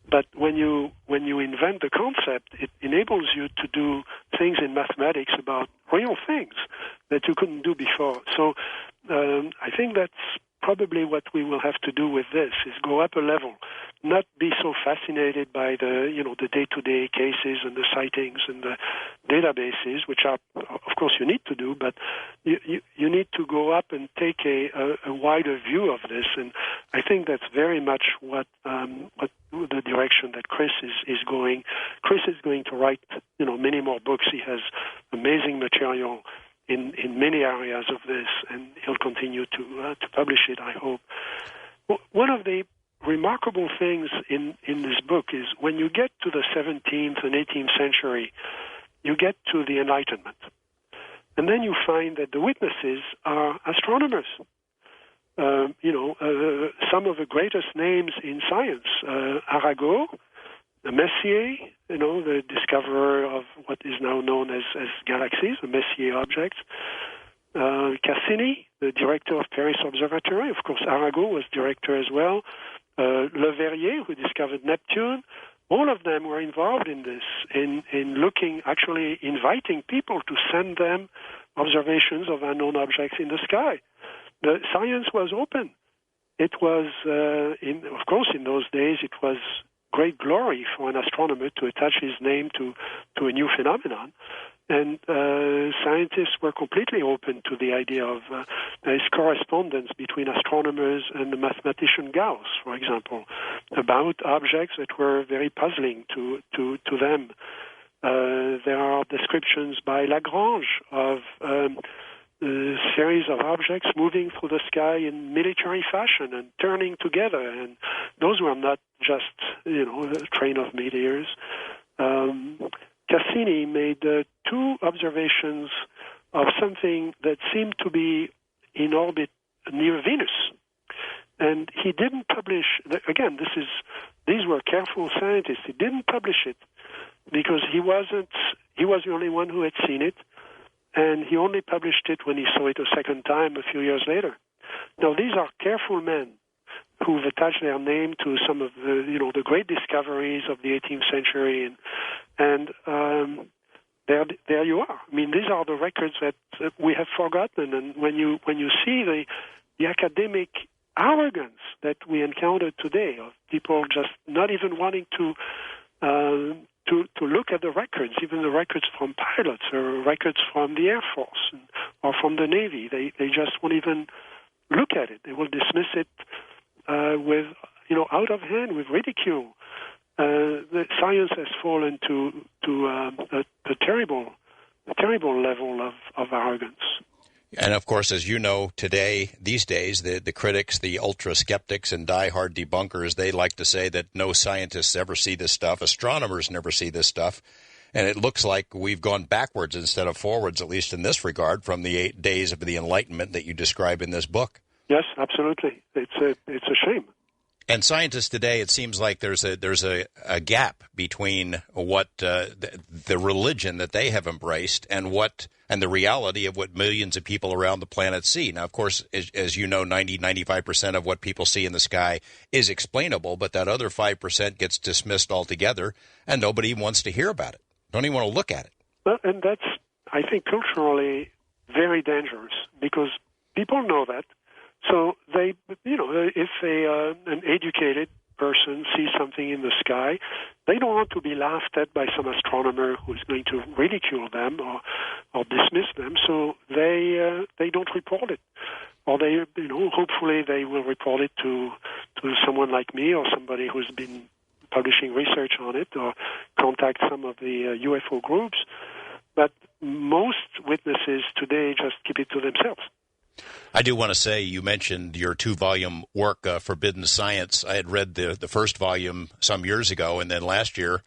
But when you invent the concept, it enables you to do things in mathematics about real things that you couldn't do before. So I think that's probably what we will have to do with this, is go up a level, not be so fascinated by the day-to-day cases and the sightings and the databases, which are, of course, you need to do, but you need to go up and take a wider view of this, and I think that's very much what the direction that Chris is going. Chris is going to write, many more books. He has amazing material in many areas of this, and he'll continue to publish it, I hope. One of the remarkable things in this book is when you get to the 17th and 18th century, you get to the Enlightenment. And then you find that the witnesses are astronomers. Some of the greatest names in science, Arago, Messier, the discoverer of what is now known as galaxies, the Messier objects. Cassini, the director of Paris Observatory. Of course, Arago was director as well. Le Verrier, who discovered Neptune. All of them were involved in this, in looking, actually inviting people to send them observations of unknown objects in the sky. The science was open. It was, of course, in those days, it was great glory for an astronomer to attach his name to a new phenomenon. And scientists were completely open to the idea of there is correspondence between astronomers and the mathematician Gauss, for example, about objects that were very puzzling to them. There are descriptions by Lagrange of a series of objects moving through the sky in military fashion and turning together, and those were not just a train of meteors. Cassini made two observations of something that seemed to be in orbit near Venus, and he didn't publish. Again, these were careful scientists. He didn't publish it because he was the only one who had seen it, and he only published it when he saw it a second time a few years later. Now, these are careful men who've attached their name to some of the great discoveries of the 18th century, and there you are. I mean, these are the records that we have forgotten, and when you see the academic arrogance that we encounter today of people just not even wanting to look at the records, even the records from pilots or records from the Air Force or from the Navy. They just won't even look at it. They will dismiss it with out of hand, with ridicule. The science has fallen to a terrible level of arrogance. And of course, as you know, these days, the critics, the ultra skeptics and diehard debunkers, they like to say that no scientists ever see this stuff. Astronomers never see this stuff. And it looks like we've gone backwards instead of forwards, at least in this regard, from the 8 days of the Enlightenment that you describe in this book. Yes, absolutely. It's a shame. And scientists today, it seems like there's a gap between what the religion that they have embraced and the reality of what millions of people around the planet see. Now, of course, as you know, 95% of what people see in the sky is explainable, but that other 5% gets dismissed altogether, and nobody wants to hear about it. Don't even want to look at it. Well, and that's, I think, culturally very dangerous because people know that. So they, if an educated person sees something in the sky, they don't want to be laughed at by some astronomer who's going to ridicule them or dismiss them. So they don't report it, or they, hopefully they will report it to someone like me or somebody who's been publishing research on it, or contact some of the UFO groups. But most witnesses today just keep it to themselves. I do want to say, you mentioned your 2-volume work, Forbidden Science. I had read the first volume some years ago, and then last year,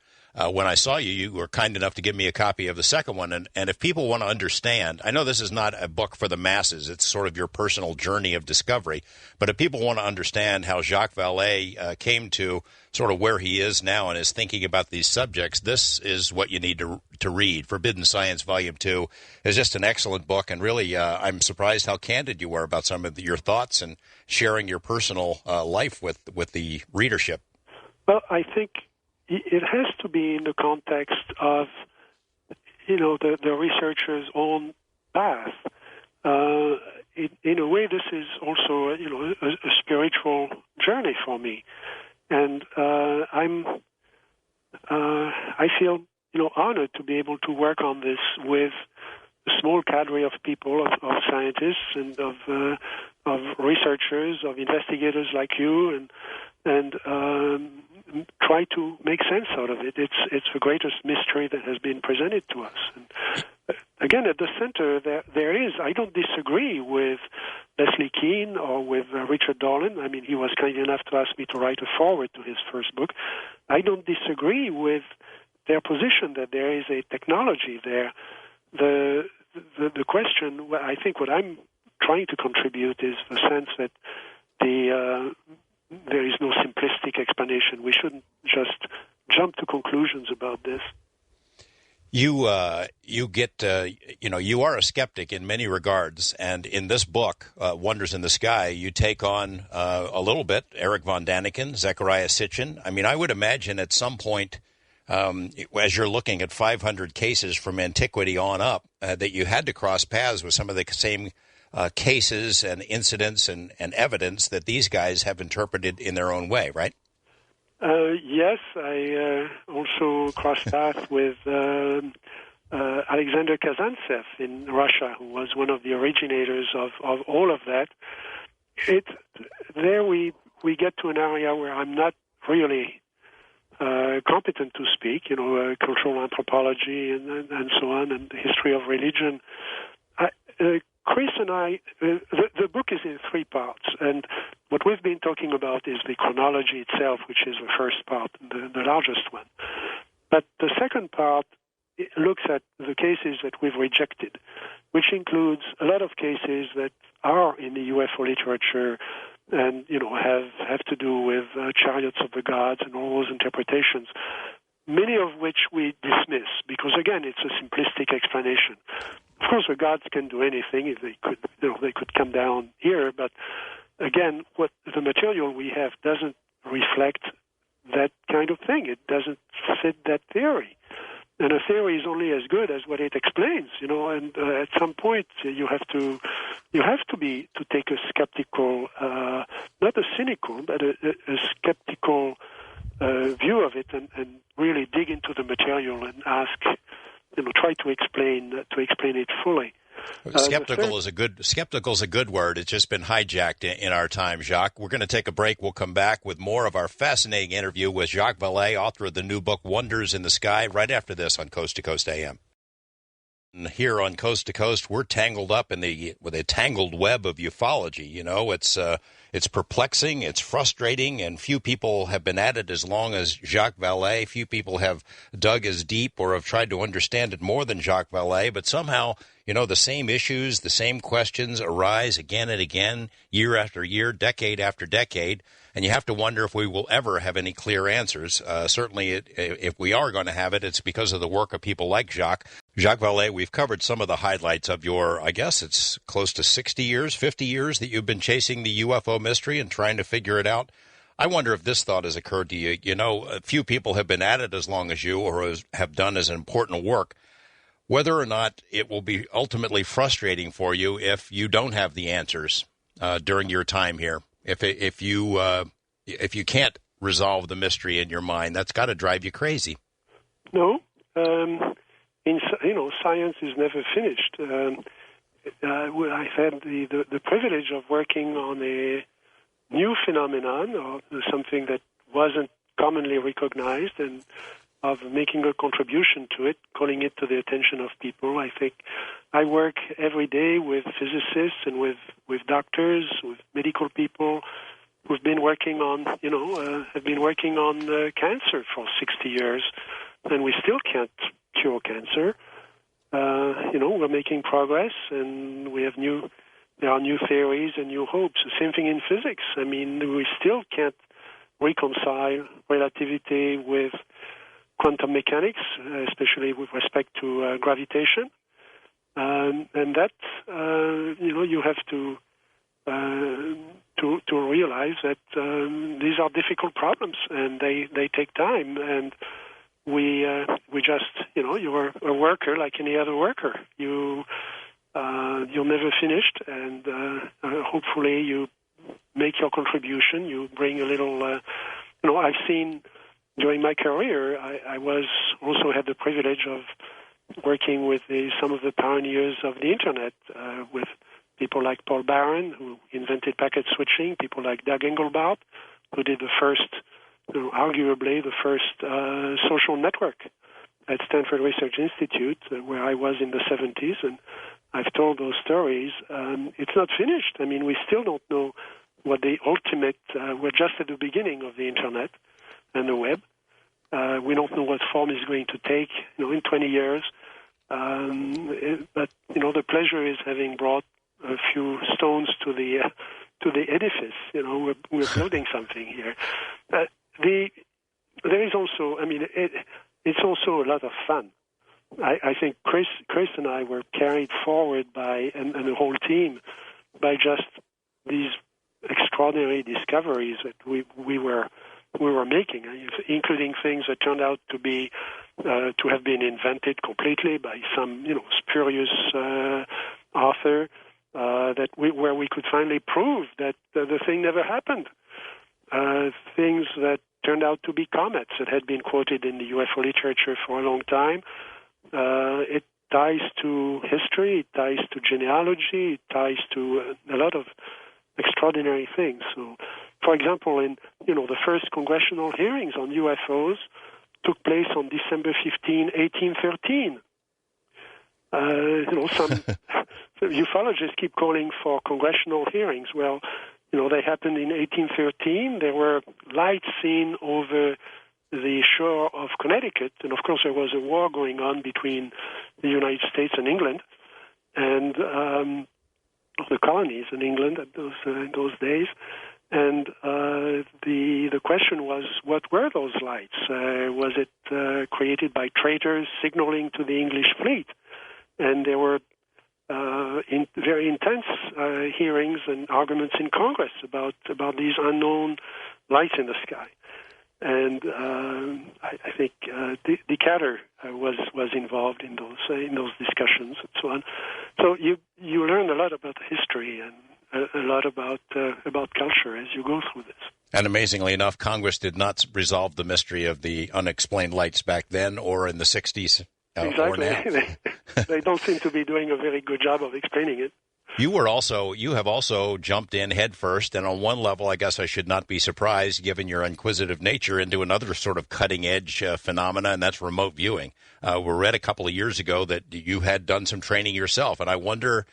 when I saw you, you were kind enough to give me a copy of the second one. And if people want to understand, I know this is not a book for the masses. It's sort of your personal journey of discovery. But if people want to understand how Jacques Vallée came to sort of where he is now and is thinking about these subjects, this is what you need to read. Forbidden Science Volume 2 is just an excellent book. And really, I'm surprised how candid you were about some of your thoughts and sharing your personal life with the readership. Well, I think it has to be in the context of, the researcher's own path. In a way, this is also, a spiritual journey for me, and I feel, honored to be able to work on this with a small cadre of people, of scientists, and of researchers, of investigators like you, and try to make sense out of it. It's the greatest mystery that has been presented to us. And again, at the center, there is, I don't disagree with Leslie Kean or with Richard Dolan. I mean, he was kind enough to ask me to write a foreword to his first book. I don't disagree with their position that there is a technology there. The question, I think what I'm trying to contribute is the sense that there is no simplistic explanation. We shouldn't just jump to conclusions about this. You get, you are a skeptic in many regards, and in this book, Wonders in the Sky, you take on a little bit Eric von Daniken, Zecharia Sitchin. I mean, I would imagine at some point, as you're looking at 500 cases from antiquity on up, that you had to cross paths with some of the same cases and incidents and evidence that these guys have interpreted in their own way, right? Yes, I also crossed paths with Alexander Kazantsev in Russia, who was one of the originators of all of that. There we get to an area where I'm not really competent to speak, cultural anthropology and so on, and the history of religion. Chris and I, the book is in 3 parts, and what we've been talking about is the chronology itself, which is the first part, the largest one. But the second part looks at the cases that we've rejected, which includes a lot of cases that are in the UFO literature and, have to do with chariots of the gods and all those interpretations, many of which we dismiss because, again, it's a simplistic explanation. Of course, the gods can do anything if they could. They could come down here, but again, what the material we have doesn't reflect that kind of thing. It doesn't fit that theory, and a theory is only as good as what it explains. And at some point, you have to take a skeptical, not a cynical, but a skeptical view of it, and really dig into the material and ask. Try to explain it fully. Skeptical is a good word. It's just been hijacked in our time, Jacques. We're going to take a break. We'll come back with more of our fascinating interview with Jacques Vallée, author of the new book Wonders in the Sky, right after this on Coast to Coast AM. And here on Coast to Coast, we're tangled up with a tangled web of ufology. It's perplexing, it's frustrating, and few people have been at it as long as Jacques Vallée. Few people have dug as deep or have tried to understand it more than Jacques Vallée, but somehow, the same issues, the same questions arise again and again, year after year, decade after decade, and you have to wonder if we will ever have any clear answers. Certainly, if we are going to have it, it's because of the work of people like Jacques. Jacques Vallée, we've covered some of the highlights of your, I guess it's close to 60 years, 50 years that you've been chasing the UFO mystery and trying to figure it out. I wonder if this thought has occurred to you. Few people have been at it as long as you or have done as important work. Whether or not it will be ultimately frustrating for you if you don't have the answers during your time here. If you can't resolve the mystery in your mind, that's got to drive you crazy. No. Science is never finished. I've had the privilege of working on a new phenomenon, or something that wasn't commonly recognized, and of making a contribution to it, calling it to the attention of people. I think I work every day with physicists and with doctors, with medical people who've been working on, cancer for 60 years, and we still can't cure cancer. We're making progress, and there are new theories and new hopes. The same thing in physics. We still can't reconcile relativity with quantum mechanics, especially with respect to gravitation. And that, you have to realize that these are difficult problems, and they take time, and we just, you're a worker like any other worker. You're never finished, and hopefully you make your contribution. You bring a little, I've seen during my career, I also had the privilege of working with some of the pioneers of the Internet, with people like Paul Barron, who invented packet switching, people like Doug Engelbart, who did the first, arguably the first social network at Stanford Research Institute, where I was in the 70s, and I've told those stories. It's not finished. We still don't know what the ultimate, we're just at the beginning of the Internet and the web. We don't know what form it's going to take, in 20 years. But the pleasure is having brought a few stones to the edifice. We're building something here. There is also, it's also a lot of fun. I think Chris and I were carried forward by, and the whole team, by just these extraordinary discoveries that we were making, including things that turned out to have been invented completely by some spurious author, where we could finally prove that the thing never happened. Things that turned out to be comets that had been quoted in the UFO literature for a long time. It ties to history, it ties to genealogy, it ties to a lot of extraordinary things. So, for example, in the first congressional hearings on UFOs took place on December 15, 1813. Some ufologists keep calling for congressional hearings. Well, they happened in 1813. There were lights seen over the shore of Connecticut, and of course there was a war going on between the United States and England, and the colonies in England at those days. And the question was, what were those lights? Was it created by traitors signaling to the English fleet? And there were very intense hearings and arguments in Congress about these unknown lights in the sky. And I think Decatur was involved in those discussions and so on. So you learn a lot about history and a lot about culture as you go through this. And amazingly enough, Congress did not resolve the mystery of the unexplained lights back then or in the 60s. Exactly. Or now. They don't seem to be doing a very good job of explaining it. You have also jumped in head first, and on one level, I guess I should not be surprised, given your inquisitive nature, into another sort of cutting-edge phenomena, and that's remote viewing. We read a couple of years ago that you had done some training yourself, and I wonder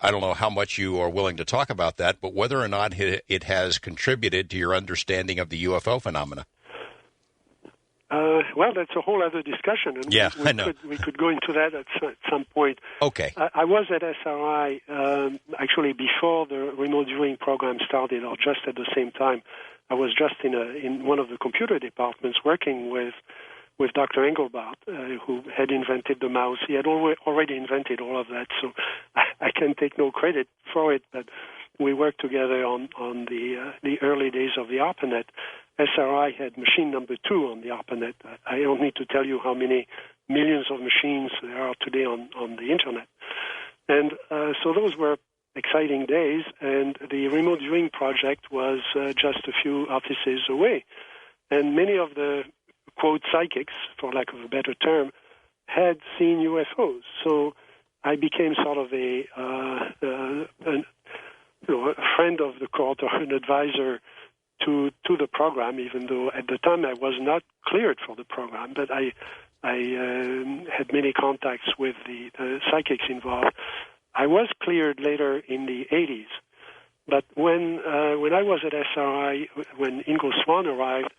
I don't know how much you are willing to talk about that, but whether or not it has contributed to your understanding of the UFO phenomena. Well, that's a whole other discussion, and I know. We could go into that at some point. Okay. I was at SRI actually before the remote viewing program started, or just at the same time. I was just in one of the computer departments working with Dr. Engelbart, who had invented the mouse. He had already invented all of that, so I can take no credit for it, but we worked together on the early days of the ARPANET. SRI had machine number 2 on the ARPANET. I don't need to tell you how many millions of machines there are today on the Internet. And so those were exciting days, and the remote viewing project was just a few offices away. And many of the, quote, psychics, for lack of a better term, had seen UFOs. So I became sort of a friend of the court or an advisor to the program, even though at the time I was not cleared for the program, but I had many contacts with the psychics involved. I was cleared later in the 80s, but when I was at SRI, when Ingo Swan arrived,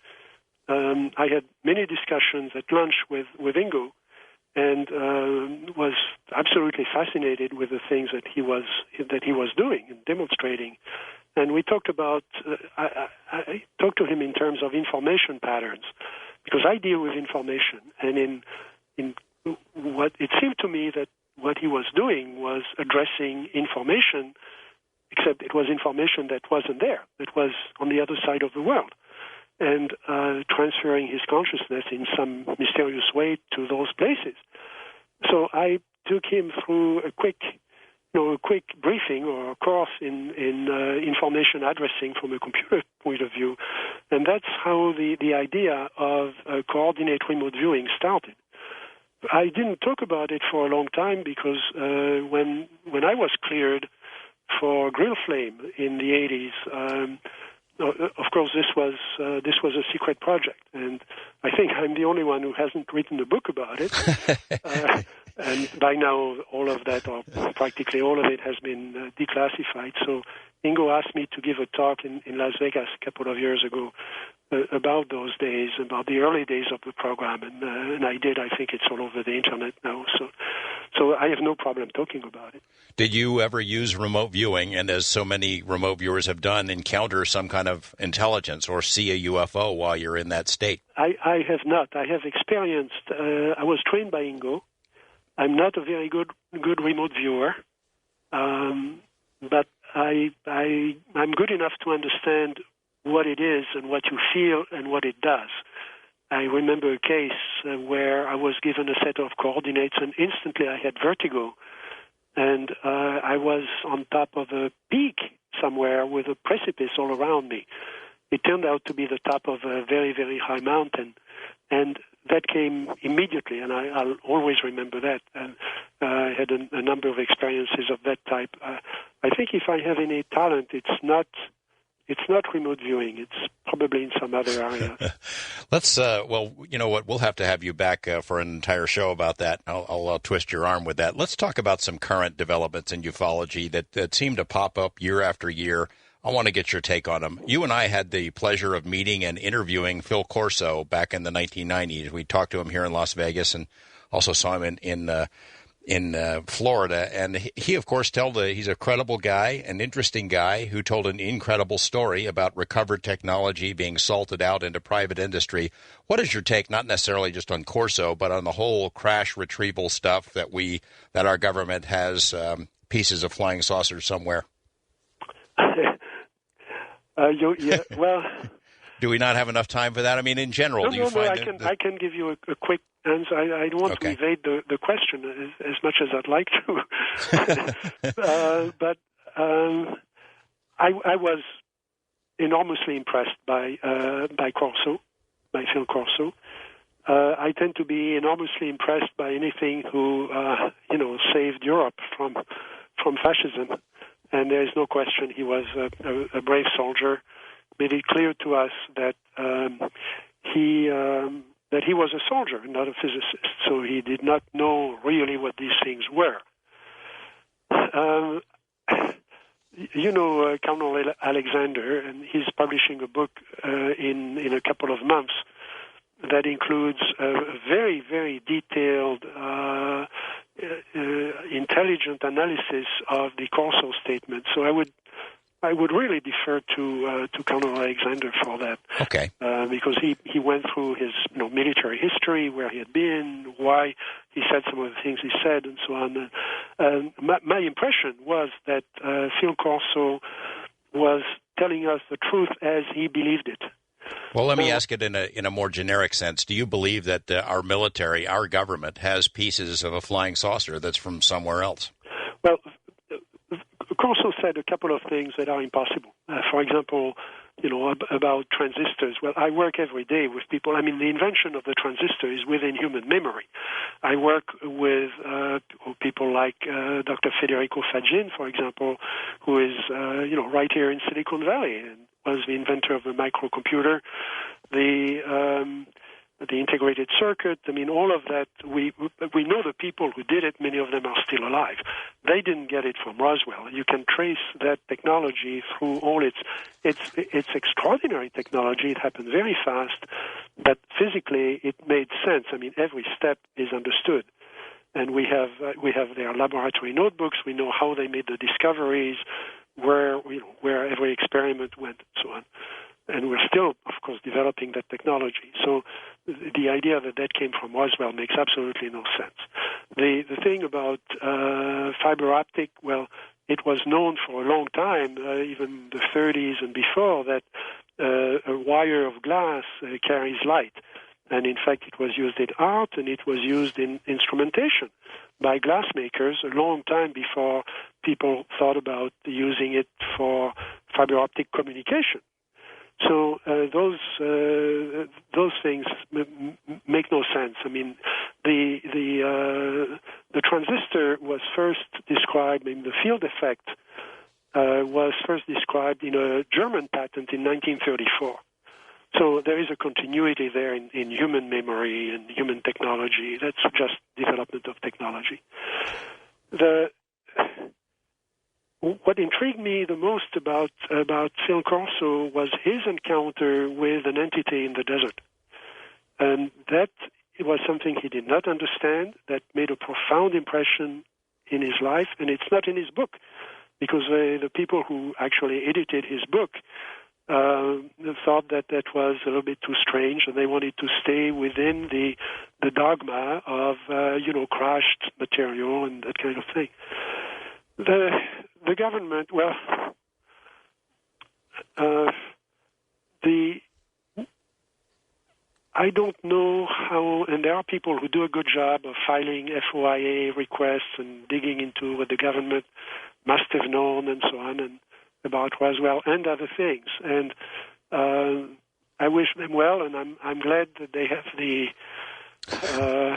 I had many discussions at lunch with Ingo, and was absolutely fascinated with the things that he was doing and demonstrating. And we talked about, I talked to him in terms of information patterns, because I deal with information. And in what it seemed to me that what he was doing was addressing information, except it was information that wasn't there, that was on the other side of the world, and transferring his consciousness in some mysterious way to those places. So I took him through a quick briefing or a course in information addressing from a computer point of view, and that's how the idea of coordinate remote viewing started. I didn't talk about it for a long time because when I was cleared for Grill Flame in the 80s, of course this was a secret project, and I think I'm the only one who hasn't written a book about it. And by now, all of that, or practically all of it, has been declassified. So Ingo asked me to give a talk in Las Vegas a couple of years ago about those days, about the early days of the program, and I did. I think it's all over the Internet now. So I have no problem talking about it. Did you ever use remote viewing, and as so many remote viewers have done, encounter some kind of intelligence or see a UFO while you're in that state? I have not. I have experienced, I was trained by Ingo. I'm not a very good remote viewer, but I'm good enough to understand what it is and what you feel and what it does. I remember a case where I was given a set of coordinates and instantly I had vertigo, and I was on top of a peak somewhere with a precipice all around me. it turned out to be the top of a very, very high mountain. And that came immediately, and I'll always remember that. And I had a number of experiences of that type. I think if I have any talent, it's not remote viewing. It's probably in some other area. Let's, well, you know what? We'll have to have you back for an entire show about that. I'll twist your arm with that. Let's talk about some current developments in ufology that seem to pop up year after year. I want to get your take on them. You and I had the pleasure of meeting and interviewing Phil Corso back in the 1990s. We talked to him here in Las Vegas and also saw him in Florida. And he, of course, he's a credible guy, an interesting guy who told an incredible story about recovered technology being salted out into private industry. What is your take, not necessarily just on Corso, but on the whole crash retrieval stuff that our government has pieces of flying saucers somewhere? Well, do we not have enough time for that? I mean, in general, I can give you a quick answer. I don't want to evade the question as much as I'd like to. But I was enormously impressed by Phil Corso. I tend to be enormously impressed by anything who saved Europe from fascism. And there is no question he was a brave soldier. Made it clear to us that he was a soldier, not a physicist. So he did not know really what these things were. Colonel Alexander, and he's publishing a book in a couple of months that includes a very, very detailed intelligent analysis of the Corso statement. So I would really defer to Colonel Alexander for that. Okay. Because he went through his military history, where he had been, why he said some of the things he said, and so on. My impression was that Phil Corso was telling us the truth as he believed it. Well, let me ask it in a more generic sense. Do you believe that our military, our government, has pieces of a flying saucer that's from somewhere else? Well, Corso said a couple of things that are impossible. For example, about transistors. Well, I work every day with people. I mean, the invention of the transistor is within human memory. I work with people like Dr. Federico Fagin, for example, who is, right here in Silicon Valley and was the inventor of the microcomputer, the integrated circuit. I mean, all of that, we know the people who did it. Many of them are still alive. They didn't get it from Roswell. You can trace that technology through all its extraordinary technology. It happened very fast, but physically it made sense. I mean, every step is understood. And we have their laboratory notebooks. We know how they made the discoveries, where every experiment went, and so on. And we're still, of course, developing that technology. So the idea that came from Roswell makes absolutely no sense. The thing about fiber optic, well, it was known for a long time, even the 30s and before, that a wire of glass carries light. And in fact, it was used in art and it was used in instrumentation by glassmakers a long time before people thought about using it for fiber optic communication. So those things make no sense. I mean, the transistor was first described in the field effect was first described in a German patent in 1934. So there is a continuity there in human memory and human technology. That's just development of technology. What intrigued me the most about Phil Corso was his encounter with an entity in the desert. And that was something he did not understand, that made a profound impression in his life, and it's not in his book, because the people who actually edited his book thought that was a little bit too strange, and they wanted to stay within the dogma of crashed material and that kind of thing. The government, well, I don't know how, and there are people who do a good job of filing FOIA requests and digging into what the government must have known and so on, and about Roswell and other things. And I wish them well, and I'm glad that they have the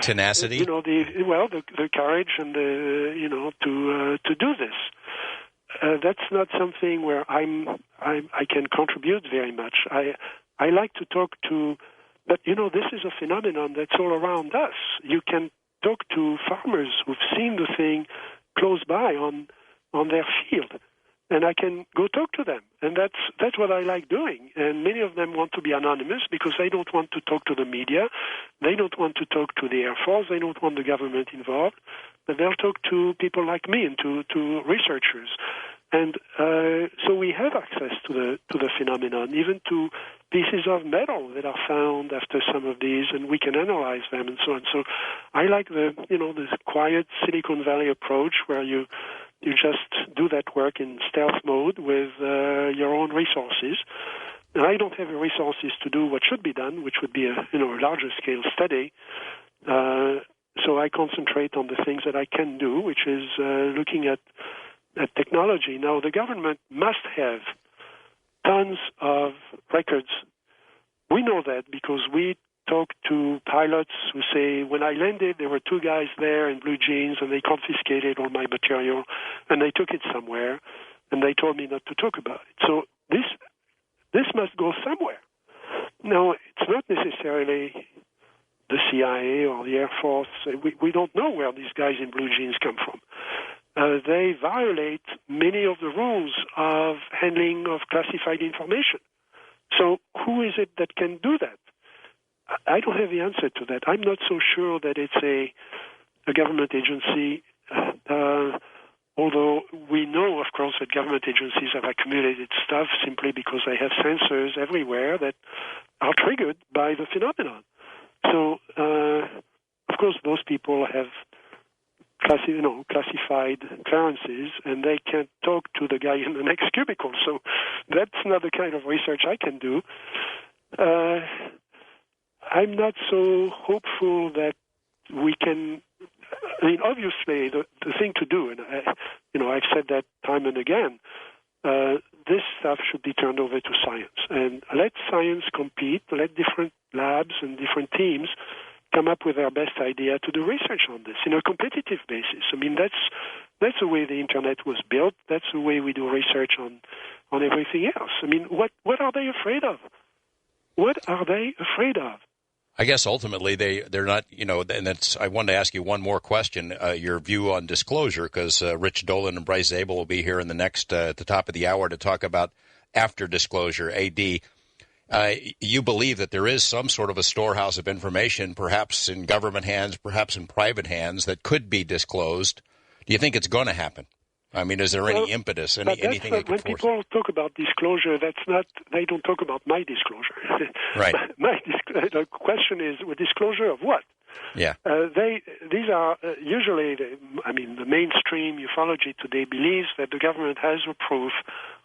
tenacity. The courage and to do this. That's not something where I can contribute very much. I like to talk to, but this is a phenomenon that's all around us. You can talk to farmers who've seen the thing close by on their field, and I can go talk to them, and that's what I like doing. And many of them want to be anonymous because they don't want to talk to the media, they don't want to talk to the Air Force, they don't want the government involved, but they'll talk to people like me and to researchers. And so we have access to the phenomenon, even to pieces of metal that are found after some of these, and we can analyze them and so on. So I like this quiet Silicon Valley approach where you just do that work in stealth mode with your own resources. And I don't have the resources to do what should be done, which would be a larger scale study. So I concentrate on the things that I can do, which is looking at technology. Now, the government must have tons of records. We know that because we talk to pilots who say, when I landed, there were two guys there in blue jeans, and they confiscated all my material, and they took it somewhere, and they told me not to talk about it. So this must go somewhere. Now, it's not necessarily the CIA or the Air Force. We don't know where these guys in blue jeans come from. They violate many of the rules of handling of classified information. So who is it that can do that? I don't have the answer to that. I'm not so sure that it's a government agency, although we know, of course, that government agencies have accumulated stuff simply because they have sensors everywhere that are triggered by the phenomenon. So, of course, those people have classified clearances, and they can't talk to the guy in the next cubicle. So that's not the kind of research I can do. I'm not so hopeful that we can. I mean, obviously, the thing to do, and I've said that time and again, this stuff should be turned over to science, and let science compete. Let different labs and different teams come up with their best idea to do research on this in a competitive basis. I mean, that's the way the internet was built. That's the way we do research on everything else. I mean, what are they afraid of? What are they afraid of? I guess ultimately they're not, and that's, I wanted to ask you one more question, your view on disclosure, because Rich Dolan and Bryce Zabel will be here in the next, at the top of the hour to talk about after disclosure, AD. You believe that there is some sort of a storehouse of information, perhaps in government hands, perhaps in private hands, that could be disclosed. Do you think it's going to happen? I mean, is there any impetus, anything that could force? When people talk about disclosure, they don't talk about my disclosure. Right. The question is, disclosure of what? Yeah. These are usually, the mainstream ufology today believes that the government has a proof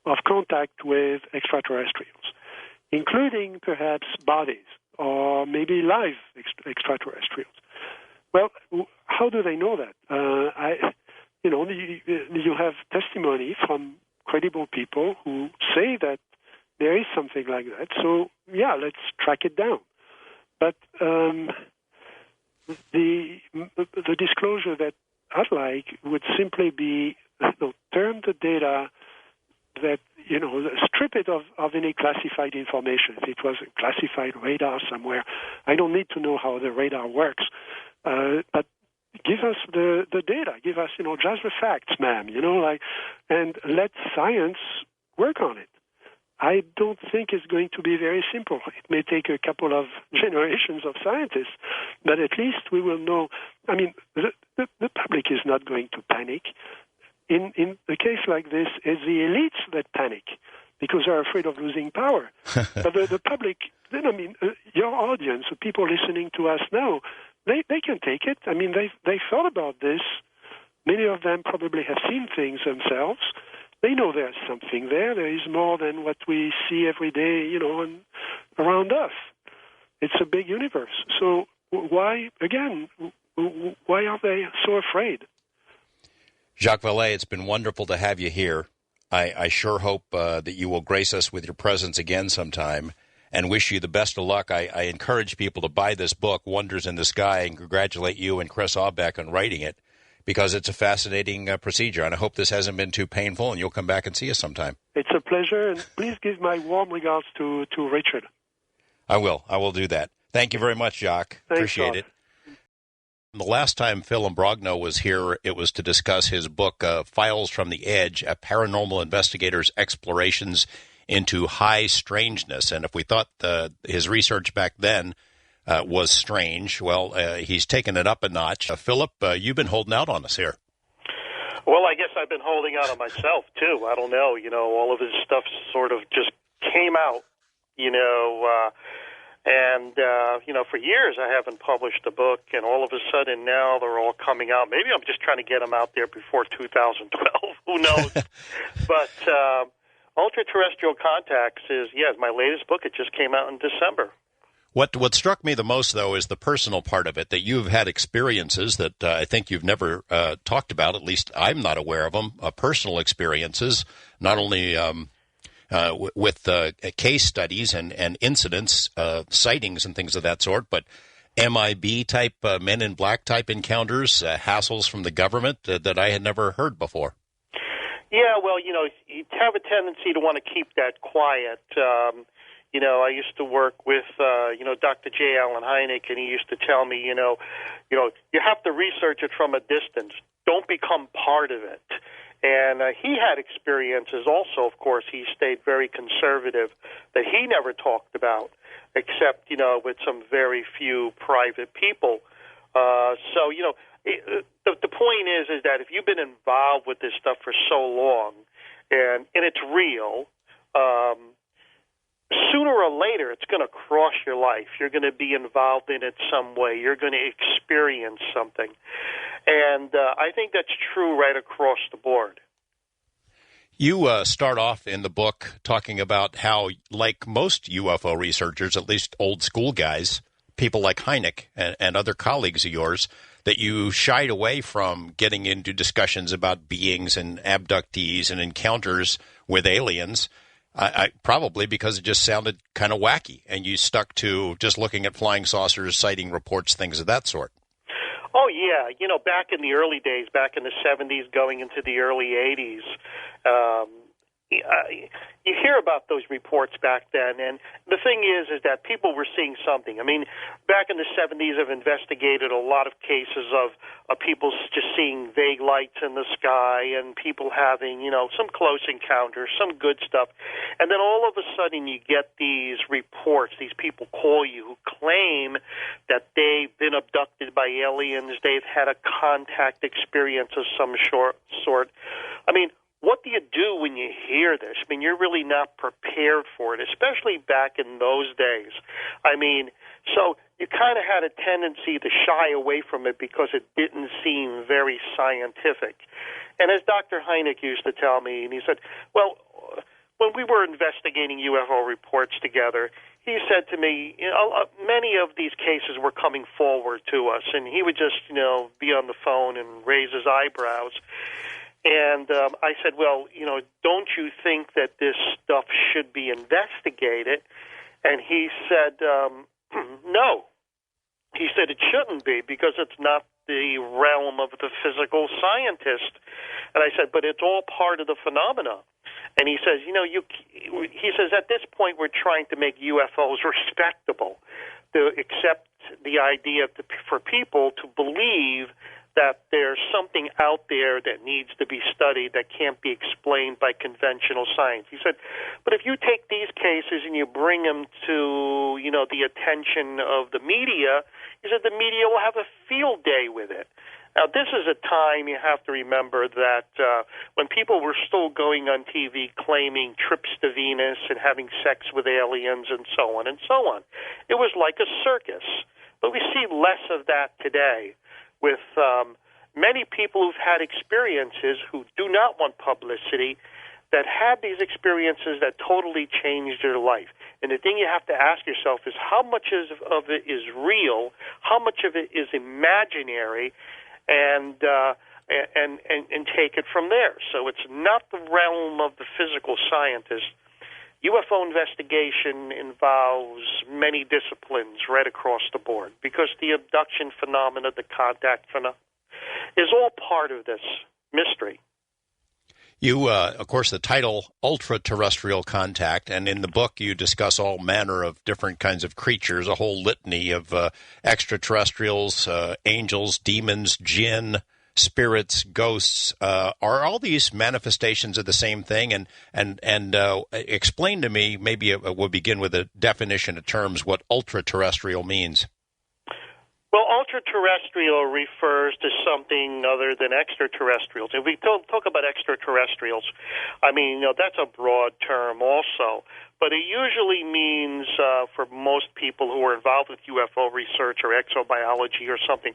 of contact with extraterrestrials, including perhaps bodies or maybe live extraterrestrials. Well, how do they know that? You have testimony from credible people who say that there is something like that. So, yeah, let's track it down. But the disclosure that I'd like would simply be turn the data that, strip it of any classified information. If it was a classified radar somewhere, I don't need to know how the radar works. But give us the data. Give us, just the facts, ma'am, and let science work on it. I don't think it's going to be very simple. It may take a couple of generations of scientists, but at least we will know. I mean, the public is not going to panic. In a case like this, it's the elites that panic because they're afraid of losing power. But the public, your audience, the people listening to us now, they can take it. I mean, they've thought about this. Many of them probably have seen things themselves. They know there's something there. There is more than what we see every day, around us. It's a big universe. So why are they so afraid? Jacques Vallée, it's been wonderful to have you here. I sure hope that you will grace us with your presence again sometime, and wish you the best of luck. I encourage people to buy this book, Wonders in the Sky, and congratulate you and Chris Aubeck on writing it, because it's a fascinating procedure, and I hope this hasn't been too painful, and you'll come back and see us sometime. It's a pleasure, and please give my warm regards to Richard. I will. I will do that. Thank you very much, Jacques. Thanks, Appreciate it. The last time Phil Imbrogno was here, it was to discuss his book, Files from the Edge, a paranormal investigator's explorations into high strangeness. And if we thought his research back then was strange, well, he's taken it up a notch. Philip, you've been holding out on us here. Well, I guess I've been holding out on myself, too. I don't know. All of his stuff sort of just came out, for years I haven't published a book, and all of a sudden now they're all coming out. Maybe I'm just trying to get them out there before 2012. Who knows? But Ultra-Terrestrial Contacts is my latest book. It just came out in December. What struck me the most, though, is the personal part of it, that you've had experiences that I think you've never talked about, at least I'm not aware of them, personal experiences, not only with case studies and incidents, sightings and things of that sort, but MIB-type, Men in Black-type encounters, hassles from the government that I had never heard before. Yeah, well, you have a tendency to want to keep that quiet. I used to work with, Dr. J. Allen Hynek, and he used to tell me, you have to research it from a distance. Don't become part of it. And he had experiences also, of course. He stayed very conservative that he never talked about, except, with some very few private people. The point is that if you've been involved with this stuff for so long, and it's real, sooner or later it's going to cross your life. You're going to be involved in it some way. You're going to experience something. And I think that's true right across the board. You start off in the book talking about how, like most UFO researchers, at least old school guys, people like Hynek and other colleagues of yours, that you shied away from getting into discussions about beings and abductees and encounters with aliens, probably because it just sounded kind of wacky, and you stuck to just looking at flying saucers, sighting reports, things of that sort. Oh, yeah. Back in the early days, back in the 70s, going into the early 80s, you hear about those reports back then, and the thing is that people were seeing something. I mean, back in the 70s, I've investigated a lot of cases of people just seeing vague lights in the sky and people having, some close encounters, some good stuff. And then all of a sudden you get these reports, these people call you who claim that they've been abducted by aliens, they've had a contact experience of some sort. I mean, what do you do when you hear this? I mean, you're really not prepared for it, especially back in those days. I mean, so you kind of had a tendency to shy away from it because it didn't seem very scientific. And as Dr. Hynek used to tell me, and he said, well, when we were investigating UFO reports together, he said to me, many of these cases were coming forward to us, and he would just, be on the phone and raise his eyebrows. And I said, well, don't you think that this stuff should be investigated? And he said, no. He said it shouldn't be because it's not the realm of the physical scientist. And I said, but it's all part of the phenomena. And he says, he says, at this point we're trying to make UFOs respectable, to accept the idea for people to believe that there's something out there that needs to be studied that can't be explained by conventional science. He said, but if you take these cases and you bring them to, the attention of the media, he said the media will have a field day with it. Now, this is a time you have to remember that when people were still going on TV claiming trips to Venus and having sex with aliens and so on and so on, it was like a circus. But we see less of that today, with many people who've had experiences who do not want publicity, that have these experiences that totally changed their life. And the thing you have to ask yourself is how much of it is real, how much of it is imaginary, and and take it from there. So it's not the realm of the physical scientist. UFO investigation involves many disciplines right across the board because the abduction phenomena, the contact phenomena, is all part of this mystery. You, of course, the title, Ultra-Terrestrial Contact, and in the book you discuss all manner of different kinds of creatures, a whole litany of extraterrestrials, angels, demons, jinn, spirits, ghosts. Are all these manifestations of the same thing? And explain to me, maybe we'll begin with a definition of terms, what ultra-terrestrial means. Well, ultra-terrestrial refers to something other than extraterrestrials. If we talk about extraterrestrials, I mean, that's a broad term also. But it usually means, for most people who are involved with UFO research or exobiology or something,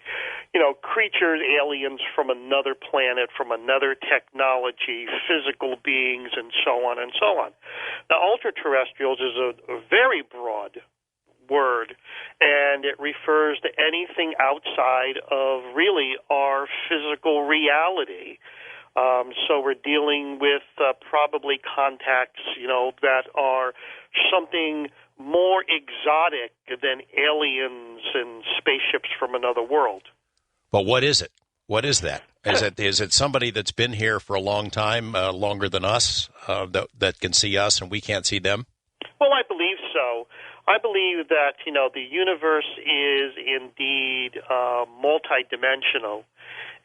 creatures, aliens from another planet, from another technology, physical beings, and so on and so on. Now, ultra-terrestrials is a very broad word, and it refers to anything outside of really our physical reality. So we're dealing with probably contacts, that are something more exotic than aliens and spaceships from another world. But what is it? What is that? Is it somebody that's been here for a long time, longer than us, that can see us and we can't see them? Well, I believe so. I believe that, the universe is indeed multidimensional,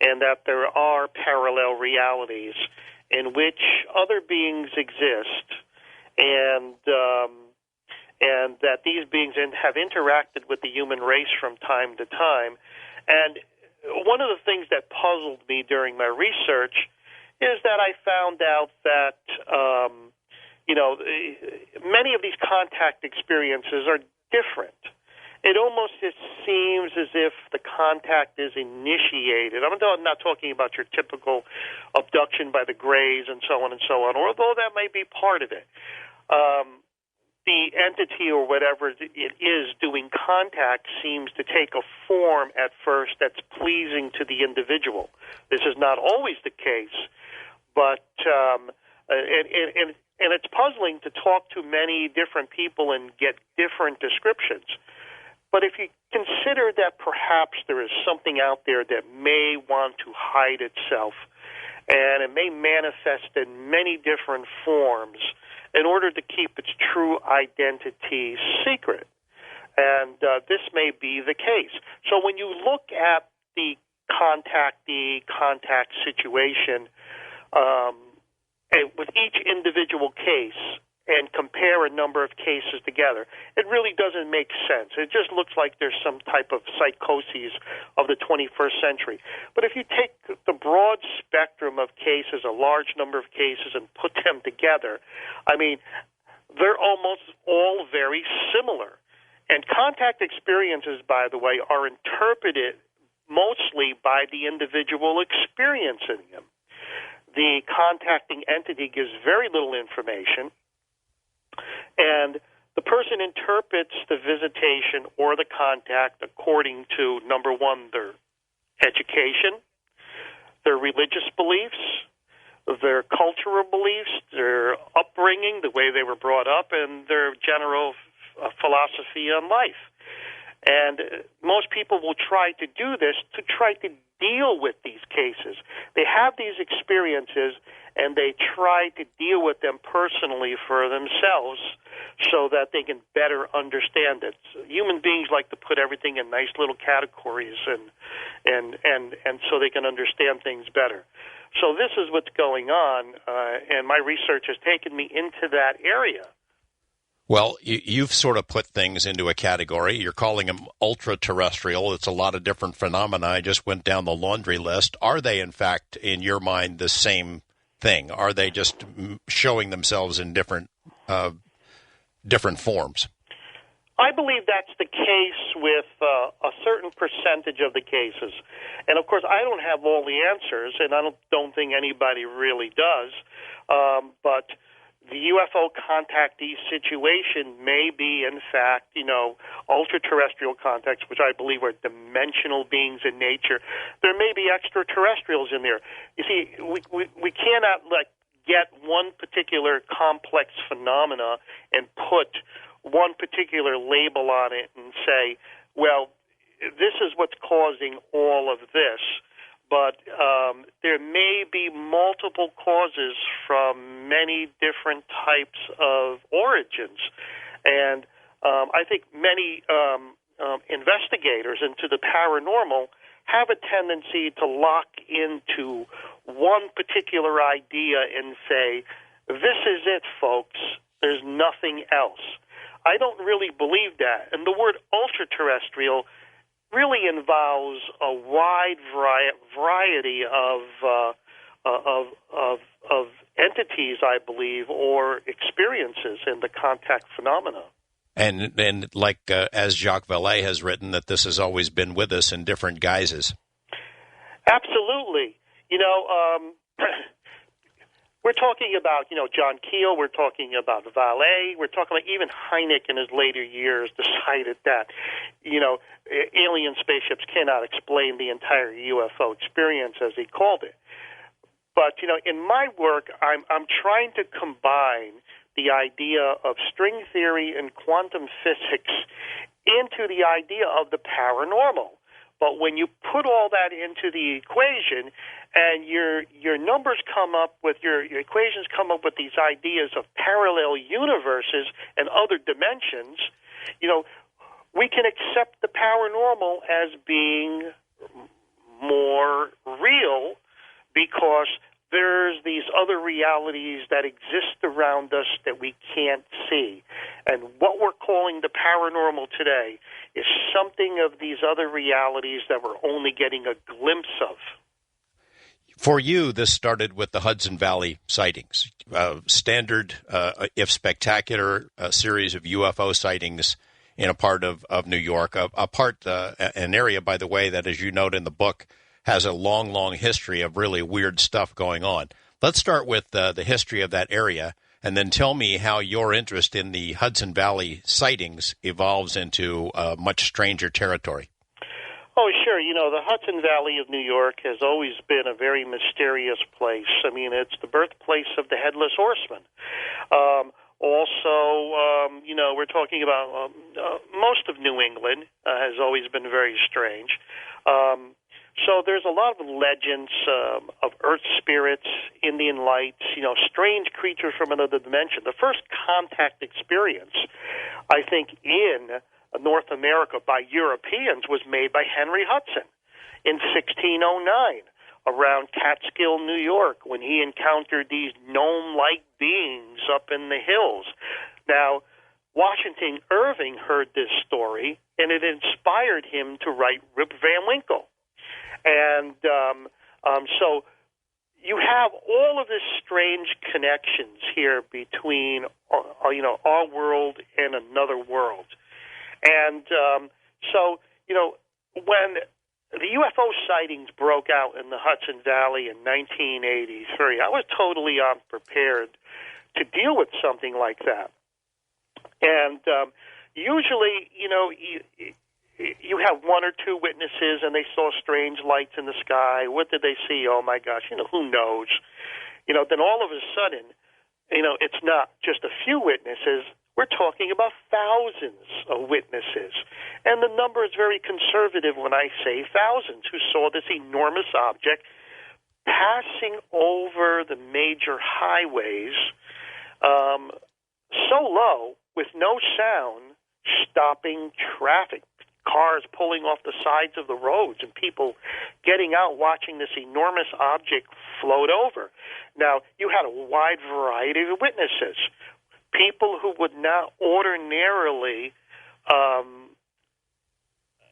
and that there are parallel realities in which other beings exist, and that these beings have interacted with the human race from time to time. And one of the things that puzzled me during my research is that I found out that many of these contact experiences are different. It almost seems as if the contact is initiated. I'm not talking about your typical abduction by the Greys and so on, although that may be part of it. The entity or whatever it is doing contact seems to take a form at first that's pleasing to the individual. This is not always the case, but and it's puzzling to talk to many different people and get different descriptions. But if you consider that perhaps there is something out there that may want to hide itself, and it may manifest in many different forms in order to keep its true identity secret, and this may be the case. So when you look at the contact situation, and with each individual case, and compare a number of cases together, it really doesn't make sense. It just looks like there's some type of psychoses of the 21st century. But if you take the broad spectrum of cases, a large number of cases, and put them together, I mean, they're almost all very similar. And contact experiences, by the way, are interpreted mostly by the individual experiencing them. The contacting entity gives very little information, and the person interprets the visitation or the contact according to, number one, their education, their religious beliefs, their cultural beliefs, their upbringing, the way they were brought up, and their general philosophy on life. And most people will try to do this to try to deal with these cases. They have these experiences, and they try to deal with them personally for themselves so that they can better understand it. So human beings like to put everything in nice little categories and so they can understand things better. So this is what's going on, and my research has taken me into that area. Well, you've sort of put things into a category. You're calling them ultra-terrestrial. It's a lot of different phenomena. I just went down the laundry list. Are they, in fact, in your mind, the same thing? Are they just showing themselves in different different forms? I believe that's the case with a certain percentage of the cases. And, of course, I don't have all the answers, and I don't think anybody really does. But the UFO contactee situation may be, in fact, ultra-terrestrial contacts, which I believe are dimensional beings in nature. There may be extraterrestrials in there. You see, we cannot get one particular complex phenomena and put one particular label on it and say, well, this is what's causing all of this. But there may be multiple causes from many different types of origins. And I think many investigators into the paranormal have a tendency to lock into one particular idea and say, this is it, folks. There's nothing else. I don't really believe that. And the word ultra-terrestrial really involves a wide variety of entities, I believe, or experiences in the contact phenomena. And like as Jacques Vallée has written, that this has always been with us in different guises. Absolutely. We're talking about, John Keel, we're talking about Vallée, we're talking about even Hynek in his later years decided that, alien spaceships cannot explain the entire UFO experience, as he called it. But, in my work, I'm trying to combine the idea of string theory and quantum physics into the idea of the paranormal. But when you put all that into the equation and your numbers come up with, your equations come up with these ideas of parallel universes and other dimensions, we can accept the paranormal as being more real because there's these other realities that exist around us that we can't see. And what we're calling the paranormal today is something of these other realities that we're only getting a glimpse of. For you, this started with the Hudson Valley sightings. Standard, if spectacular, series of UFO sightings in a part of New York, an area, by the way, that, as you note in the book, has a long, long history of really weird stuff going on. Let's start with the history of that area, and then tell me how your interest in the Hudson Valley sightings evolves into much stranger territory. Oh, sure. The Hudson Valley of New York has always been a very mysterious place. I mean, it's the birthplace of the Headless Horseman. We're talking about most of New England has always been very strange. So there's a lot of legends of earth spirits, Indian lights, strange creatures from another dimension. The first contact experience, I think, in North America by Europeans was made by Henry Hudson in 1609 around Catskill, New York, when he encountered these gnome-like beings up in the hills. Now, Washington Irving heard this story, and it inspired him to write Rip Van Winkle. And so you have all of this strange connections here between, our world and another world. And when the UFO sightings broke out in the Hudson Valley in 1983, I was totally unprepared to deal with something like that. And usually, you have one or two witnesses and they saw strange lights in the sky. What did they see? Oh, my gosh, who knows? Then all of a sudden, it's not just a few witnesses. We're talking about thousands of witnesses. And the number is very conservative when I say thousands who saw this enormous object passing over the major highways so low with no sound, stopping traffic. Cars pulling off the sides of the roads and people getting out watching this enormous object float over. Now, you had a wide variety of witnesses. People who would not ordinarily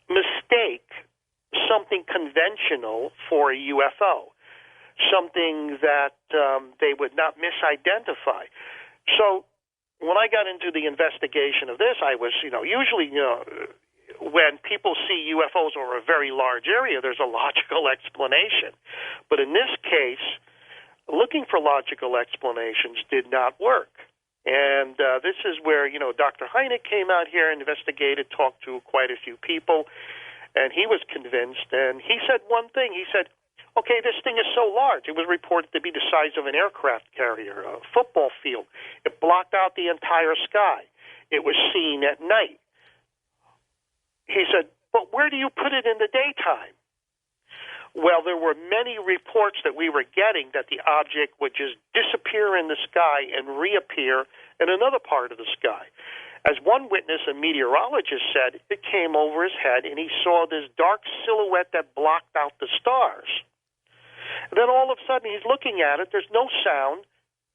mistake something conventional for a UFO, something that they would not misidentify. So when I got into the investigation of this, I was, usually, when people see UFOs over a very large area, there's a logical explanation. But in this case, looking for logical explanations did not work. And this is where, Dr. Hynek came out here, investigated, talked to quite a few people, and he was convinced. And he said one thing. He said, okay, this thing is so large. It was reported to be the size of an aircraft carrier, a football field. It blocked out the entire sky. It was seen at night. He said, but where do you put it in the daytime? Well, there were many reports that we were getting that the object would just disappear in the sky and reappear in another part of the sky. As one witness, a meteorologist, said, it came over his head and he saw this dark silhouette that blocked out the stars. And then all of a sudden he's looking at it, there's no sound,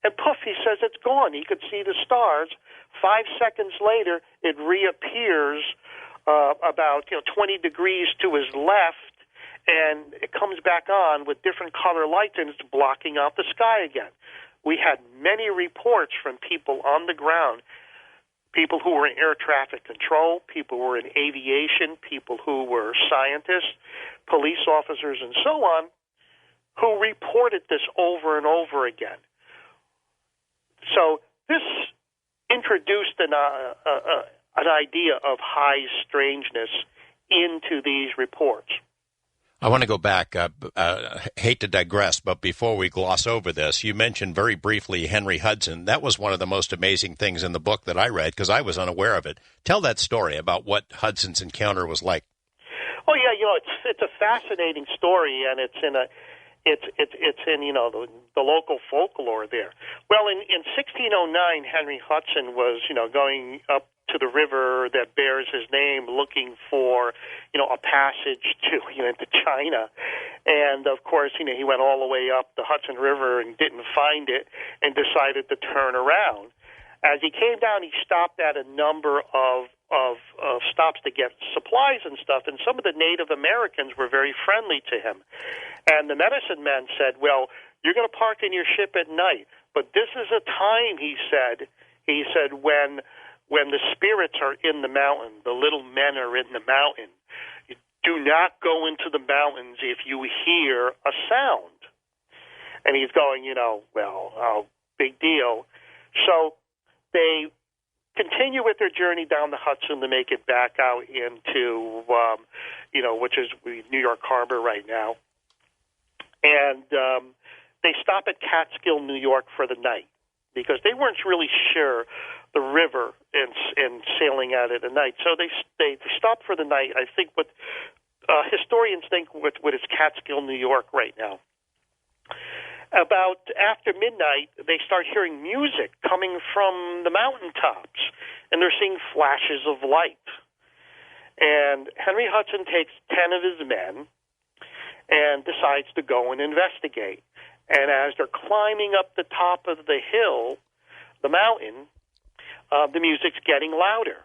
and poof, he says it's gone. He could see the stars. 5 seconds later, it reappears about 20 degrees to his left, and it comes back on with different color lights, and it's blocking out the sky again. We had many reports from people on the ground, people who were in air traffic control, people who were in aviation, people who were scientists, police officers, and so on, who reported this over and over again. So this introduced an idea of high strangeness into these reports. I want to go back. Hate to digress, but before we gloss over this, you mentioned very briefly Henry Hudson. That was one of the most amazing things in the book that I read because I was unaware of it. Tell that story about what Hudson's encounter was like. Oh yeah, it's a fascinating story, and it's in the local folklore there. Well, in 1609, Henry Hudson was going up to the river that bears his name, looking for a passage to into China, and of course he went all the way up the Hudson River and didn't find it, and decided to turn around. As he came down, he stopped at a number of stops to get supplies and stuff, and some of the Native Americans were very friendly to him. And the medicine men said, well, you're going to park in your ship at night, but this is a time, he said, when the spirits are in the mountain, the little men are in the mountain. You do not go into the mountains if you hear a sound. And he's going, big deal. So they continue with their journey down the Hudson to make it back out into, which is New York Harbor right now. And they stop at Catskill, New York for the night because they weren't really sure the river and sailing at it at night. So they stopped for the night. I think what historians think what is Catskill, New York right now. About after midnight, they start hearing music coming from the mountaintops, and they're seeing flashes of light. And Henry Hudson takes 10 of his men and decides to go and investigate. And as they're climbing up the top of the hill, the mountain, the music's getting louder.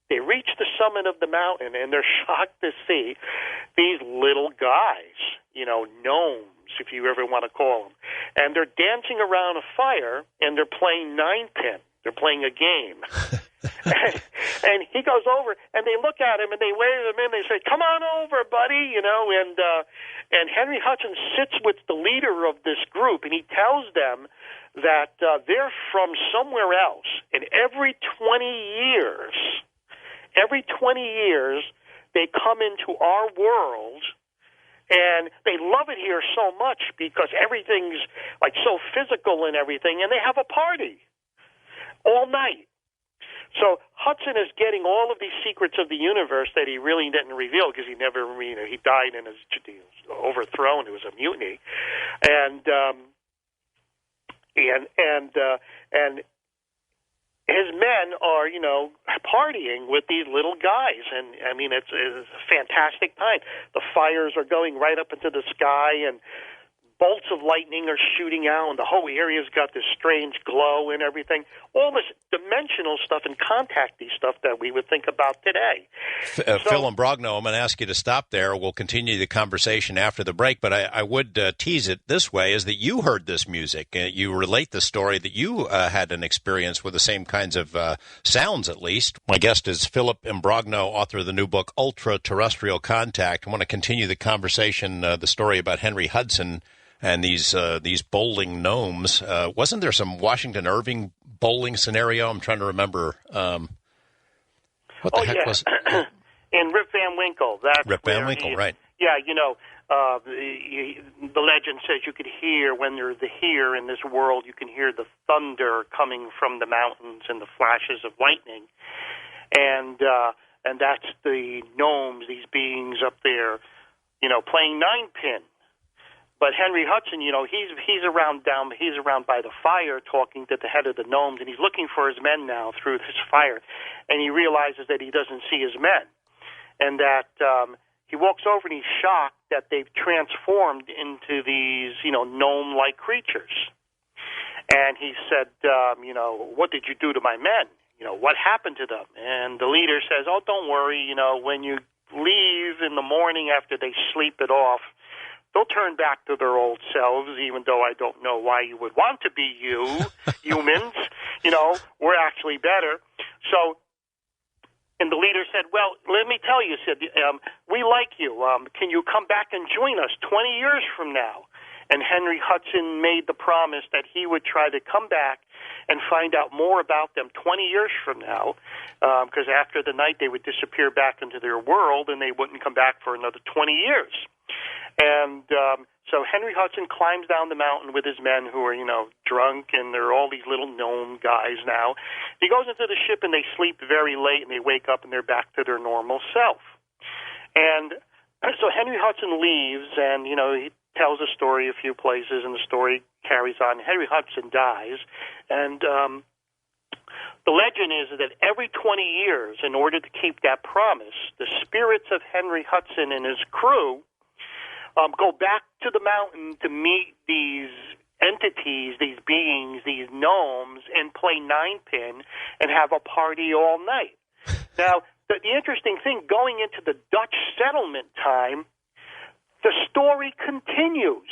They reach the summit of the mountain, and they're shocked to see these little guys, gnomes, if you ever want to call them. And they're dancing around a fire, and they're playing nine-pin. They're playing a game. and he goes over, and they look at him, and they wave him in. They say, come on over, buddy, and Henry Hudson sits with the leader of this group, and he tells them that they're from somewhere else. And every 20 years, they come into our world, and they love it here so much because everything's like so physical and everything, and they have a party all night. So Hudson is getting all of these secrets of the universe that he really didn't reveal because he never, he died and he was overthrown. It was a mutiny, and his men are, partying with these little guys, and I mean it's a fantastic time. The fires are going right up into the sky, and bolts of lightning are shooting out, and the whole area's got this strange glow and everything. All this dimensional stuff and contactee stuff that we would think about today. Phil Imbrogno, I'm going to ask you to stop there. We'll continue the conversation after the break, but I would tease it this way, is that you heard this music. You relate the story that you had an experience with the same kinds of sounds, at least. My guest is Philip Imbrogno, author of the new book, Ultra-Terrestrial Contact. I want to continue the conversation, the story about Henry Hudson, and these bowling gnomes. Wasn't there some Washington Irving bowling scenario? I'm trying to remember. What the heck was it? In Rip Van Winkle. That's Rip Van Winkle, right. Yeah, the legend says you could hear, when there's the here in this world, you can hear the thunder coming from the mountains and the flashes of lightning. And that's the gnomes, these beings up there, playing ninepin. But Henry Hudson, he's around by the fire talking to the head of the gnomes, and he's looking for his men now through this fire, and he realizes that he doesn't see his men, and that he walks over and he's shocked that they've transformed into these, gnome-like creatures. And he said, what did you do to my men? What happened to them? And the leader says, oh, don't worry, when you leave in the morning after they sleep it off, they'll turn back to their old selves, even though I don't know why you would want to be humans. We're actually better. So, and the leader said, well, let me tell you, we like you. Can you come back and join us 20 years from now? And Henry Hudson made the promise that he would try to come back and find out more about them 20 years from now, because after the night they would disappear back into their world and they wouldn't come back for another 20 years. And so Henry Hudson climbs down the mountain with his men who are, drunk, and they're all these little gnome guys now. He goes into the ship and they sleep very late and they wake up and they're back to their normal self. And so Henry Hudson leaves and, he tells a story a few places, and the story carries on. Henry Hudson dies, and the legend is that every 20 years, in order to keep that promise, the spirits of Henry Hudson and his crew go back to the mountain to meet these entities, these beings, these gnomes, and play ninepin and have a party all night. Now, the interesting thing, going into the Dutch settlement time, the story continues,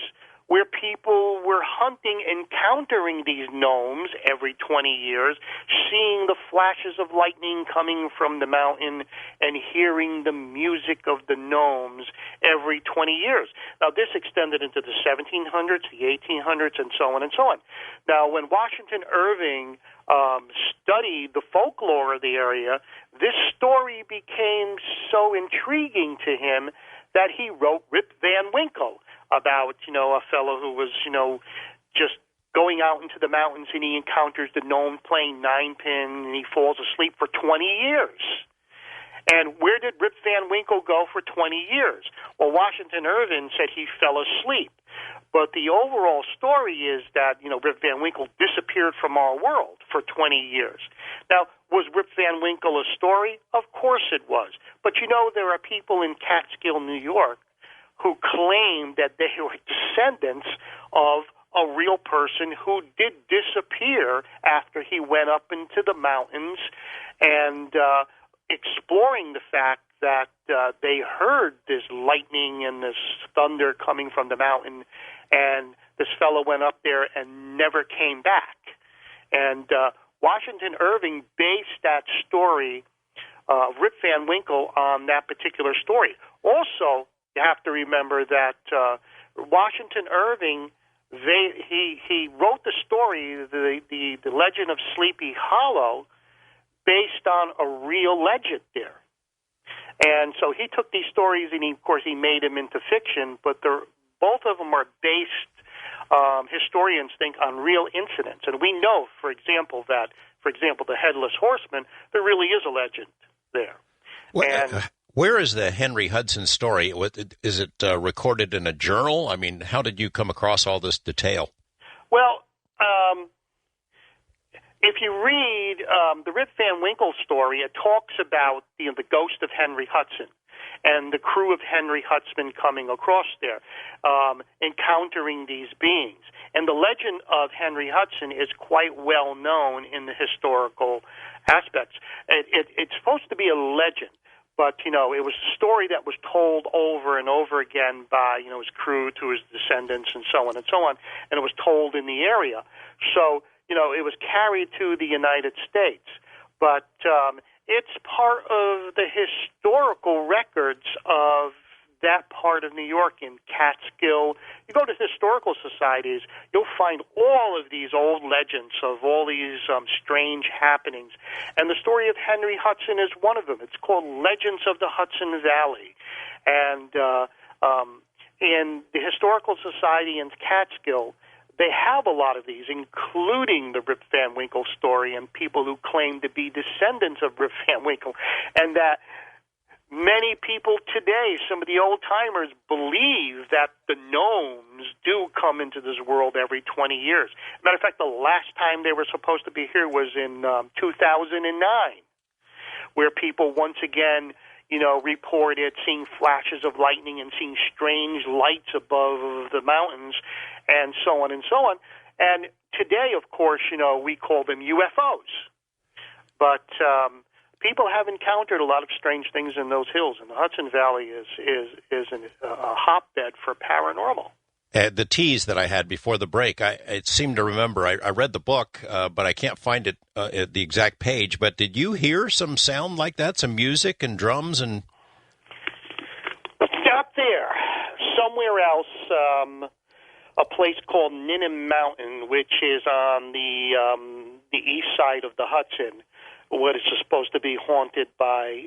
where people were hunting, encountering these gnomes every 20 years, seeing the flashes of lightning coming from the mountain, and hearing the music of the gnomes every 20 years. Now, this extended into the 1700s, the 1800s, and so on and so on. Now, when Washington Irving studied the folklore of the area, this story became so intriguing to him that he wrote Rip Van Winkle about, a fellow who was, just going out into the mountains and he encounters the gnome playing ninepin and he falls asleep for 20 years. And where did Rip Van Winkle go for 20 years? Well, Washington Irving said he fell asleep. But the overall story is that, Rip Van Winkle disappeared from our world for 20 years. Now, was Rip Van Winkle a story? Of course it was. But, there are people in Catskill, New York, who claim that they were descendants of a real person who did disappear after he went up into the mountains, and exploring the fact that they heard this lightning and this thunder coming from the mountain, and this fellow went up there and never came back. And Washington Irving based that story, Rip Van Winkle, on that particular story. Also, you have to remember that Washington Irving, he wrote the story, the legend of Sleepy Hollow, based on a real legend there. And so he took these stories and of course he made them into fiction, but both of them are based, historians think, on real incidents. And we know, for example, the Headless Horseman, there really is a legend there. Where is the Henry Hudson story? Is it recorded in a journal? I mean, how did you come across all this detail? Well, if you read the Rip Van Winkle story, it talks about the ghost of Henry Hudson and the crew of Henry Hudson coming across there, encountering these beings. And the legend of Henry Hudson is quite well known in the historical aspects. It's supposed to be a legend, but, it was a story that was told over and over again by, his crew to his descendants and so on, and it was told in the area. So, it was carried to the United States. But it's part of the historical records of that part of New York, in Catskill. You go to historical societies, you'll find all of these old legends of all these strange happenings. And the story of Henry Hudson is one of them. It's called Legends of the Hudson Valley. And in the Historical Society in Catskill, they have a lot of these, including the Rip Van Winkle story and people who claim to be descendants of Rip Van Winkle. And that many people today, some of the old-timers, believe that the gnomes do come into this world every 20 years. Matter of fact, the last time they were supposed to be here was in 2009, where people once again, reported seeing flashes of lightning and seeing strange lights above the mountains and so on and so on. And today, of course, we call them UFOs. But people have encountered a lot of strange things in those hills, and the Hudson Valley is a hotbed for paranormal. The tease that I had before the break, I seem to remember, I read the book, but I can't find it at the exact page. But did you hear some sound like that, some music and drums? And not there. Somewhere else, a place called Ninnim Mountain, which is on the east side of the Hudson, what is supposed to be haunted by,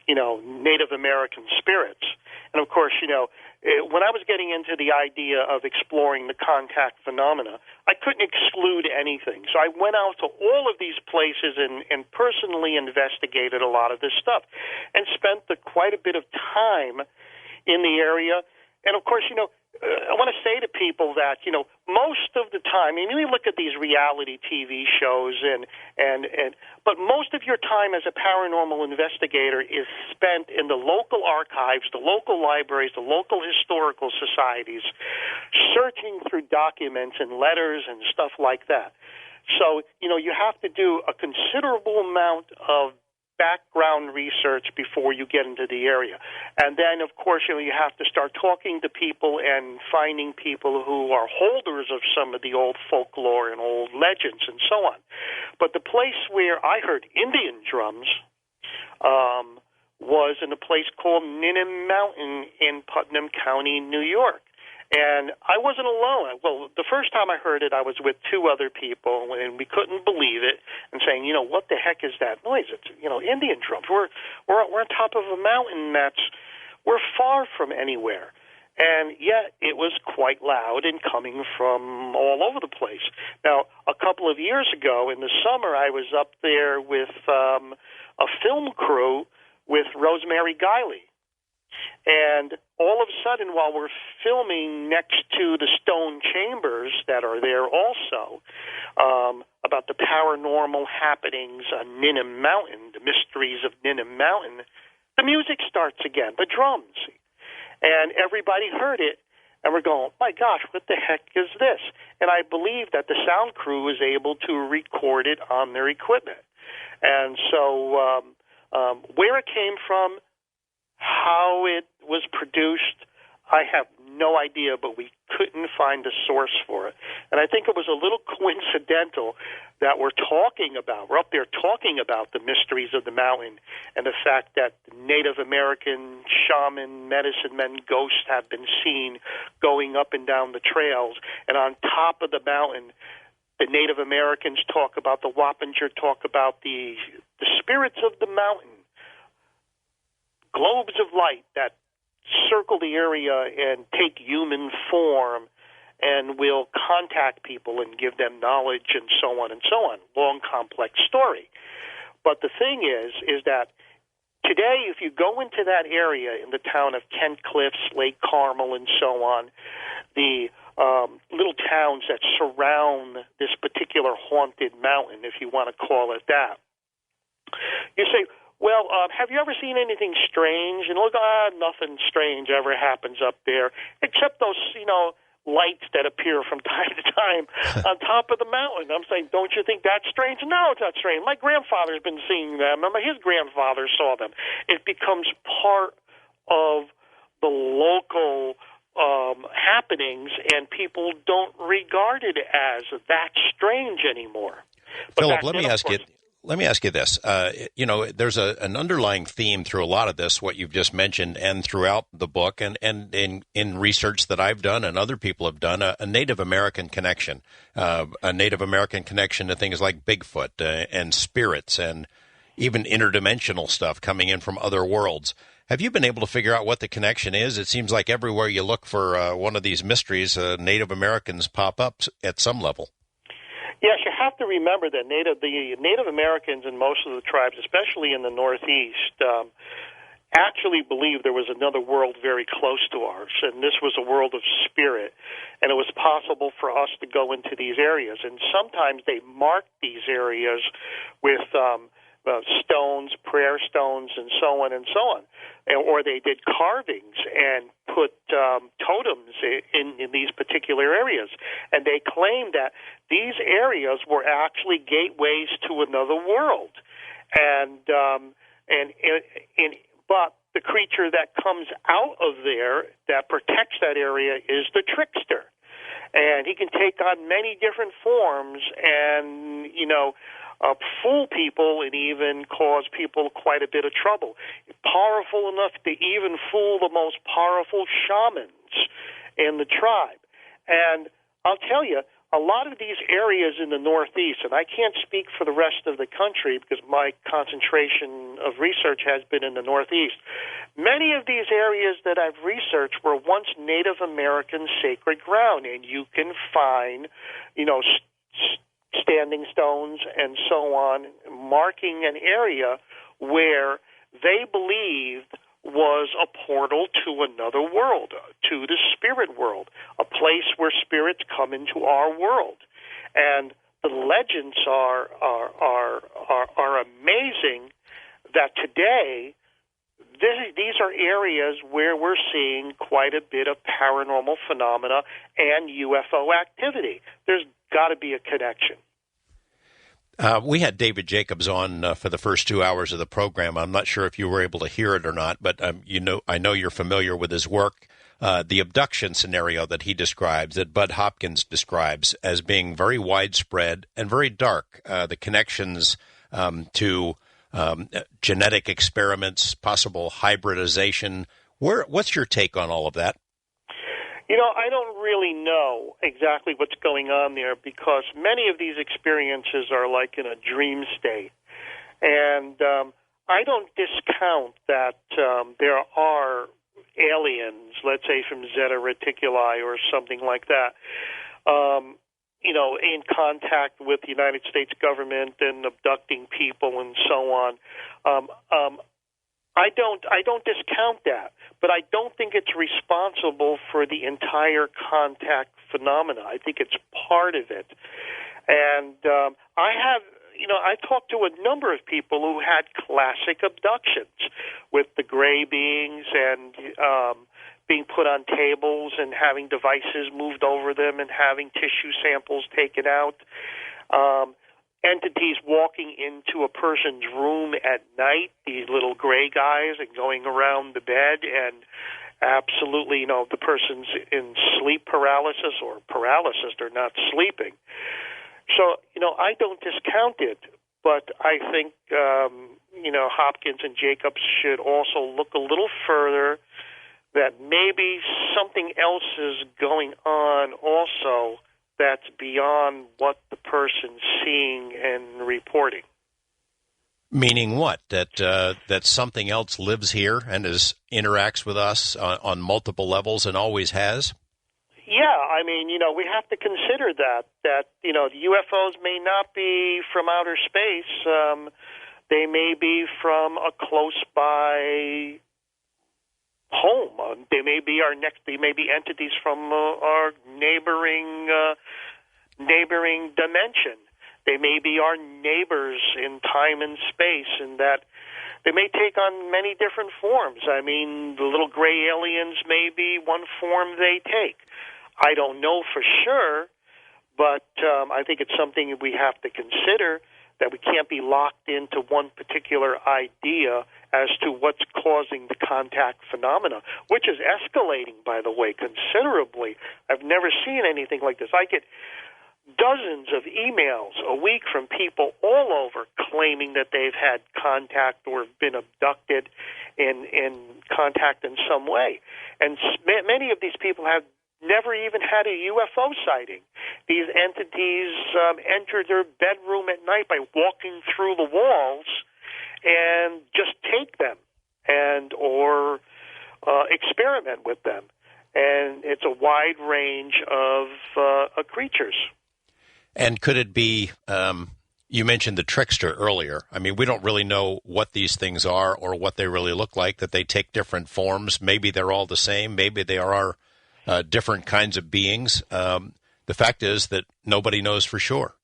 Native American spirits. And, of course, when I was getting into the idea of exploring the contact phenomena, I couldn't exclude anything. So I went out to all of these places and personally investigated a lot of this stuff and spent quite a bit of time in the area. And, of course, I want to say to people that, most of the time, you look at these reality TV shows, but most of your time as a paranormal investigator is spent in the local archives, the local libraries, the local historical societies, searching through documents and letters and stuff like that. So, you have to do a considerable amount of background research before you get into the area. And then, of course, you have to start talking to people and finding people who are holders of some of the old folklore and old legends and so on. But the place where I heard Indian drums was in a place called Ninnim Mountain in Putnam County, New York. And I wasn't alone. Well, the first time I heard it, I was with two other people, and we couldn't believe it, and saying, what the heck is that noise? It's, Indian drums. We're on top of a mountain we're far from anywhere. And yet it was quite loud and coming from all over the place. Now, a couple of years ago in the summer, I was up there with a film crew with Rosemary Guiley. And all of a sudden, while we're filming next to the stone chambers that are there also, about the paranormal happenings on Ninnim Mountain, the mysteries of Ninnim Mountain, the music starts again, but drums. And everybody heard it, and we're going, my gosh, what the heck is this? And I believe that the sound crew was able to record it on their equipment. And so where it came from, how it was produced, I have no idea, but we couldn't find a source for it. And I think it was a little coincidental that we're up there talking about the mysteries of the mountain and the fact that Native American shaman, medicine men, ghosts have been seen going up and down the trails. And on top of the mountain, the Native Americans talk about, the Wappinger talk about the spirits of the mountain, globes of light that circle the area and take human form and will contact people and give them knowledge and so on and so on. Long, complex story. But the thing is that today, if you go into that area in the town of Kent Cliffs, Lake Carmel, and so on, the little towns that surround this particular haunted mountain, if you want to call it that, you say, well, have you ever seen anything strange? And look, nothing strange ever happens up there, except those, lights that appear from time to time on top of the mountain. I'm saying, don't you think that's strange? No, it's not strange. My grandfather's been seeing them. His grandfather saw them. It becomes part of the local happenings, and people don't regard it as that strange anymore. But Philip, let me ask you, let me ask you this. There's an underlying theme through a lot of this, what you've just mentioned, and throughout the book, and in research that I've done and other people have done, a Native American connection, a Native American connection to things like Bigfoot and spirits and even interdimensional stuff coming in from other worlds. Have you been able to figure out what the connection is? It seems like everywhere you look for one of these mysteries, Native Americans pop up at some level. Yes, you have to remember that the Native Americans in most of the tribes, especially in the Northeast, actually believed there was another world very close to ours, and this was a world of spirit, and it was possible for us to go into these areas. And sometimes they marked these areas with stones, prayer stones, and so on and so on. Or they did carvings and put totems in these particular areas. And they claimed that these areas were actually gateways to another world. But the creature that comes out of there that protects that area is the trickster. And he can take on many different forms and, fool people and even cause people quite a bit of trouble. Powerful enough to even fool the most powerful shamans in the tribe. And I'll tell you, a lot of these areas in the Northeast, and I can't speak for the rest of the country because my concentration of research has been in the Northeast, many of these areas that I've researched were once Native American sacred ground, and you can find, standing stones and so on, marking an area where they believed was a portal to another world, to the spirit world, a place where spirits come into our world. And the legends are amazing that today these are areas where we're seeing quite a bit of paranormal phenomena and UFO activity. There's got to be a connection. We had David Jacobs on for the first 2 hours of the program. I'm not sure if you were able to hear it or not, but I know you're familiar with his work. The abduction scenario that he describes, that Bud Hopkins describes as being very widespread and very dark. The connections to genetic experiments, possible hybridization. What's your take on all of that? I don't really know exactly what's going on there because many of these experiences are like in a dream state. And I don't discount that there are aliens, let's say from Zeta Reticuli or something like that, in contact with the United States government and abducting people and so on. I don't discount that, but I don't think it's responsible for the entire contact phenomena. I think it's part of it. And I talked to a number of people who had classic abductions with the gray beings and being put on tables and having devices moved over them and having tissue samples taken out. Entities walking into a person's room at night, these little gray guys, and going around the bed, and absolutely, the person's in sleep paralysis or paralysis, they're not sleeping. So, I don't discount it, but I think, Hopkins and Jacobs should also look a little further that maybe something else is going on also that's beyond what the person's seeing and reporting. Meaning what? That something else lives here and interacts with us on multiple levels and always has? Yeah, we have to consider that the UFOs may not be from outer space. They may be from a close-by home. They may be entities from our neighboring dimension. They may be our neighbors in time and space, and that they may take on many different forms. The little gray aliens may be one form they take. I don't know for sure, but I think it's something we have to consider, that we can't be locked into one particular idea as to what's causing the contact phenomena, which is escalating, by the way, considerably. I've never seen anything like this. dozens of emails a week from people all over claiming that they've had contact or been abducted in contact in some way. And many of these people have never even had a UFO sighting. These entities enter their bedroom at night by walking through the walls and just take them or experiment with them. And it's a wide range of creatures. And could it be, you mentioned the trickster earlier. I mean, we don't really know what these things are or what they really look like, that they take different forms. Maybe they're all the same. Maybe they are different kinds of beings. The fact is that nobody knows for sure.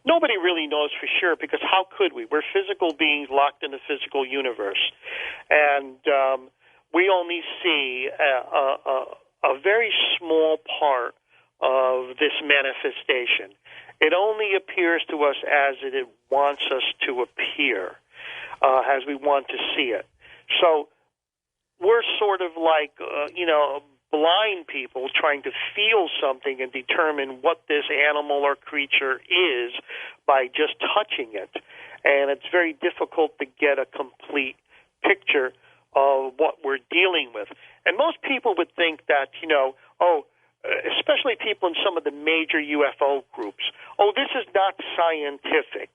Nobody really knows for sure, because how could we? We're physical beings locked in a physical universe. And we only see a very small part of this manifestation. It only appears to us as it wants us to appear, as we want to see it. So we're sort of like, blind people trying to feel something and determine what this animal or creature is by just touching it. And it's very difficult to get a complete picture of what we're dealing with. And most people would think that, especially people in some of the major UFO groups, this is not scientific.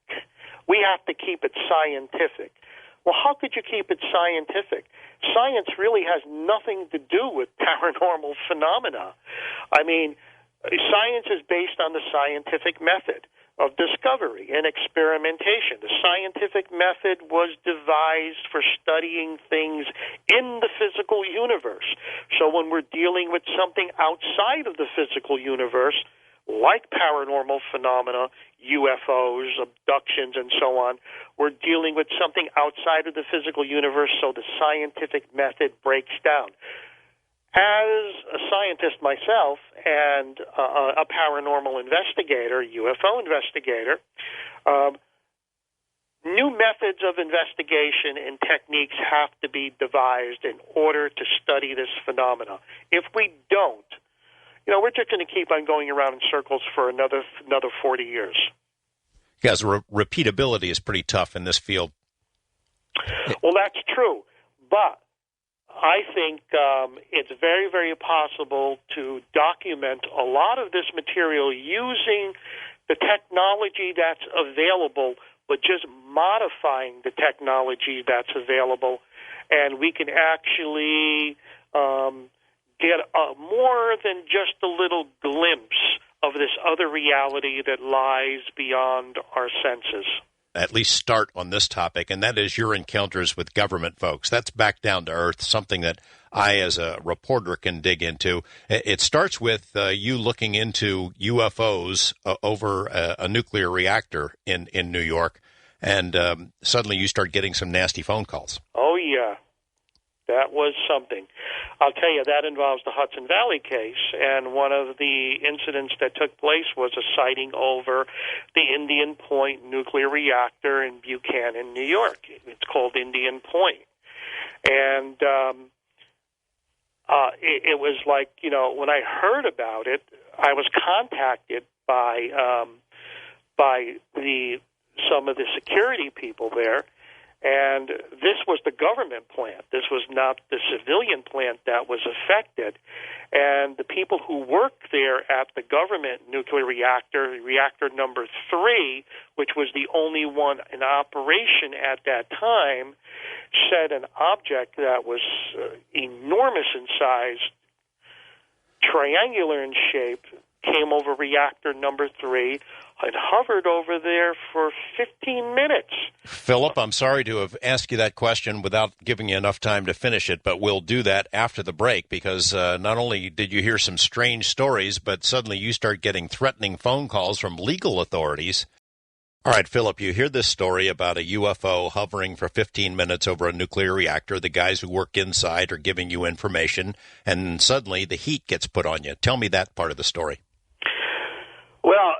We have to keep it scientific. Well, how could you keep it scientific? Science really has nothing to do with paranormal phenomena. I mean, science is based on the scientific method of discovery and experimentation. The scientific method was devised for studying things in the physical universe. So when we're dealing with something outside of the physical universe, like paranormal phenomena, UFOs, abductions, and so on, we're dealing with something outside of the physical universe, so the scientific method breaks down. As a scientist myself and a paranormal investigator, UFO investigator, new methods of investigation and techniques have to be devised in order to study this phenomena. If we don't, we're just going to keep on going around in circles for another 40 years. Because repeatability is pretty tough in this field. Well, that's true. But I think it's very, very possible to document a lot of this material using the technology that's available, but just modifying the technology that's available. And we can actually get more than just a little glimpse of this other reality that lies beyond our senses. At least start on this topic, and that is your encounters with government folks. That's back down to earth, something that I, as a reporter, can dig into. It starts with you looking into UFOs over a nuclear reactor in New York, and suddenly you start getting some nasty phone calls. Oh, yeah. That was something. I'll tell you, that involves the Hudson Valley case, and one of the incidents that took place was a sighting over the Indian Point nuclear reactor in Buchanan, New York. It's called Indian Point. And it was like, when I heard about it, I was contacted by some of the security people there. And this was the government plant. This was not the civilian plant that was affected. And the people who worked there at the government nuclear reactor, reactor number 3, which was the only one in operation at that time, said an object that was enormous in size, triangular in shape, came over reactor number 3 and hovered over there for 15 minutes. Philip, I'm sorry to have asked you that question without giving you enough time to finish it, but we'll do that after the break, because not only did you hear some strange stories, but suddenly you start getting threatening phone calls from legal authorities. All right, Philip, you hear this story about a UFO hovering for 15 minutes over a nuclear reactor. The guys who work inside are giving you information, and suddenly the heat gets put on you. Tell me that part of the story. Well,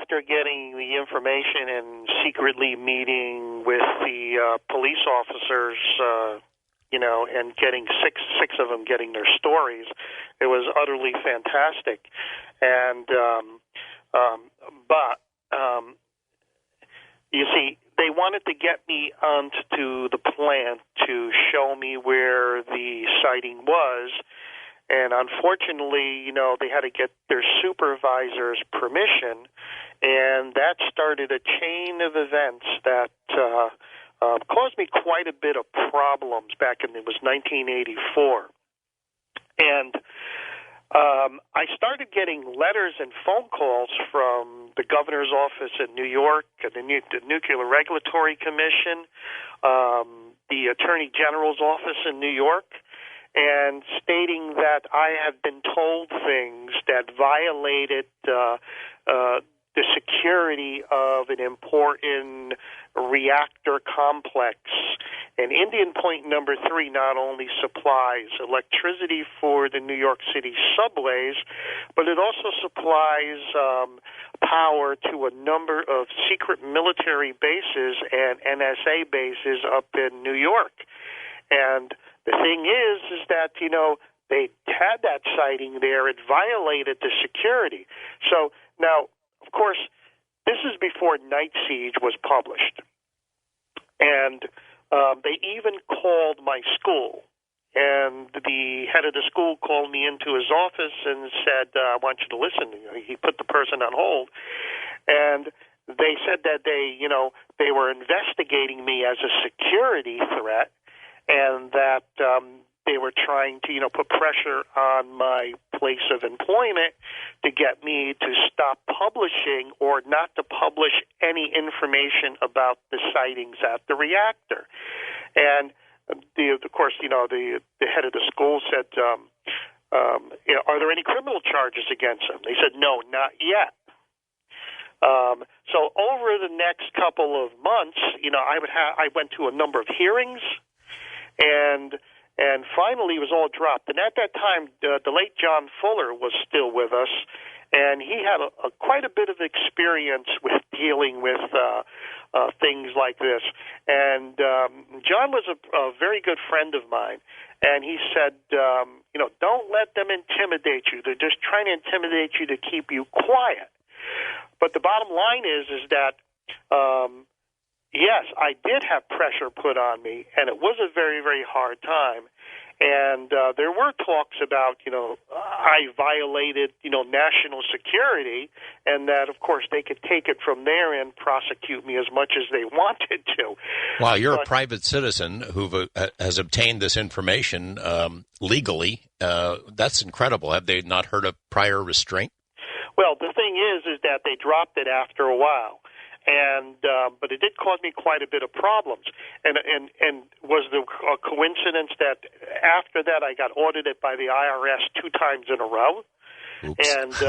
after getting the information and secretly meeting with the police officers, and getting six of them getting their stories, it was utterly fantastic. And But you see, they wanted to get me onto the plant to show me where the sighting was. And unfortunately, they had to get their supervisor's permission, and that started a chain of events that caused me quite a bit of problems back in, it was 1984. And I started getting letters and phone calls from the governor's office in New York, the Nuclear Regulatory Commission, the Attorney General's office in New York, and stating that I had been told things that violated the security of an important reactor complex. And Indian Point number 3 not only supplies electricity for the New York City subways, but it also supplies power to a number of secret military bases and NSA bases up in New York. And the thing is that, they had that sighting there. It violated the security. So now, of course, this is before Night Siege was published. And they even called my school. And the head of the school called me into his office and said, I want you to listen. He put the person on hold. And they said that they were investigating me as a security threat, and that they were trying to, put pressure on my place of employment to get me to stop publishing or not to publish any information about the sightings at the reactor. And of course, the head of the school said, are there any criminal charges against them? They said, no, not yet. So over the next couple of months, I went to a number of hearings, and finally it was all dropped. And at that time, the late John Fuller was still with us, and he had quite a bit of experience with dealing with things like this. And John was a very good friend of mine, and he said, don't let them intimidate you. They're just trying to intimidate you to keep you quiet. But the bottom line is that, yes, I did have pressure put on me, and it was a very, very hard time. And there were talks about, I violated, national security, and that, of course, they could take it from there and prosecute me as much as they wanted to. Wow, you're a private citizen who has obtained this information legally. That's incredible. Have they not heard of prior restraint? Well, the thing is that they dropped it after a while. And but it did cause me quite a bit of problems. And was the coincidence that after that I got audited by the IRS 2 times in a row? Oops.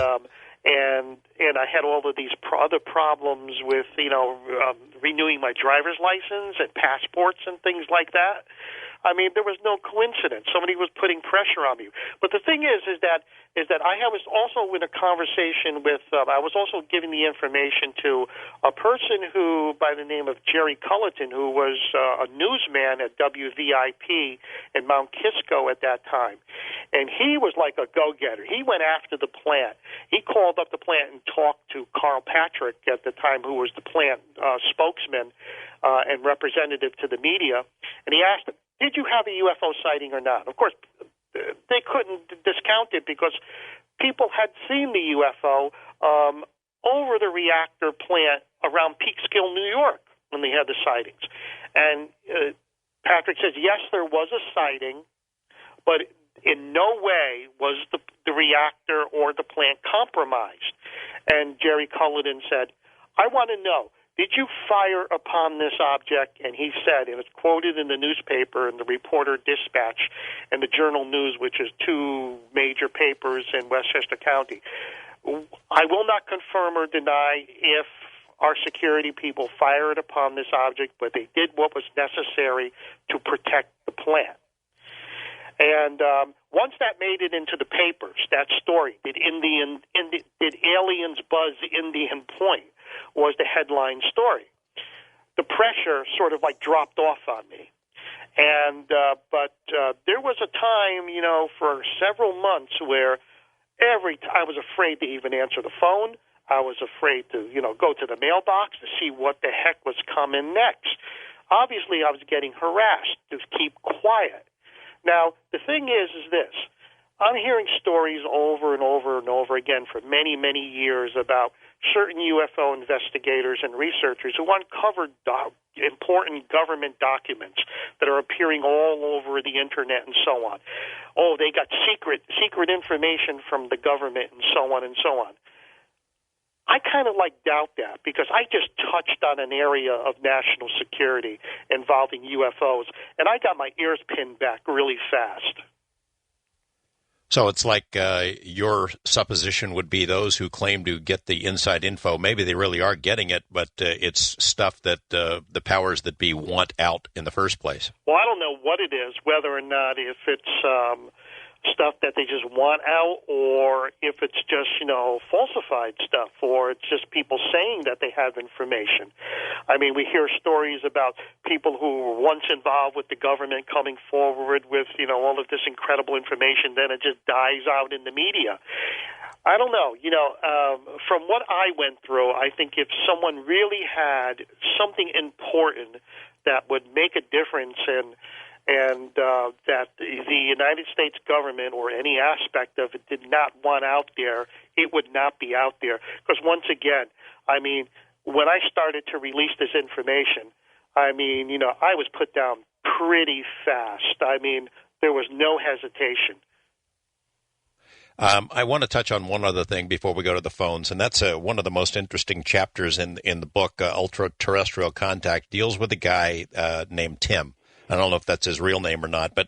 And I had all of these other problems with renewing my driver's license and passports and things like that. I mean, there was no coincidence. Somebody was putting pressure on me. But the thing is that I was also in a conversation with, I was also giving the information to a person who, by the name of Jerry Culleton, who was a newsman at WVIP in Mount Kisco at that time. And he was like a go-getter. He went after the plant. He called up the plant and talked to Carl Patrick at the time, who was the plant spokesman and representative to the media. And he asked him, did you have a UFO sighting or not? Of course, they couldn't discount it because people had seen the UFO over the reactor plant around Peekskill, New York, when they had the sightings. And Patrick says, yes, there was a sighting, but in no way was the reactor or the plant compromised. And Jerry Culleton said, I want to know, did you fire upon this object? And he said, and it's quoted in the newspaper, in the Reporter Dispatch, and the Journal News, which is 2 major papers in Westchester County, I will not confirm or deny if our security people fired upon this object, but they did what was necessary to protect the plant. And once that made it into the papers, that story, did aliens buzz Indian Point, was the headline story. The pressure sort of like dropped off on me. And but there was a time, for several months where I was afraid to even answer the phone. I was afraid to, go to the mailbox to see what the heck was coming next. Obviously, I was getting harassed to keep quiet. Now, the thing is this. I'm hearing stories over and over and over again for many, many years about certain UFO investigators and researchers who uncovered important government documents that are appearing all over the internet and so on. Oh, they got secret information from the government and so on and so on. I kind of doubt that because I just touched on an area of national security involving UFOs, and I got my ears pinned back really fast. So it's like your supposition would be those who claim to get the inside info, maybe they really are getting it, but it's stuff that the powers that be want out in the first place. Well, I don't know what it is, whether or not if it's stuff that they just want out or if it's just, falsified stuff or it's just people saying that they have information. I mean, we hear stories about people who were once involved with the government coming forward with, all of this incredible information, then it just dies out in the media. I don't know. From what I went through, I think if someone really had something important that would make a difference and that the United States government or any aspect of it did not want out there, it would not be out there. Because once again, I mean, when I started to release this information, I mean, I was put down pretty fast. I mean, there was no hesitation. I want to touch on one other thing before we go to the phones, and that's one of the most interesting chapters in the book, Ultra-Terrestrial Contact, deals with a guy named Tim. I don't know if that's his real name or not, but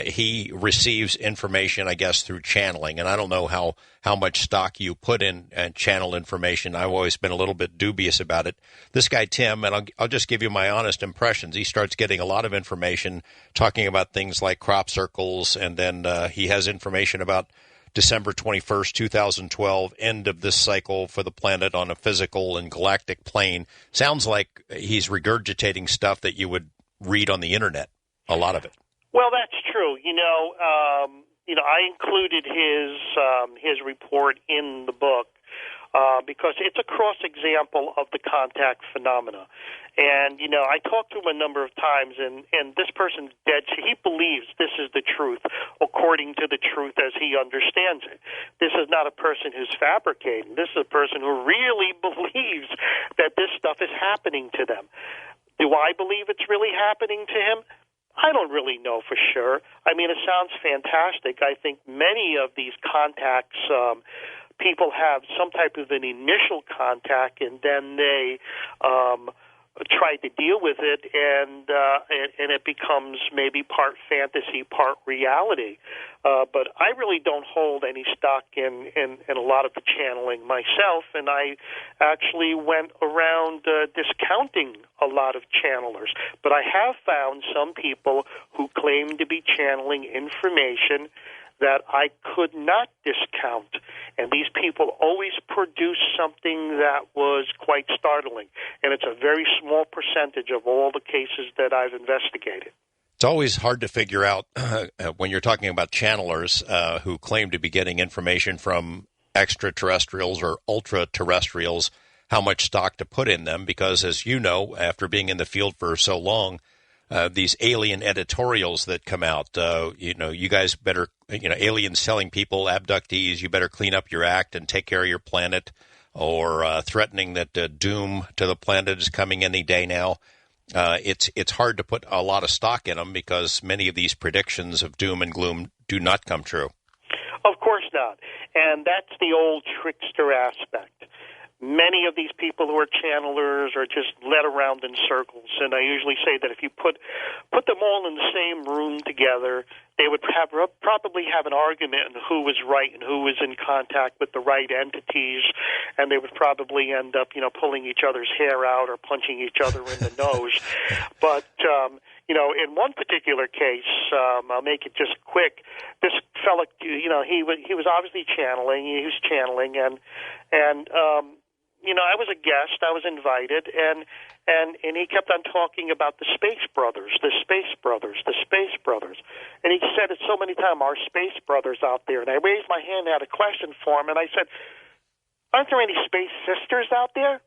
he receives information, I guess, through channeling. And I don't know how much stock you put in channel information. I've always been a little bit dubious about it. This guy, Tim, and I'll just give you my honest impressions. He starts getting a lot of information talking about things like crop circles, and then he has information about December 21st, 2012, end of this cycle for the planet on a physical and galactic plane. Sounds like he's regurgitating stuff that you would read on the internet, a lot of it. Well, that's true. I included his report in the book because it's a cross example of the contact phenomena. And, I talked to him a number of times, and this person's dead. He believes this is the truth according to the truth as he understands it. This is not a person who's fabricating. This is a person who really believes that this stuff is happening to them. Do I believe it's really happening to him? I don't really know for sure. I mean, it sounds fantastic. I think many of these contacts, people have some type of an initial contact, and then they try to deal with it, and it becomes maybe part fantasy, part reality. But I really don't hold any stock in a lot of the channeling myself, and I actually went around discounting a lot of channelers. But I have found some people who claim to be channeling information that I could not discount. And these people always produce something that was quite startling. And it's a very small percentage of all the cases that I've investigated. It's always hard to figure out when you're talking about channelers who claim to be getting information from extraterrestrials or ultra-terrestrials, how much stock to put in them, because as you know, after being in the field for so long, these alien editorials that come out, you guys better, aliens telling people, abductees, you better clean up your act and take care of your planet, or threatening that doom to the planet is coming any day now. It's hard to put a lot of stock in them because many of these predictions of doom and gloom do not come true. Of course not. And that's the old trickster aspect. Many of these people who are channelers are just led around in circles, and I usually say that if you put them all in the same room together, they would probably have an argument on who was right and who was in contact with the right entities, and they would probably end up, pulling each other's hair out or punching each other in the nose. But in one particular case, I'll make it just quick. This fella, he was obviously channeling. He was channeling, and I was a guest. I was invited, and he kept on talking about the Space Brothers, the Space Brothers, the Space Brothers. And he said it so many times, our Space Brothers out there. And I raised my hand and had a question for him, and I said, aren't there any space sisters out there?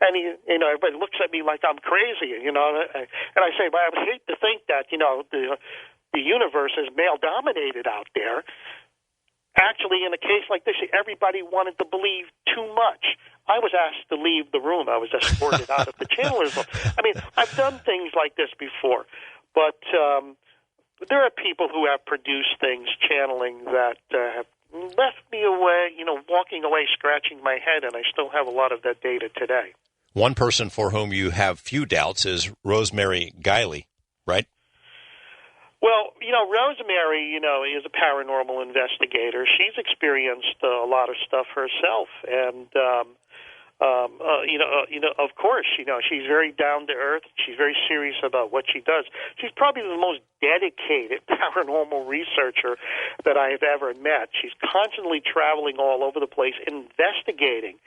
And everybody looks at me like I'm crazy, and I say, well, I would hate to think that, the universe is male-dominated out there. Actually, in a case like this, everybody wanted to believe too much. I was asked to leave the room. I was escorted out of the channeler's room. I mean, I've done things like this before, but there are people who have produced things, channeling, that have left me away, walking away, scratching my head, and I still have a lot of that data today. One person for whom you have few doubts is Rosemary Guiley, right? Well, Rosemary, is a paranormal investigator. She's experienced a lot of stuff herself, and of course, she's very down to earth. She's very serious about what she does. She's probably the most dedicated paranormal researcher that I have ever met. She's constantly traveling all over the place, investigating,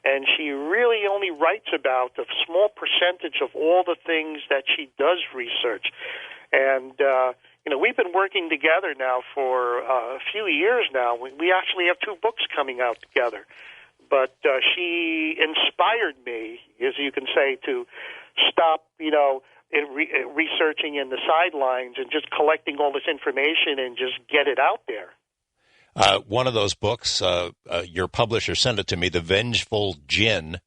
and she really only writes about a small percentage of all the things that she does research. And we've been working together now for a few years now. We actually have 2 books coming out together. But she inspired me, as you can say, to stop, researching in the sidelines and just collecting all this information and just get it out there. One of those books, your publisher sent it to me, The Vengeful Jinn,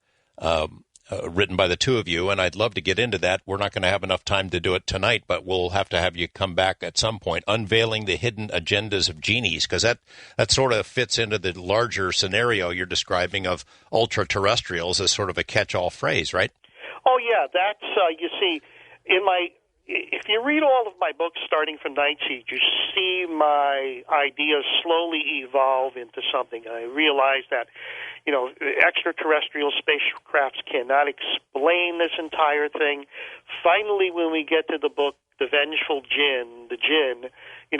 written by the 2 of you, and I'd love to get into that. We're not going to have enough time to do it tonight, but we'll have to have you come back at some point, unveiling the hidden agendas of genies, because that sort of fits into the larger scenario you're describing of ultra-terrestrials as sort of a catch-all phrase, right? Oh, yeah, that's, you see, if you read all of my books starting from Night Siege, you see my ideas slowly evolve into something. I realize that, extraterrestrial spacecrafts cannot explain this entire thing. Finally, when we get to the book, The Vengeful Jinn, the Jinn,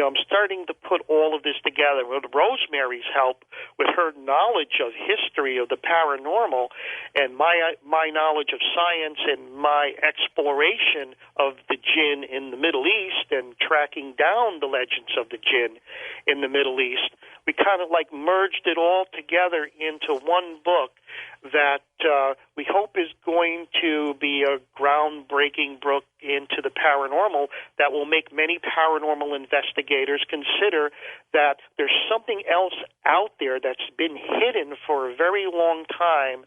I'm starting to put all of this together with Rosemary's help, with her knowledge of history of the paranormal and my knowledge of science and my exploration of the Jinn in the Middle East and tracking down the legends of the Jinn in the Middle East. We kind of merged it all together into one book that we hope is going to be a groundbreaking book into the paranormal that will make many paranormal investigators consider that there's something else out there that's been hidden for a very long time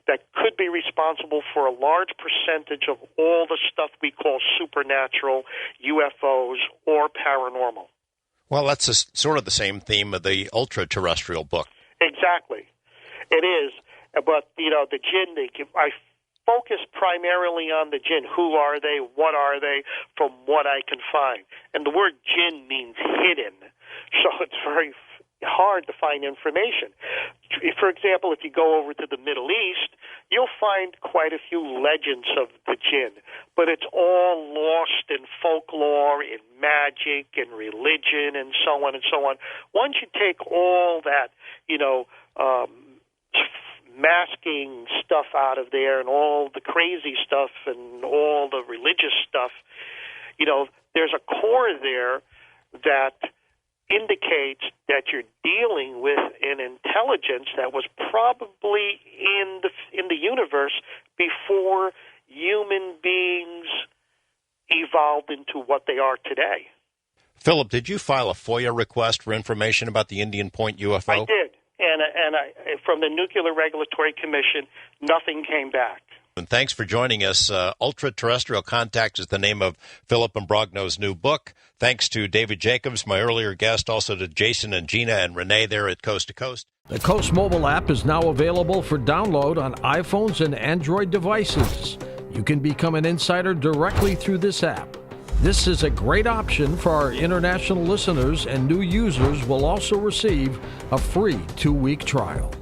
that could be responsible for a large percentage of all the stuff we call supernatural, UFOs, or paranormal. Well, that's sort of the same theme of the ultra-terrestrial book. Exactly. It is. But, the Jinn, I focus primarily on the Jinn. Who are they? What are they? From what I can find. And the word Jinn means hidden. So it's very hard to find information. For example, if you go over to the Middle East, you'll find quite a few legends of the Jinn, but it's all lost in folklore, in magic, and religion, and so on and so on. Once you take all that, masking stuff out of there and all the crazy stuff and all the religious stuff, there's a core there that indicates that you're dealing with an intelligence that was probably in the universe before human beings evolved into what they are today. Philip, did you file a FOIA request for information about the Indian Point UFO? I did, and from the Nuclear Regulatory Commission, nothing came back. And thanks for joining us. Ultra-Terrestrial Contact is the name of Philip Imbrogno's new book. Thanks to David Jacobs, my earlier guest, also to Jason and Gina and Renee there at Coast to Coast. The Coast mobile app is now available for download on iPhones and Android devices. You can become an insider directly through this app. This is a great option for our international listeners, and new users will also receive a free 2-week trial.